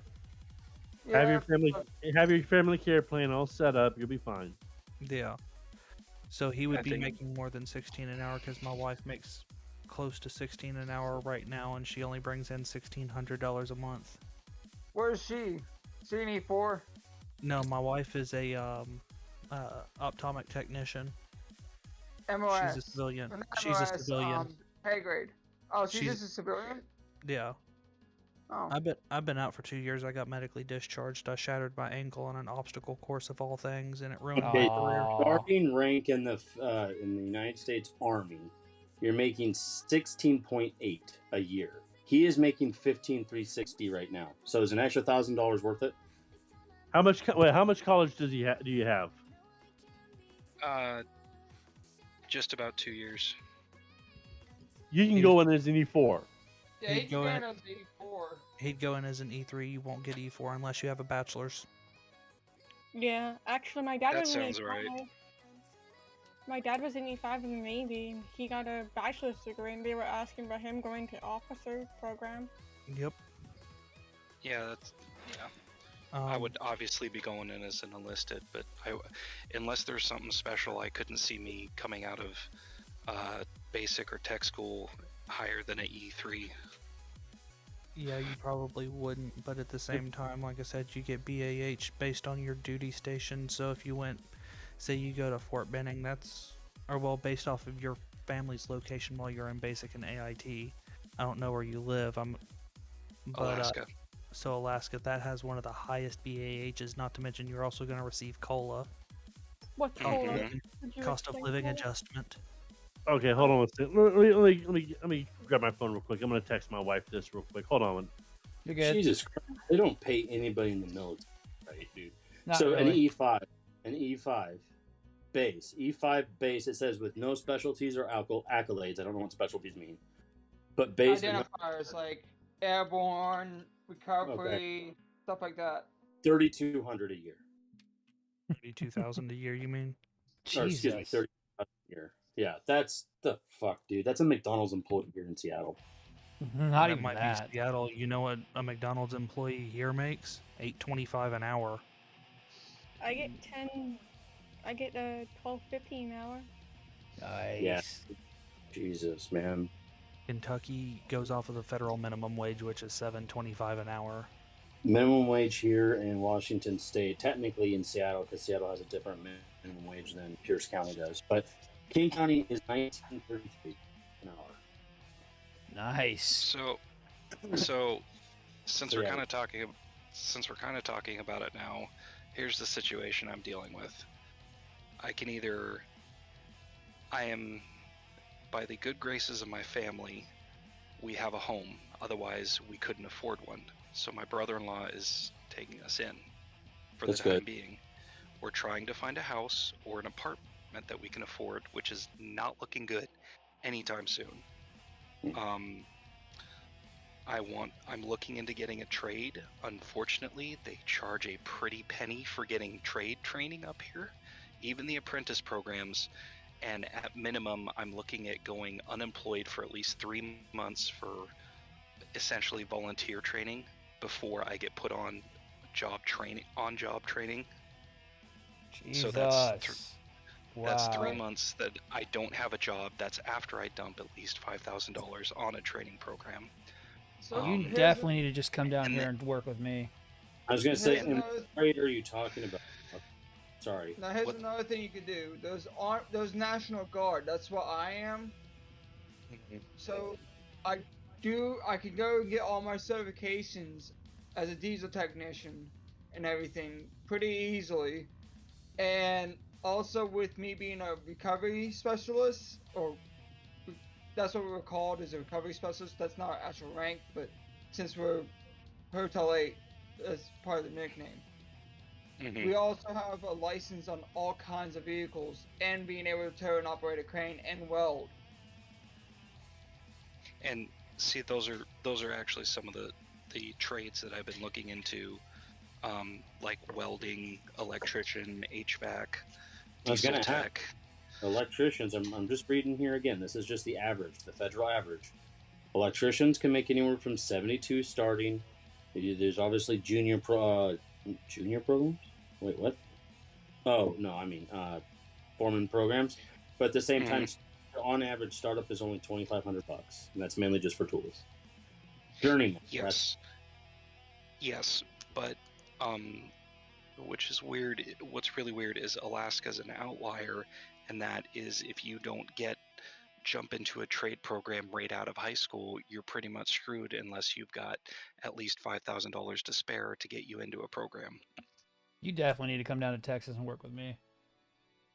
Have your family care plan all set up. You'll be fine. Yeah. So he would be making more than 16 an hour because my wife makes close to 16 an hour right now, and she only brings in $1,600 a month. Where's she? She an E4? No, my wife is a optomic technician. MOS. She's a civilian. Or not She's a MOS, civilian. Pay grade. Oh, she's She's- just a civilian? Yeah. Oh. I've been out for 2 years. I got medically discharged. I shattered my ankle on an obstacle course of all things, and it ruined my Okay, career. starting rank in the United States Army, you're making 16.8 a year. He is making 15,360 right now. So is an extra $1,000 worth it? How much? How much college does he do you have? Just about 2 years. You can go in as an E4. Yeah, He'd he's go going in- as E4. He'd go in as an E3. You won't get E4 unless you have a bachelor's. Yeah, actually, my dad That was in sounds E5. right. My dad was in E5 in the Navy, and he got a bachelor's degree, and they were asking about him going to officer program. Yep. Yeah, I would obviously be going in as an enlisted, but unless there's something special, I couldn't see me coming out of basic or tech school higher than an E3. Yeah, you probably wouldn't, but at the same time, like I said, you get BAH based on your duty station. So if you went, say you go to Fort Benning, based off of your family's location while you're in basic and AIT. I don't know where you live. Alaska. So Alaska, that has one of the highest BAHs. Not to mention, you're also going to receive COLA, What's Mhm. COLA? Mhm. Could you cost of explain living COLA? adjustment. Okay, hold on a second. Let me grab my phone real quick. I'm gonna text my wife this real quick. Hold on. You're good. Jesus Christ. They don't pay anybody in the military, right, dude? Not so really. an E5 base. E5 base, it says with no specialties or accolades. I don't know what specialties mean. But base Identifiers like airborne, recovery, stuff like that. 3,200 a year. 32,000 a year, you mean? Or excuse me, 30,000 a year. Yeah, that's the fuck, dude. That's a McDonald's employee here in Seattle. Not That even might that. be Seattle. You know what a McDonald's employee here makes? $8.25 an hour. I get 10. I get $12.50 an hour. Nice. Yeah. Jesus, man. Kentucky goes off of the federal minimum wage, which is $7.25 an hour. Minimum wage here in Washington State, technically in Seattle, because Seattle has a different minimum wage than Pierce County does. But King County is $19.33 an hour. Nice. So since So, we're yeah. kind of talking about it now, here's the situation I'm dealing with. I am, by the good graces of my family, we have a home. Otherwise, we couldn't afford one. So my brother-in-law is taking us in for That's the time good. being. We're trying to find a house or an apartment that we can afford, which is not looking good anytime soon. I'm looking into getting a trade. Unfortunately, they charge a pretty penny for getting trade training up here, even the apprentice programs. And at minimum, I'm looking at going unemployed for at least 3 months for essentially volunteer training before I get put on job training. Jesus. So that's wow. 3 months that I don't have a job. That's after I dump at least $5,000 on a training program. So You here's definitely need to just come down and here the- and work with me. I was going to say, Here's and another- what grade are you talking about? Sorry. Now here's What- another thing you can do. Those National Guard. That's what I am. So I can go and get all my certifications as a diesel technician and everything pretty easily. And also with me being a recovery specialist, or that's what we were called, as a recovery specialist. That's not our actual rank, but since we're Hotel 8, that's part of the nickname. Mhm. We also have a license on all kinds of vehicles and being able to tow and operate a crane and weld. And see, those are actually some of the trades that I've been looking into, like welding, electrician, HVAC, I was diesel gonna have- tech. Electricians, I'm just reading here again. This is just the average, the federal average. Electricians can make anywhere from 72 starting. There's obviously junior programs. Wait, what? Oh no, I mean foreman programs. But at the same time, on average startup is only $2,500, and that's mainly just for tools. Journeyman. Yes. Yes, but which is weird. What's really weird is Alaska's an outlier, and that is if you don't jump into a trade program right out of high school, you're pretty much screwed unless you've got at least $5,000 to spare to get you into a program. You definitely need to come down to Texas and work with me.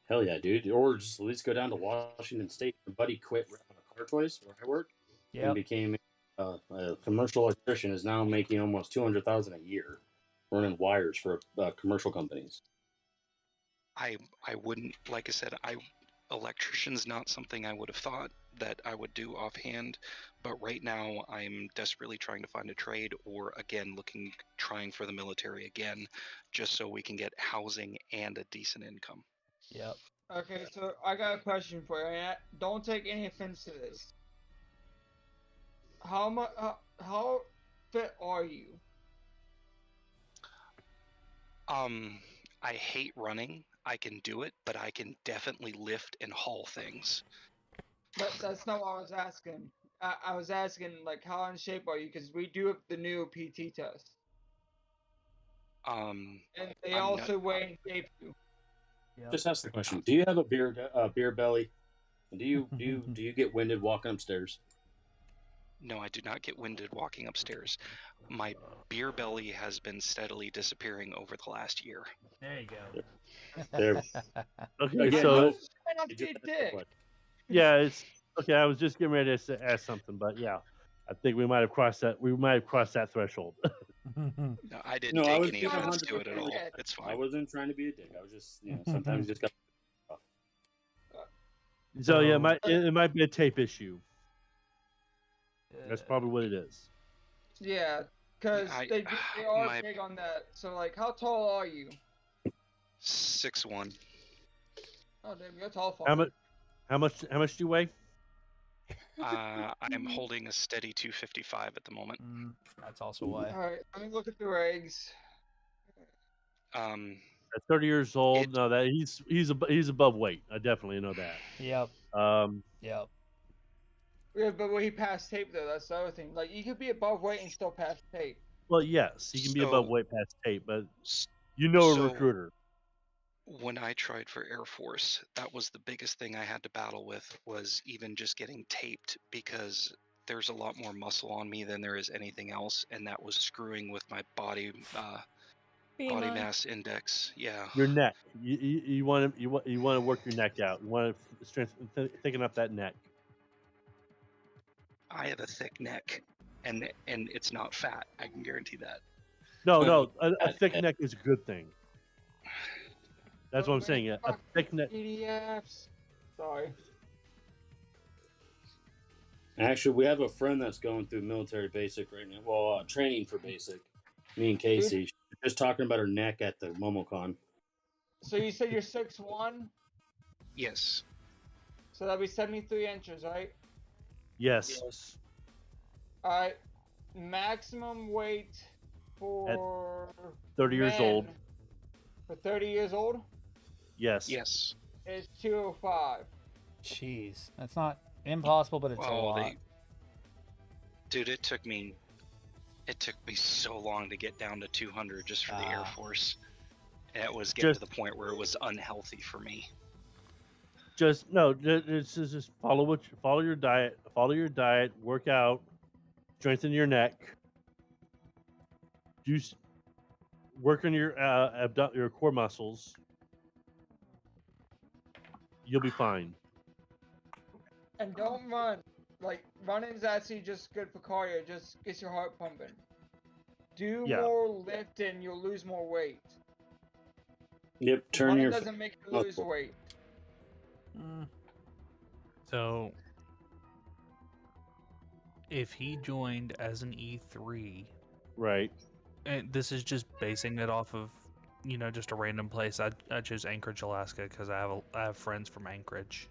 Hell yeah, dude. Or just at least go down to Washington State. My buddy quit Car Toys, where I work, and became a commercial electrician, is now making almost $200,000 a year running wires for commercial companies. I wouldn't, like I said, electrician's not something I would have thought that I would do offhand, but right now I'm desperately trying to find a trade, or again trying for the military again, just so we can get housing and a decent income. Yep. Okay, so I got a question for you. Don't take any offense to this. How fit are you? I hate running. I can do it, but I can definitely lift and haul things. But that's not what I was asking. I was asking, like, how in shape are you? Because we do the new PT test. And they also weigh and shape you. Yep. Just ask the question: do you have a beer belly? Do you get winded walking upstairs? No, I do not get winded walking upstairs. My beer belly has been steadily disappearing over the last year. There you go. There. Okay, Again, so dick. yeah, it's okay. I was just getting ready to ask something, but yeah, I think we might have crossed that. We might have crossed that threshold. No, I didn't take any offense to it at all. It's fine. I wasn't trying to be a dick. I was just, sometimes you just got. So yeah, it might be a tape issue. That's probably what it is. Yeah, because they are big on that. So, like, how tall are you? 6'1". Oh, damn, you're tall. How much do you weigh? I'm holding a steady 255 at the moment. That's also why. All right, let me look at the regs. At 30 years old, no, that he's above weight. I definitely know that. Yep. Yep. Yeah, but when he passed tape, though, that's the other thing. Like, you could be above weight and still pass tape. Well, yes, he can be above weight past tape, but a recruiter. When I tried for Air Force, that was the biggest thing I had to battle with, was even just getting taped, because there's a lot more muscle on me than there is anything else, and that was screwing with my body mass index. Yeah. Your neck. You want to work your neck out. You want to thicken up that neck. I have a thick neck, and it's not fat. I can guarantee that. No, a thick neck is a good thing. That's what I'm saying. A thick neck. PDFs. Sorry. Actually, we have a friend that's going through military basic right now. Well, training for basic. Me and Casey. She's just talking about her neck at the MomoCon. So you said you're 6'1"? Yes. So that'd be 73 inches, right? Yes. All right. Maximum weight for at 30 years old. For 30 years old? Yes. Yes. It's 205. Jeez, that's not impossible, but it's a lot. Dude, it took me so long to get down to 200 just for the Air Force. And it was getting to the point where it was unhealthy for me. Just follow your diet, work out, strengthen your neck, work on your core muscles. You'll be fine. And don't run. Like, running is actually just good for cardio. Just gets your heart pumping. Do more lifting, you'll lose more weight. Yep, running doesn't make you lose weight. So, if he joined as an E3, right? And this is just basing it off of, just a random place. I chose Anchorage, Alaska, because I have friends from Anchorage.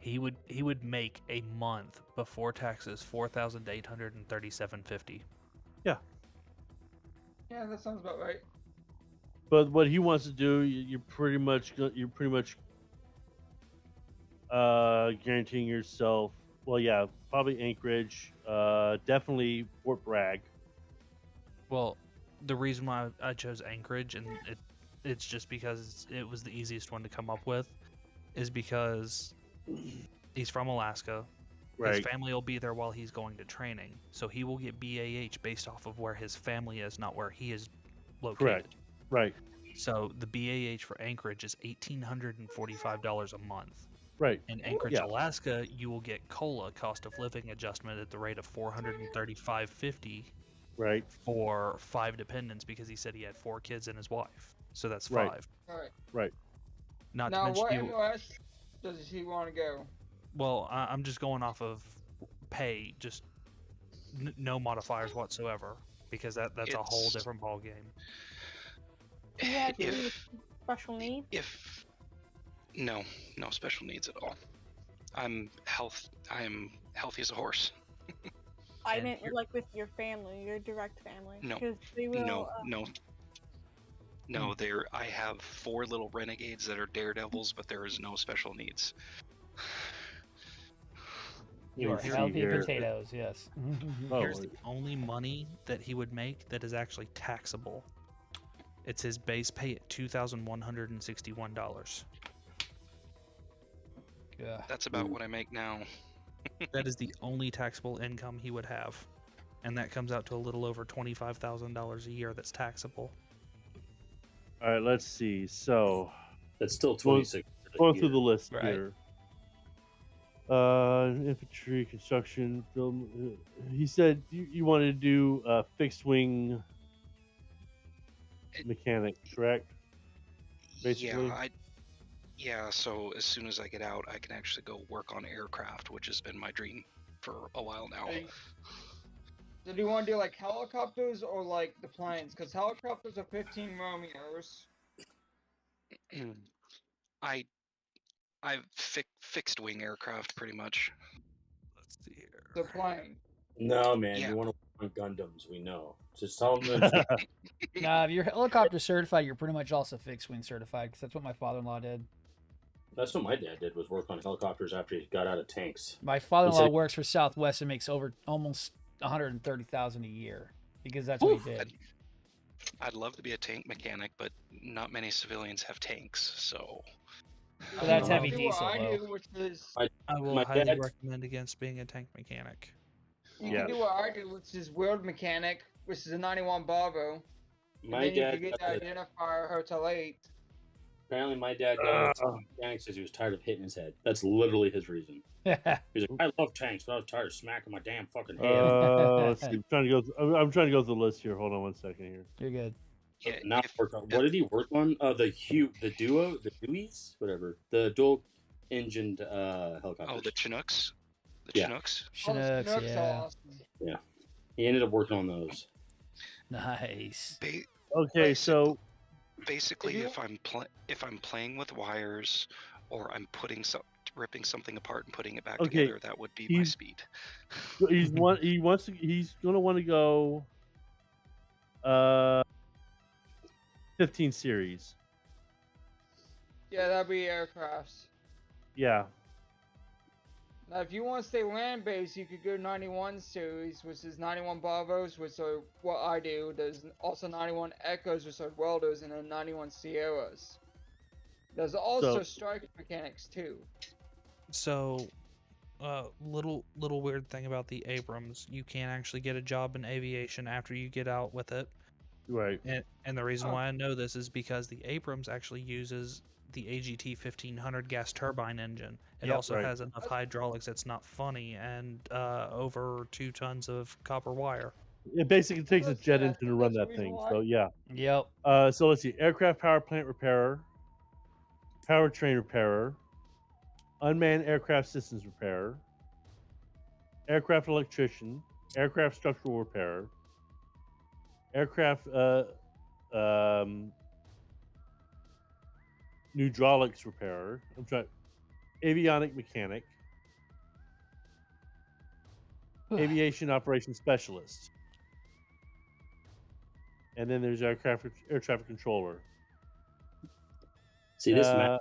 He would make a month before taxes $4,837.50. Yeah. Yeah, that sounds about right. But what he wants to do, you're pretty much guaranteeing yourself. Well, yeah, probably Anchorage. Definitely Fort Bragg. Well, the reason why I chose Anchorage, and it's just because it was the easiest one to come up with, is because he's from Alaska. Right. His family will be there while he's going to training, so he will get BAH based off of where his family is, not where he is located. Correct. Right. So the BAH for Anchorage is $1,845 a month. Right. In Anchorage, Yeah. Alaska, you will get COLA, cost of living adjustment, at the rate of $435.50. Right. For 5 dependents, because he said he had 4 kids and his wife. So that's 5. Right. Alright. Right. Not Now, to mention what you. MOS does he want to go? Well, I'm just going off of pay, just no modifiers whatsoever, because that's a whole different ball game. If Special needs? no special needs at all. I am healthy as a horse. I And meant like with your family, your direct family. No. 'cause they will, No, I have 4 little renegades that are daredevils, but there is no special needs. You are Let's see healthy here. potatoes, yes. Oh, Here's the only money that he would make that is actually taxable. It's his base pay at $2,161. Yeah. That's about what I make now. That is the only taxable income he would have, and that comes out to a little over $25,000 a year that's taxable. all right. Let's see. So That's still 26. going through the list Right. here. Infantry, construction, film. He said you wanted to do fixed wing mechanic, correct? Basically. Yeah, so as soon as I get out, I can actually go work on aircraft, which has been my dream for a while now. So do you want to do like helicopters or like the planes? Because helicopters are 15 Romeos. I've fixed wing aircraft pretty much. Let's see here. The plane. No, man, Yeah. you want to work on Gundams, we know. Just tell them that. Nah, if you're helicopter certified, you're pretty much also fixed wing certified, because that's what my father-in-law did. That's what my dad did, was work on helicopters after he got out of tanks. My father-in-law said- works for Southwest and makes over almost $130,000 a year, because that's what he did. I'd love to be a tank mechanic, but not many civilians have tanks, so. But that's heavy Do what diesel, I though. do, which is I will My highly dad- recommend against being a tank mechanic. you Yeah. can do what I do, which is world mechanic, which is a 91 Bravo. And My then you dad, can get the identifier Hotel 8. apparently my dad got into mechanics because he was tired of hitting his head. That's literally his reason. He's like, I love tanks, but I was tired of smacking my damn fucking head. Let's see. I'm trying to go. I'm trying to go through the list here. Hold on one second here. You're good. Yeah, Not work on. What did he work on? The Hueys, whatever. The dual engined helicopters. Oh, the Chinooks? Yeah. Chinooks? Oh, the Chinooks, Chinooks yeah. are awesome. He ended up working on those. Nice. Okay, so Basically, If you- if I'm playing with wires, or I'm ripping something apart and putting it back Okay, together, that would be my he's- speed. he's gonna want to go 15 series. Yeah, that'd be aircrafts. Yeah. Now, if you want to stay land-based, you could go 91 series, which is 91 Bravos, which are what I do. There's also 91 Echoes, which are welders, and then 91 Sierras. There's also strike mechanics, too. So, little weird thing about the Abrams, you can actually get a job in aviation after you get out with it. Right. And the reason Oh. why I know this is because the Abrams actually uses the AGT 1500 gas turbine engine. It Yep. also Right. has enough hydraulics that's not funny, and over 2 tons of copper wire. It basically takes a That's- jet yeah, engine to run that's that the reason thing. why. So yeah. Yep. So let's see: aircraft power plant repairer, powertrain repairer, unmanned aircraft systems repairer, aircraft electrician, aircraft structural repairer, aircraft hydraulics repairer. I'm trying. Avionic mechanic, aviation operations specialist, and then there's air traffic controller. See, this Uh, map,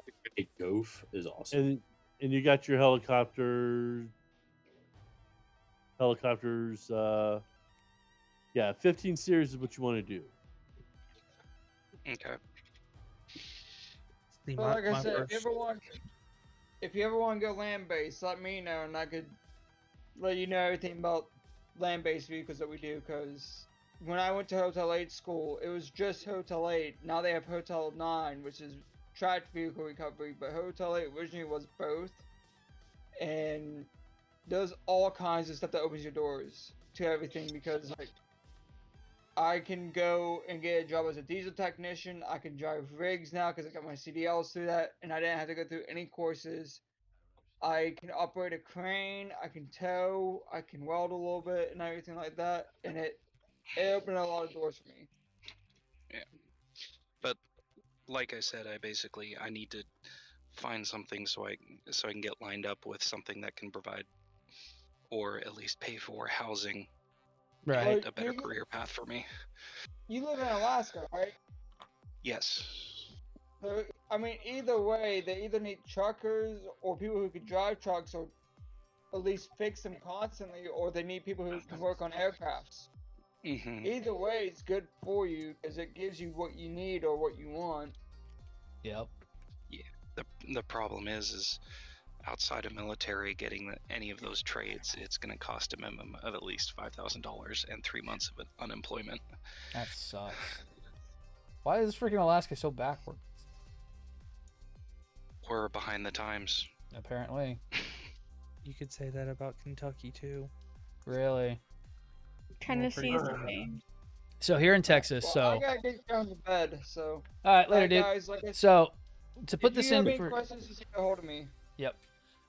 Goof is awesome. And And you got your helicopters. 15 series is what you want to do. Okay. See, But like I said, if you ever want to go land based, let me know, and I could let you know everything about land based vehicles that we do. Because when I went to Hotel 8 school, it was just Hotel 8. Now they have Hotel 9, which is tracked vehicle recovery, but Hotel 8 originally was both. And there's all kinds of stuff that opens your doors to everything, because like I can go and get a job as a diesel technician. I can drive rigs now because I got my CDLs through that, and I didn't have to go through any courses. I can operate a crane. I can tow. I can weld a little bit and everything like that, and it opened a lot of doors for me. Yeah, but like I said, I need to find something so I can get lined up with something that can provide, or at least pay for, housing. Right. A better career path for me. You live in Alaska, right? Yes. So, I mean, either way, they either need truckers or people who can drive trucks, or at least fix them constantly, or they need people who can work on aircrafts. Mm-hmm. Either way, it's good for you because it gives you what you need or what you want. Yep. Yeah. The problem is outside of military, getting any of those trades, it's going to cost a minimum of at least $5,000 and 3 months of unemployment. That sucks. Why is freaking Alaska so backwards? We're behind the times. Apparently. You could say that about Kentucky too. Really? Tennessee is the same. So here in Texas, I gotta get down to bed, so. All right, later, dude. Guys, So to put if this you in, have any questions, just get a hold of me. Yep.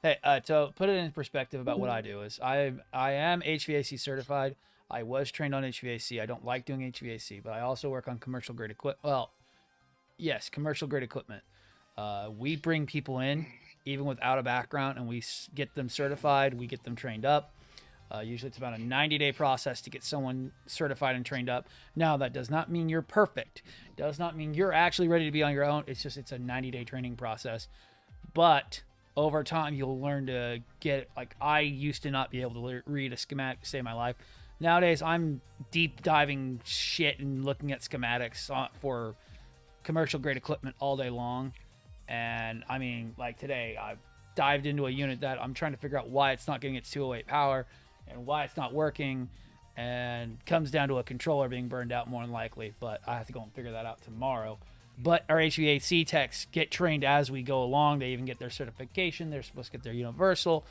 Hey, so put it in perspective about what I do is I am HVAC certified. I was trained on HVAC. I don't like doing HVAC, but I also work on commercial grade equipment. Well, yes, commercial grade equipment. We bring people in even without a background, and we get them certified. We get them trained up. Usually it's about a 90-day process to get someone certified and trained up. Now, that does not mean you're perfect. Does not mean you're actually ready to be on your own. It's just it's a 90-day training process. But over time, you'll learn to get, like, I used to not be able to read a schematic to save my life. Nowadays, I'm deep diving shit and looking at schematics for commercial grade equipment all day long. And I mean, like today, I've dived into a unit that I'm trying to figure out why it's not getting its 208 power and why it's not working, and comes down to a controller being burned out more than likely. But I have to go and figure that out tomorrow. But our HVAC techs get trained as we go along. They even get their certification. They're supposed to get their universal.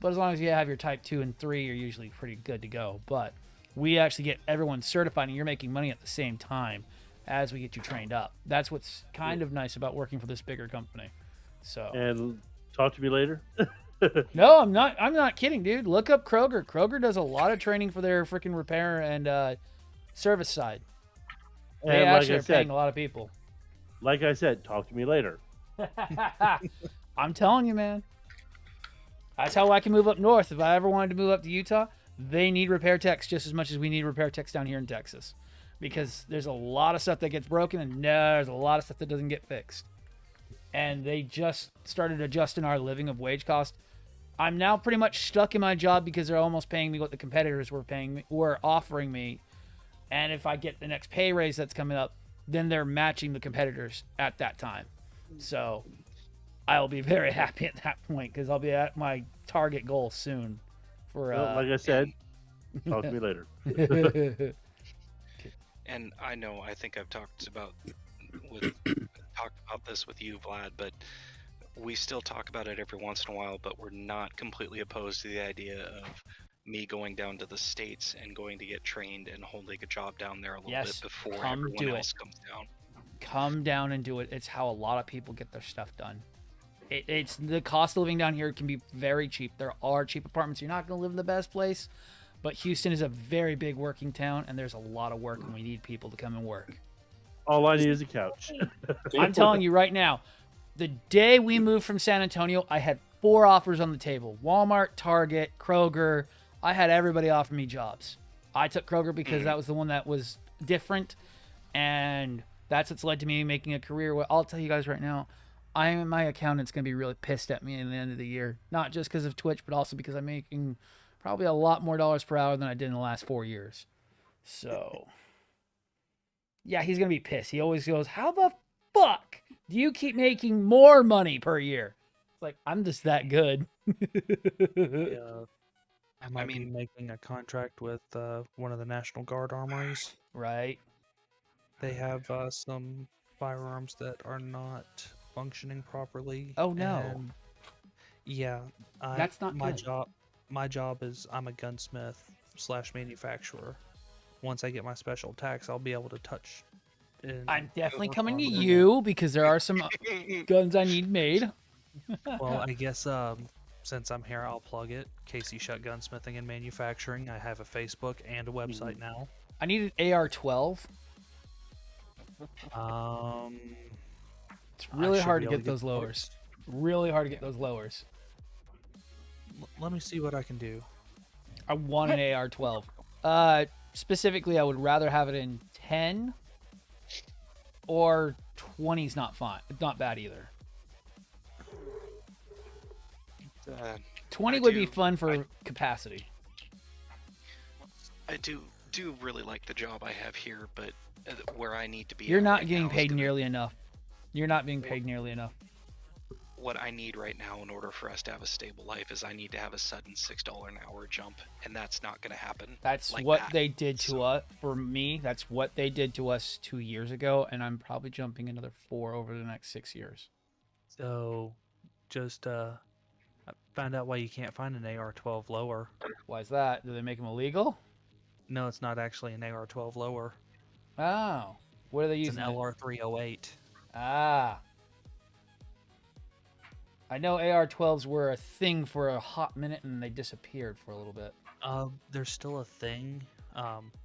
But as long as you have your type 2 and 3, you're usually pretty good to go. But we actually get everyone certified, and you're making money at the same time as we get you trained up. That's what's kind of nice about working for this bigger company. So. And talk to me later. No, I'm not kidding, dude. Look up Kroger. Kroger does a lot of training for their freaking repair and service side. They actually are paying a lot of people. Like I said, talk to me later. I'm telling you, man. That's how I can move up north. If I ever wanted to move up to Utah, they need repair techs just as much as we need repair techs down here in Texas. Because there's a lot of stuff that gets broken, and there's a lot of stuff that doesn't get fixed. And they just started adjusting our living of wage cost. I'm now pretty much stuck in my job because they're almost paying me what the competitors were offering me. And if I get the next pay raise that's coming up, then they're matching the competitors at that time. So I'll be very happy at that point because I'll be at my target goal soon. For like I said, talk to me later. And I know, I think I've talked about this with you, Vlad, but we still talk about it every once in a while, but we're not completely opposed to the idea of me going down to the States and going to get trained and holding a job down there a little bit before everyone else comes down. Come down and do it. It's how a lot of people get their stuff done. It's the cost of living down here can be very cheap. There are cheap apartments. You're not going to live in the best place, but Houston is a very big working town, and there's a lot of work, and we need people to come and work. All I need is a couch. I'm telling you right now, the day we moved from San Antonio, I had 4 offers on the table. Walmart, Target, Kroger. I had everybody offer me jobs. I took Kroger because that was the one that was different, and that's what's led to me making a career. I'll tell you guys right now, my accountant's gonna be really pissed at me in the end of the year. Not just because of Twitch, but also because I'm making probably a lot more dollars per hour than I did in the last 4 years. So, yeah, he's gonna be pissed. He always goes, "How the fuck do you keep making more money per year?" It's like, I'm just that good. I might be making a contract with one of the National Guard armories. Right. They have some firearms that are not functioning properly. Oh no. And yeah, That's not my good. job. My job is I'm a gunsmith / manufacturer. Once I get my special tax, I'll be able to touch. I'm definitely coming to you because there are some guns I need made. Well, I guess since I'm here, I'll plug it. Casey Shut Gunsmithing and Manufacturing. I have a Facebook and a website now. I need an AR-12. It's really hard to get those lowers. Really hard to get those lowers. Let me see what I can do. I want an AR-12. Specifically, I would rather have it in 10 or 20's not fine. Not bad either. 20 would be fun for capacity. I do really like the job I have here, but where I need to be. You're not getting paid nearly enough. You're not being paid nearly enough. What I need right now in order for us to have a stable life is I need to have a sudden $6 an hour jump, and that's not going to happen. That's like what they did to us. For me, that's what they did to us 2 years ago, and I'm probably jumping another 4 over the next 6 years. So, just I found out why you can't find an AR-12 lower. Why is that? Do they make them illegal? No, it's not actually an AR-12 lower. Oh, what are they using? It's an LR-308. Ah. I know AR-12s were a thing for a hot minute and they disappeared for a little bit. They're still a thing,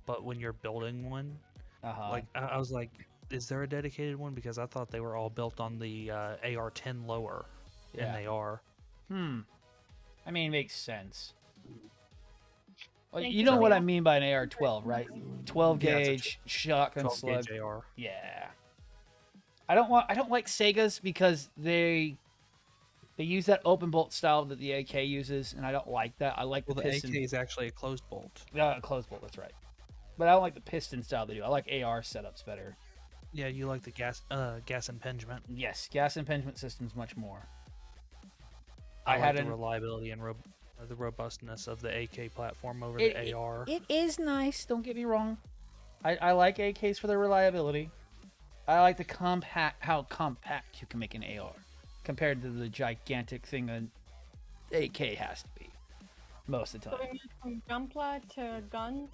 but when you're building one, like I was like, is there a dedicated one? Because I thought they were all built on the AR-10 lower, and they are. I mean, it makes sense. Well, you know what I mean by an AR-12, right? 12 gauge shotgun 12 slug. gauge AR. Yeah. I don't like Segas because they use that open bolt style that the AK uses, and I don't like that. I like the piston. AK is actually a closed bolt. Yeah, closed bolt. That's right. But I don't like the piston style they do. I like AR setups better. Yeah, you like the gas impingement. Yes, gas impingement systems much more. I had the reliability and the robustness of the AK platform over the AR. It is nice. Don't get me wrong. I like AKs for their reliability. I like how compact you can make an AR compared to the gigantic thing an AK has to be most of the time. Going from Gunpla to guns?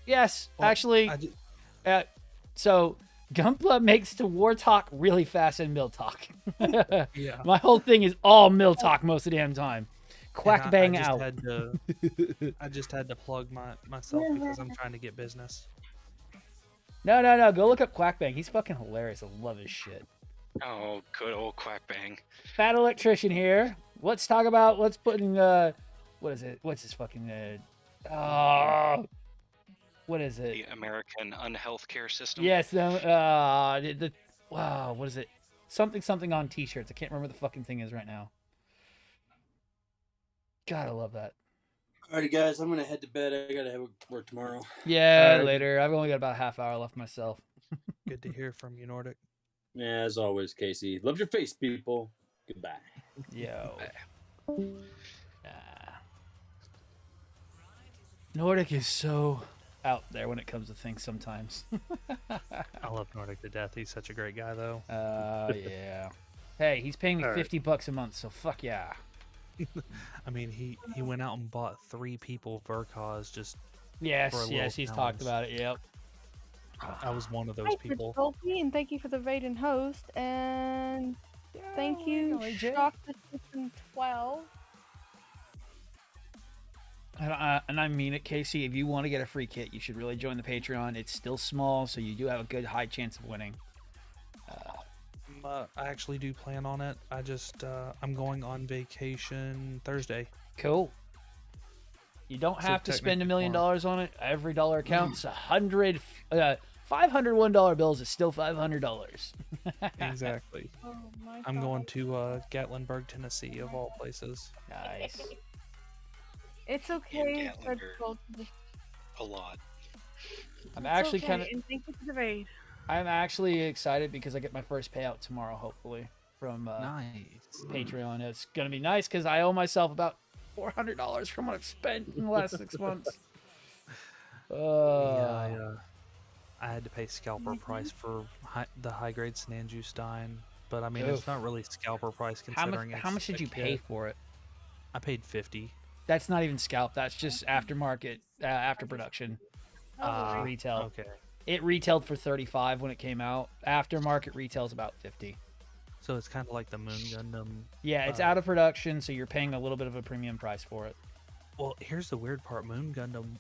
Yes, actually. So Gunpla makes to War Talk really fast in Mill Talk. Yeah. My whole thing is all Mill Talk most of the damn time. Quack bang out. I just had to plug myself because I'm trying to get business. No. Go look up Quack Bang. He's fucking hilarious. I love his shit. Oh, good old Quack Bang. Fat Electrician here. Let's put in what is it? What's his fucking what is it? The American Unhealth Care System. Yes, wow, what is it? Something on t-shirts. I can't remember what the fucking thing is right now. God, I love that. Alrighty, guys, I'm gonna head to bed. I gotta have work tomorrow. Yeah, later. I've only got about a half hour left myself. Good to hear from you, Nordic. Yeah, as always, Casey. Love your face, people. Goodbye. Yo. Nordic is so out there when it comes to things sometimes. I love Nordic to death. He's such a great guy, though. Yeah. Hey, he's paying me $50 a month, so fuck yeah. I mean, he went out and bought 3 people Verkaz just. Yes, he's talked about it. Yep. I was one of those people. And thank you for the raid and host, and thank you, Shock the System 12. And I mean it, Casey. If you want to get a free kit, you should really join the Patreon. It's still small, so you do have a good high chance of winning. I actually do plan on it. I just I'm going on vacation Thursday. Cool. You don't have to spend $1 million on it. Every dollar counts. $501 bills is still $500. Exactly. Oh my I'm going God. to Gatlinburg, Tennessee, of all places. Nice. It's okay. It's Gatlinburg. A lot. I'm actually okay, kind of. and thank you for the raid. I'm actually excited because I get my first payout tomorrow, hopefully, from Nice. Patreon. It's gonna be nice because I owe myself about $400 from what I've spent in the last 6 months. Yeah, I had to pay scalper price for the high grade Sananju-Stein, but I mean Oof. it's not really scalper price How considering much? How much did you pay for it? I paid 50. That's not even scalp. That's just aftermarket, after production, retail. Okay. It retailed for 35 when it came out. Aftermarket retails about 50. So it's kind of like the Moon Gundam. Yeah, it's out of production, so you're paying a little bit of a premium price for it. Well, here's the weird part. Moon Gundam,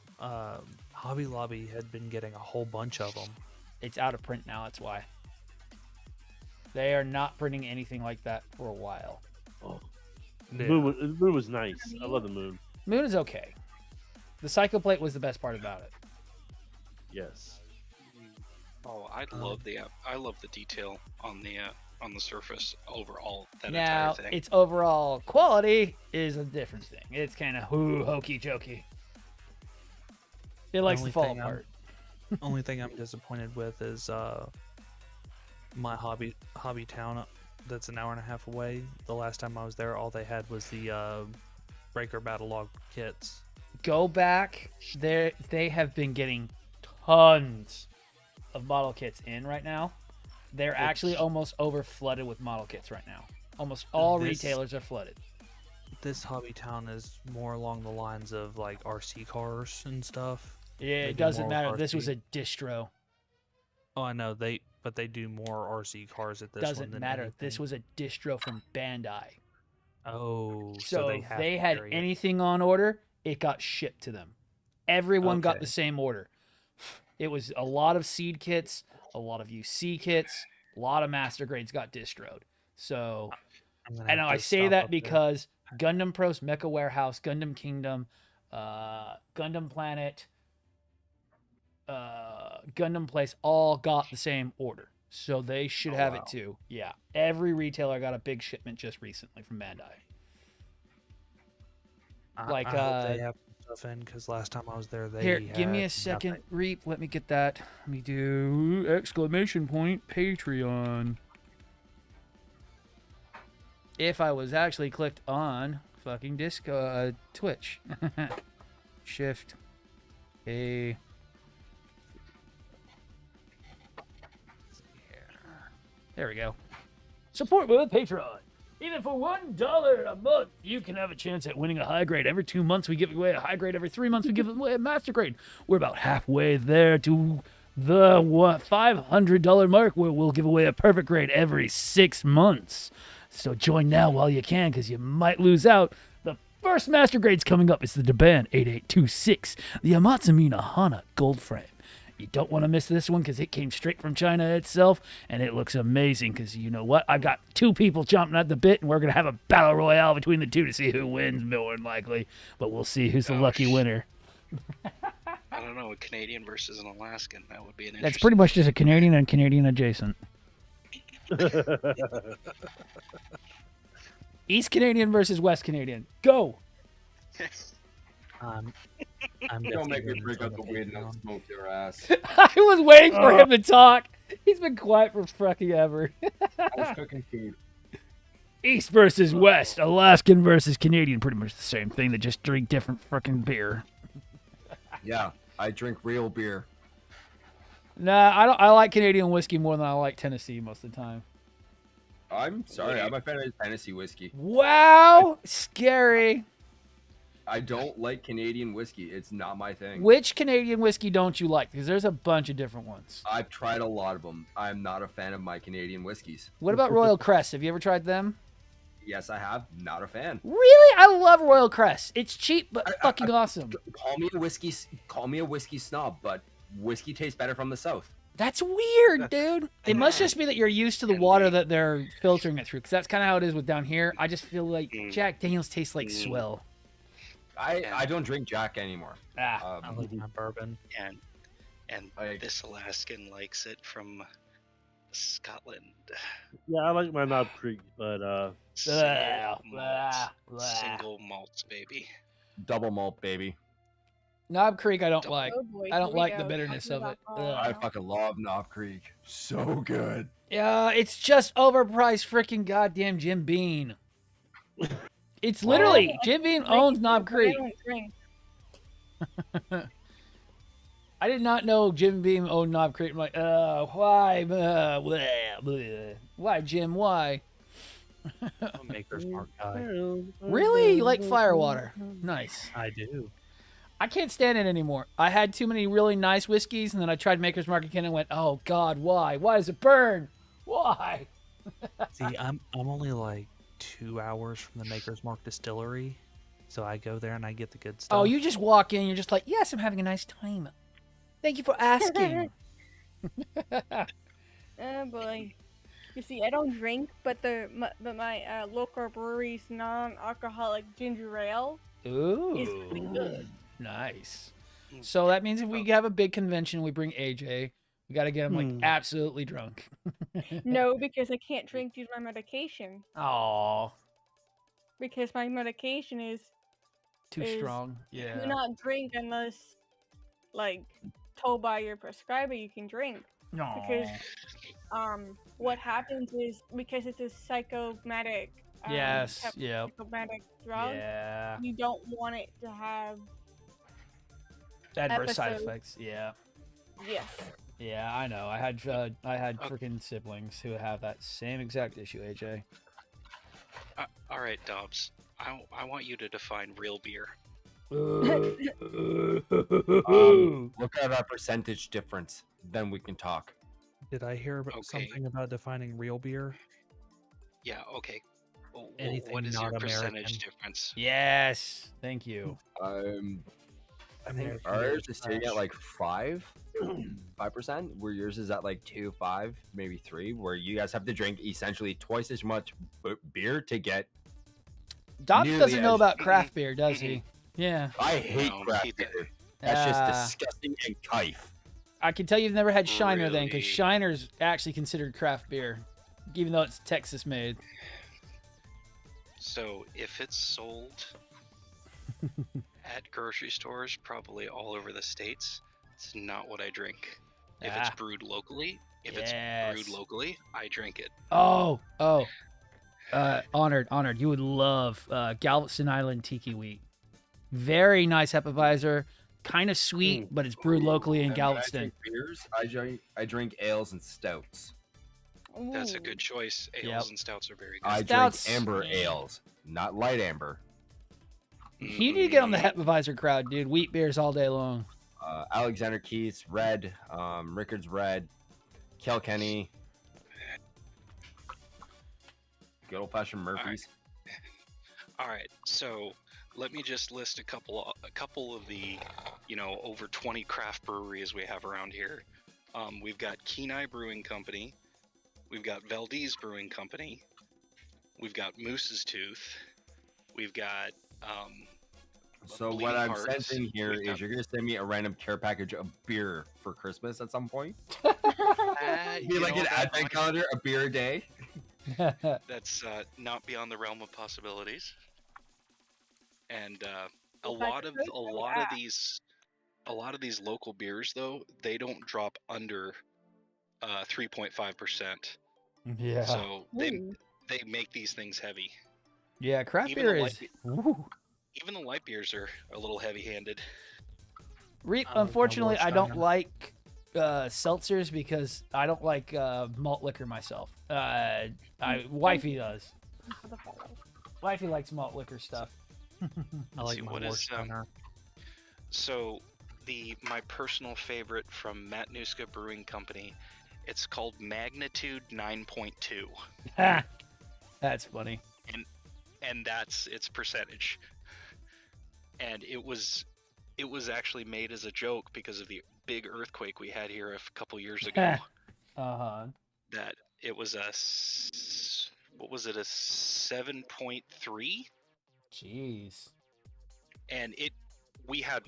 Hobby Lobby had been getting a whole bunch of them. It's out of print now, that's why. They are not printing anything like that for a while. Oh. Yeah. Moon was nice. I love the Moon. Moon is okay. The Psycho Plate was the best part about it. Yes. Oh, I love the detail on the surface overall. That Now, entire thing. its overall quality is a different thing. It's kind of hokey jokey. It likes to fall apart. Only thing I'm disappointed with is my hobby town that's an hour and a half away. The last time I was there, all they had was the Breaker Battle Log kits. Go back. They have been getting tons of model kits in right now. They're actually almost over flooded with model kits right now. Almost all retailers are flooded. This hobby town is more along the lines of like RC cars and stuff. Yeah, it doesn't matter. This was a distro. Oh, I know but they do more RC cars at this one. Doesn't than matter. anything. This was a distro from Bandai. Oh, So they have they to had carry it. anything on order, it got shipped to them. Everyone got Okay. the same order. It was a lot of seed kits, a lot of UC kits, a lot of master grades got distroed. So, and I say that because Gundam Pros, Mecha Warehouse, Gundam Kingdom, Gundam Planet, Gundam Place all got the same order. So they should have it too. Yeah. Every retailer got a big shipment just recently from Bandai. I hope they have stuff in because last time I was there, they Here, give me a had second, nothing. Reap. Let me get that. Let me do exclamation point Patreon. If I was actually clicked on fucking Twitch. Shift A. There we go. Support with Patreon. Even for $1 a month, you can have a chance at winning a high grade. Every 2 months, we give away a high grade. Every 3 months, we give away a master grade. We're about halfway there to the $500 mark, where we'll give away a perfect grade every 6 months. So join now while you can, because you might lose out. The first master grade's coming up. It's the Daban 8826, the Amatsumina Hana Gold Frame. You don't want to miss this one because it came straight from China itself, and it looks amazing because you know what? I've got 2 people chomping at the bit, and we're going to have a battle royale between the 2 to see who wins, more than likely. But we'll see who's the lucky winner. I don't know, a Canadian versus an Alaskan. That would be an interesting. That's pretty much just a Canadian and Canadian adjacent. East Canadian versus West Canadian. Go! I'm Don't make me break out the weed and I'll smoke your ass. I was waiting for him to talk. He's been quiet for fucking ever. I was cooking food. East versus West. Alaskan versus Canadian. Pretty much the same thing. They just drink different fucking beer. Yeah, I drink real beer. Nah, I like Canadian whiskey more than I like Tennessee most of the time. I'm sorry, I'm a fan of Tennessee whiskey. Wow! Scary. I don't like Canadian whiskey. It's not my thing. Which Canadian whiskey don't you like? Because there's a bunch of different ones. I've tried a lot of them. I'm not a fan of my Canadian whiskeys. What about Royal Crest? Have you ever tried them? Yes, I have. Not a fan. Really? I love Royal Crest. It's cheap, but fucking awesome. Call me a whiskey snob, but whiskey tastes better from the South. That's weird, dude. It must just be that you're used to the water that they're filtering it through, because that's kind of how it is with down here. I just feel like Jack Daniels tastes like swill. I don't drink Jack anymore. Ah. I like my bourbon. And and this Alaskan likes it from Scotland. Yeah, I like my Knob Creek, but single malts, baby. Double malt, baby. Knob Creek, I don't Double- like. Oh boy, I don't here we like the go. bitterness Talking of it. about Ugh. I fucking love Knob Creek. So good. Yeah, it's just overpriced freaking goddamn Jim Beam. It's literally Jim Beam owns Knob I Creek. don't drink. I did not know Jim Beam owned Knob Creek. I'm like, why? Bleh, bleh. Why, Jim? Why? I'm a Maker's Mark guy. Really? You like Firewater? Nice. I do. I can't stand it anymore. I had too many really nice whiskeys, and then I tried Maker's Mark again and went, oh, God, why? Why does it burn? Why? See, I'm only like 2 hours from the Maker's Mark distillery, so I go there and I get the good stuff. Oh, you just walk in, you're just like, yes, I'm having a nice time. Thank you for asking. Oh boy. You see, I don't drink, but my local brewery's non-alcoholic ginger ale is pretty Ooh, good. nice. So that means if we have a big convention, we bring AJ. We got to get him like absolutely drunk. No, because I can't drink due to my medication. Oh, Because my medication is too strong. Yeah. do not drink unless, like, told by your prescriber you can drink. No. Because what happens is, because it's a psychomatic Yes. Yep. psychomatic drug, Yeah. you don't want it to have Adverse side episodes. effects. Yeah. yes. Yeah, I know. I had freaking siblings who have that same exact issue, AJ. All right, Dobbs. I want you to define real beer. Look at our percentage difference, then we can talk. Did I hear about Okay. something about defining real beer? Yeah, okay. Well, Anything what is your not percentage American. difference? Yes. Thank you. I think ours is sitting at like 5%, where yours is at like 2, 5, maybe 3, where you guys have to drink essentially twice as much beer to get. Dobbs Nearly doesn't know as- about craft beer, does he? Yeah. I hate No, craft he did. beer. That's just disgusting and kife. I can tell you've never had Shiner then, because Really? Shiner's actually considered craft beer, even though it's Texas made. So if it's sold at grocery stores, probably all over the states, it's not what I drink. If it's Ah. brewed locally, Yes. I drink it. Oh. Honored. You would love Galveston Island Tiki Wheat. Very nice Hefeweizen. Kind of sweet, but it's brewed locally in And when I Galveston. drink beers, I drink ales and stouts. That's a Ooh. good choice. Ales Yep. and stouts are very good. I Stouts- drink amber ales, not light amber. You need to get on the Hefeweizen crowd, dude. Wheat beers all day long. Alexander Keith's red, Rickard's red, Kilkenny, good old fashioned Murphy's. All right, so let me just list a couple of the, over 20 craft breweries we have around here. We've got Kenai Brewing Company, we've got Valdez Brewing Company, we've got Moose's Tooth, we've got So Bleeding what I'm Hearts. sensing here We've is got- you're gonna send me a random care package of beer for Christmas at some point. Be like an advent calendar, a beer a day. That's not beyond the realm of possibilities. And a If I lot of could, I would these local beers though, they don't drop under 3.5%. Yeah. So they Ooh. make these things heavy. Yeah, craft Even beer the is. light- Ooh. Even the light beers are a little heavy-handed. Unfortunately, I don't Shiner. like seltzers because I don't like malt liquor myself. Wifey does. Wifey likes malt liquor stuff. I Let's like see, my what is, Warsteiner. So my personal favorite from Matanuska Brewing Company, it's called Magnitude 9.2, That's funny. and that's its percentage. And it was actually made as a joke because of the big earthquake we had here a couple years ago. Uh-huh. That it was a 7.3, Jeez. and we had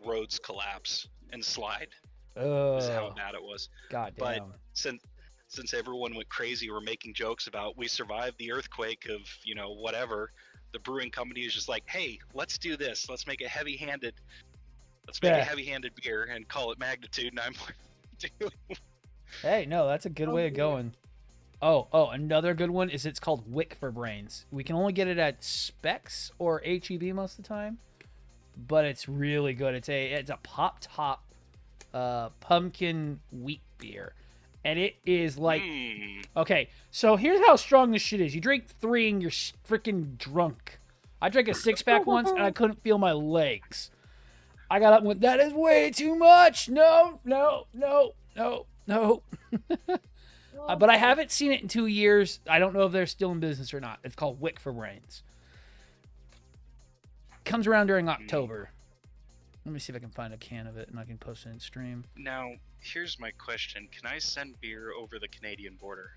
roads collapse and slide Is how bad it was. God But damn. since everyone went crazy, we're making jokes about we survived the earthquake of whatever. The brewing company is just like, hey, let's do this. Let's make a heavy-handed beer and call it Magnitude 9.2. Hey, no, that's a good way of going. Oh, another good one is it's called Wick for Brains. We can only get it at Specs or HEB most of the time, but it's really good. It's a pop top pumpkin wheat beer, and it is like okay. So here's how strong this shit is. You drink 3 and you're freaking drunk. I drank a 6-pack once and I couldn't feel my legs. I got up and went, that is way too much. No. But I haven't seen it in 2 years. I don't know if they're still in business or not. It's called Wick for Brains. Comes around during October. Let me see if I can find a can of it and I can post it in stream. Now, here's my question. Can I send beer over the Canadian border?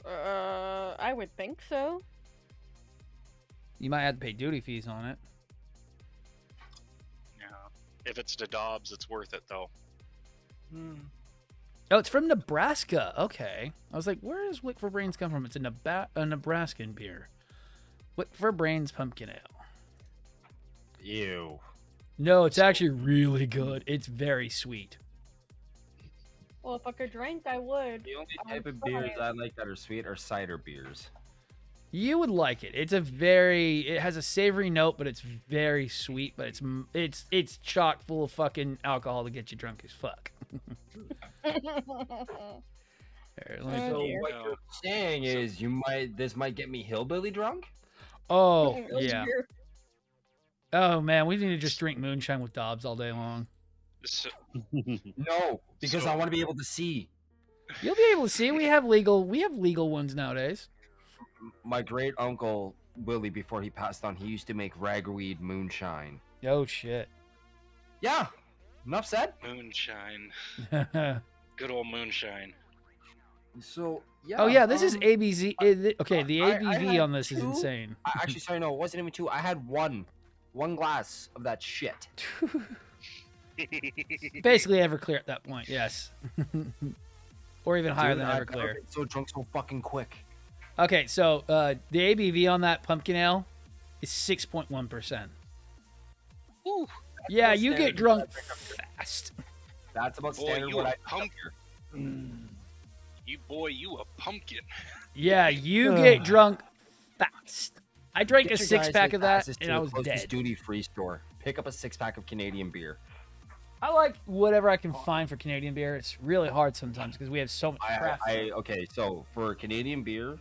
I would think so. You might have to pay duty fees on it. Yeah. If it's to Dobbs, it's worth it, though. Oh, it's from Nebraska. Okay. I was like, where does Wick for Brains come from? It's a Nebraskan beer. Wick for Brains Pumpkin Ale. Ew. No, it's actually really good. It's very sweet. Well, if I could drink, I would. The only type of beers I like that are sweet are cider beers. You would like it. It has a savory note, but it's very sweet, but it's chock full of fucking alcohol to get you drunk as fuck. Here, let me So what you're saying is this might get me hillbilly drunk? Oh, yeah. Oh, man, we need to just drink moonshine with Dobbs all day long. No, because I want to be able to see. You'll be able to see. We have legal ones nowadays. My great uncle Willie, before he passed on, he used to make ragweed moonshine. Oh shit. Yeah. Enough said. Moonshine. Good old moonshine. So yeah. Oh yeah, this is ABZ. Okay, the ABV on this is insane. Actually, sorry, no, it wasn't even 2. I had one glass of that shit. Basically Everclear at that point, yes. Or even higher than I've Everclear. never been so drunk so fucking quick. Okay, so the ABV on that pumpkin ale is 6.1%. Ooh. Yeah, you get drunk fast. That's about Boy, standard you what a I pumpkin. You a pumpkin. Yeah, you get drunk fast. I drank a 6-pack of that and I was dead. Duty-free store. Pick up a 6-pack of Canadian beer. I like whatever I can find for Canadian beer. It's really hard sometimes because we have so much crap. Okay, so for Canadian beer,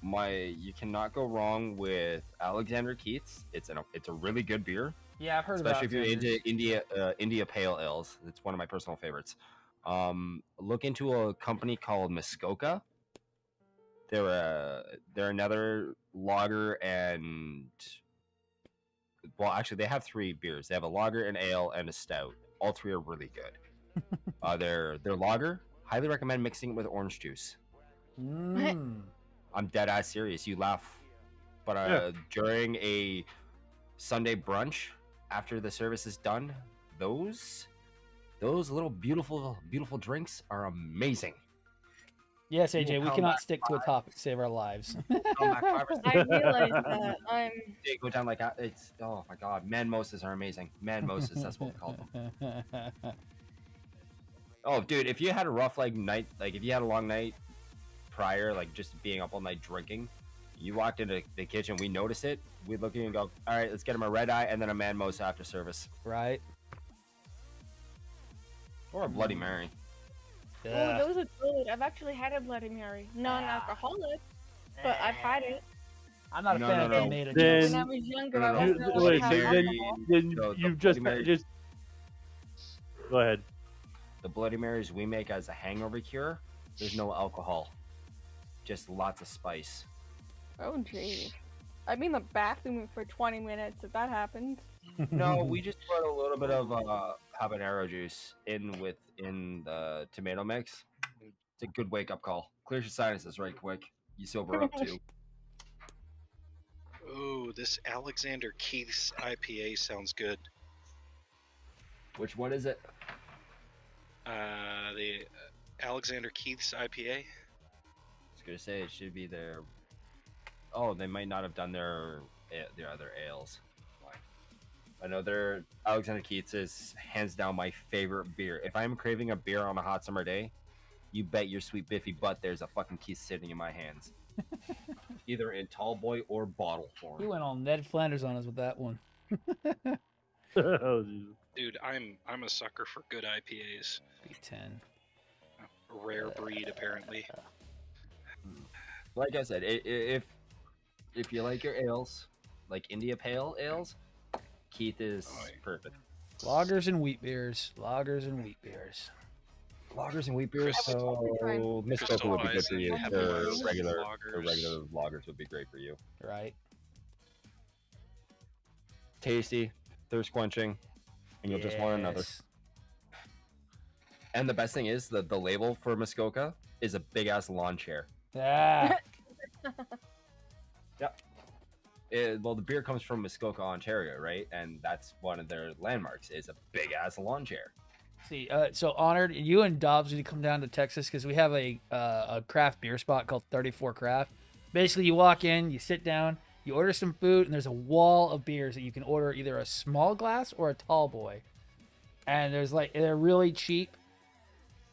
you cannot go wrong with Alexander Keith's. It's a really good beer. Yeah, I've heard especially about it. Especially if you're into India Pale Ales. It's one of my personal favorites. Look into a company called Muskoka. They're another lager and well, actually, they have 3 beers. They have a lager, an ale, and a stout. All 3 are really good. Their lager, highly recommend mixing it with orange juice. I'm dead ass serious. You laugh, but during a Sunday brunch after the service is done, those little beautiful drinks are amazing. Yes, AJ, we cannot stick to a topic to save our lives. I realize that. They go down like it's. Oh my god, manmosas are amazing. Manmosas, that's what we call them. Oh, dude, if you had a rough night, if you had a long night prior, just being up all night drinking, you walked into the kitchen, we noticed it, we'd look at you and go, all right, let's get him a red eye and then a manmosa after service. Right. Or a Bloody Mary. Oh, those are good. I've actually had a Bloody Mary. Non-alcoholic, but I've had it. I'm not a fan of tomato juice. When I was younger, I wasn't allowed to have alcohol. Then you've just go ahead. The Bloody Marys we make as a hangover cure, there's no alcohol. Just lots of spice. Oh, geez. I'd be in the bathroom for 20 minutes if that happens. No, we just put a little bit of habanero juice in the tomato mix. It's a good wake-up call. Clears your sinuses right quick. You sober up too. Ooh, this Alexander Keith's IPA sounds good. Which one is it? The Alexander Keith's IPA. I was gonna say it should be their. Oh, they might not have done their other ales. I know their Alexander Keith's is hands down my favorite beer. If I'm craving a beer on a hot summer day, you bet your sweet biffy butt there's a fucking Keith sitting in my hands, either in tall boy or bottle form. You went all Ned Flanders on us with that one. Oh, Jesus. Dude, I'm a sucker for good IPAs. B10. Rare breed, apparently. Like I said, if you like your ales, like India Pale ales, Keith is perfect. Lagers and wheat beers. Lagers and wheat beers. Lagers and wheat beers. So Muskoka would be good for you. The regular lagers would be great for you. Right. Tasty, thirst quenching, and you'll just want another. And the best thing is that the label for Muskoka is a big ass lawn chair. Yeah. Yep. Well, the beer comes from Muskoka, Ontario, right? And that's one of their landmarks is a big ass lawn chair. See, so Honored, you and Dobbs need to come down to Texas because we have a craft beer spot called 34 Craft. Basically, you walk in, you sit down, you order some food, and there's a wall of beers that you can order either a small glass or a tall boy. And there's they're really cheap,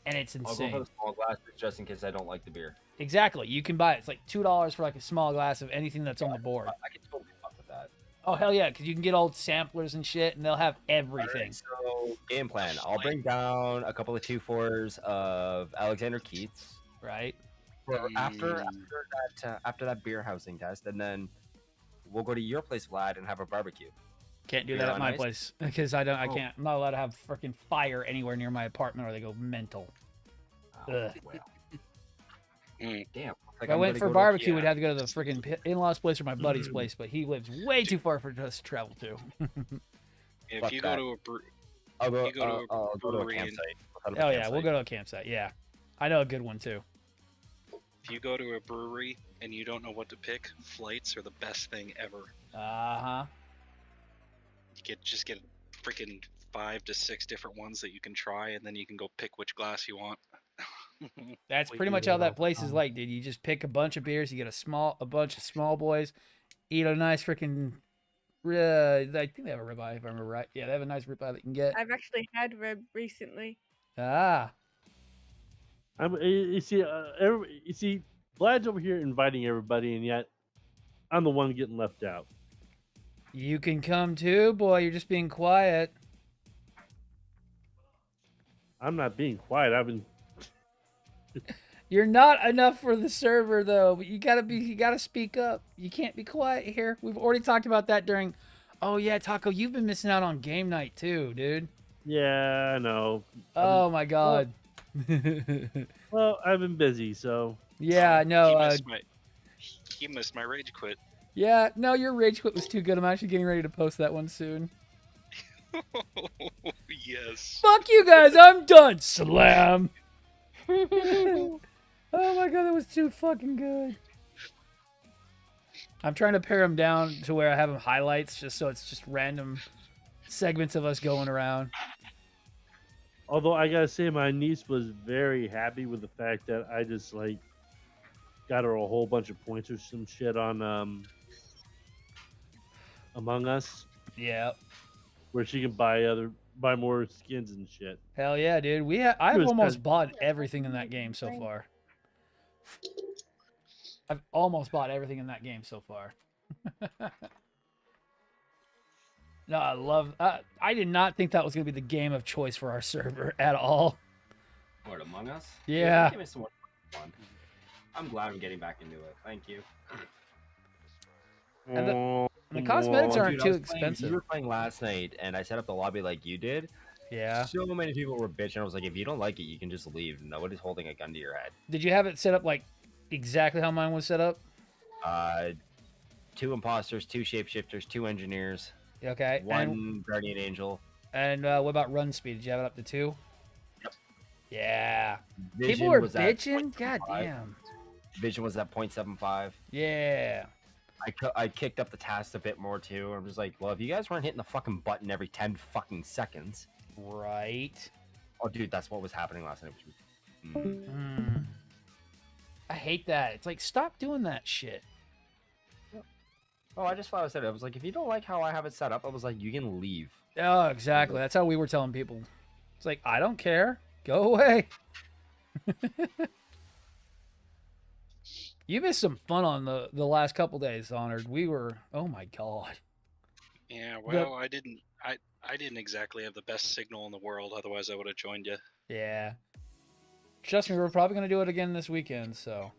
and it's insane. I'll go for the small glass just in case I don't like the beer. Exactly. You can buy it. It's like $2 for like a small glass of anything that's on the board. I can totally fuck with that. Oh, hell yeah, because you can get old samplers and shit, and they'll have everything. Right, so, game plan. I'll bring down a couple of 2-4s of Alexander Keith's. Right. For after that beer housing test, and then we'll go to your place, Vlad, and have a barbecue. Can't do that at my place because I can't. I'm not allowed to have freaking fire anywhere near my apartment or they go mental. Oh, well. Damn. If I went for barbecue, we'd have to go to the freaking in-laws place or my buddy's place, but he lives way too far for us to travel to. If you go to a brewery, I'll go to a campsite. Oh yeah, we'll go to a campsite. Yeah, I know a good one too. If you go to a brewery and you don't know what to pick, flights are the best thing ever. Uh-huh. You just get freaking 5 to 6 different ones that you can try, and then you can go pick which glass you want. That's pretty much how that place is like, dude. You just pick a bunch of beers, you get a bunch of small boys, eat a nice freaking. I think they have a ribeye, if I remember right. Yeah, they have a nice ribeye that you can get. I've actually had rib recently. Ah. You see, Vlad's over here inviting everybody, and yet I'm the one getting left out. You can come too, boy. You're just being quiet. I'm not being quiet. I've been. You're not enough for the server, though. But you gotta speak up. You can't be quiet here. We've already talked about that during. Oh yeah, Taco, you've been missing out on game night too, dude. Yeah, I know. Oh my god. Well, I've been busy, so. Yeah, no. He missed my rage quit. Yeah, no, your rage quit was too good. I'm actually getting ready to post that one soon. Yes. Fuck you guys, I'm done. Slam. Oh my god, that was too fucking good. I'm trying to pare him down to where I have him highlights, just so it's just random segments of us going around. Although I gotta say, my niece was very happy with the fact that I just got her a whole bunch of points or some shit on Among Us. Yeah. Where she can buy more skins and shit. Hell yeah, dude. I've almost bought everything in that game so far. I've almost bought everything in that game so far. No, I love. I did not think that was gonna be the game of choice for our server at all. What, Among Us? Yeah. Give me some more fun. I'm glad I'm getting back into it. Thank you. And the cosmetics aren't too expensive. You were playing last night, and I set up the lobby like you did. Yeah. So many people were bitching. I was like, if you don't like it, you can just leave. Nobody's holding a gun to your head. Did you have it set up like exactly how mine was set up? 2 imposters, 2 shapeshifters, 2 engineers. Okay. 1 guardian angel. And what about run speed? Did you have it up to 2? Yep. Yeah. Vision People were was at bitching. God damn. Vision was at 0.75. Yeah. I kicked up the task a bit more too. I'm just like, well, if you guys weren't hitting the fucking button every 10 fucking seconds. Right. Oh, dude, that's what was happening last night. I hate that. It's like, stop doing that shit. Oh, I just thought I said it. I was like, if you don't like how I have it set up, I was like, you can leave. Oh, exactly. That's how we were telling people. It's like, I don't care. Go away. You missed some fun on the last couple days, Honored. We were, oh my god. Yeah, well, I didn't exactly have the best signal in the world. Otherwise, I would have joined you. Yeah. Trust me, we're probably gonna do it again this weekend. So.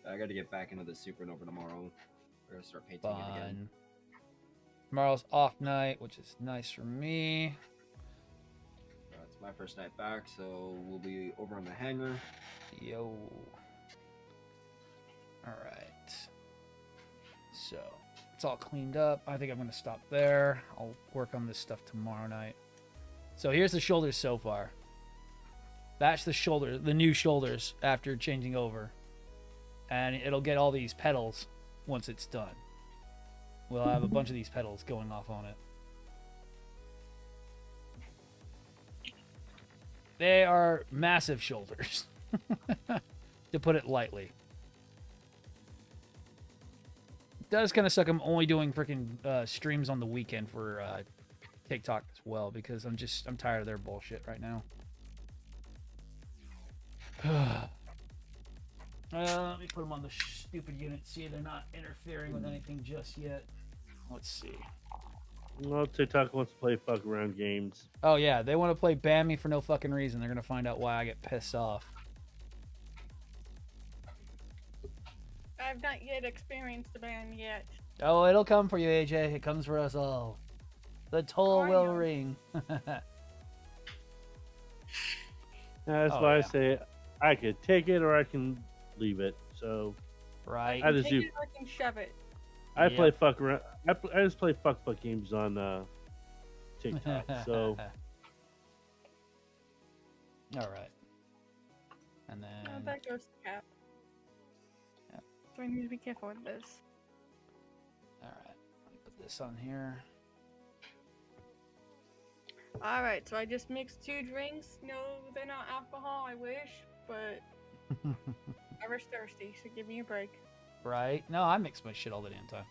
I got to get back into the Supernova tomorrow. We're gonna start painting it again. Tomorrow's off night, which is nice for me. It's my first night back, so we'll be over on the hangar. Yo. Alright. So, it's all cleaned up. I think I'm going to stop there. I'll work on this stuff tomorrow night. So, here's the shoulders so far. That's the shoulder, the new shoulders after changing over. And it'll get all these petals once it's done. We'll have a bunch of these petals going off on it. They are massive shoulders, to put it lightly. It does kind of suck. I'm only doing freaking streams on the weekend for TikTok as well, because I'm tired of their bullshit right now. Let me put them on the stupid unit. See, they're not interfering with anything just yet. Let's see. Well, TikTok wants to play fuck around games. Oh yeah, they want to play ban me for no fucking reason. They're gonna find out why I get pissed off. I've not yet experienced the ban yet. Oh, it'll come for you, AJ. It comes for us all. The toll will ring. That's why I say I could take it or I can leave it. So, right. I just do. Or I can shove it. I play fuck around. I just play fuck games on TikTok. So, all right. And then. Oh, that goes to cap. Yeah. So I need to be careful with this. All right. Let me put this on here. All right. So I just mixed 2 drinks. No, they're not alcohol. I wish, but I was thirsty, so give me a break. Right? No, I mix my shit all the damn time.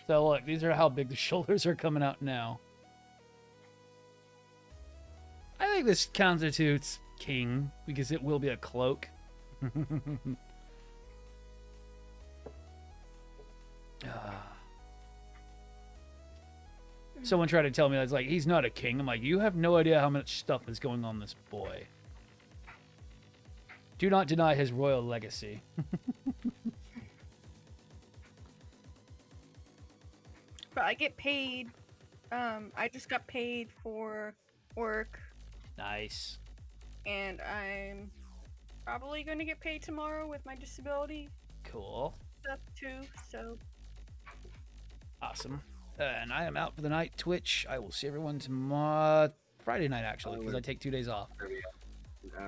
So look, these are how big the shoulders are coming out now. I think this constitutes king, because it will be a cloak. Someone tried to tell me, that's like, he's not a king. I'm like, you have no idea how much stuff is going on this boy. Do not deny his royal legacy. But I get paid. I just got paid for work. Nice. And I'm probably going to get paid tomorrow with my disability. Cool. Stuff too, so. Awesome. And I am out for the night. Twitch. I will see everyone tomorrow. Friday night, actually, because I take 2 days off.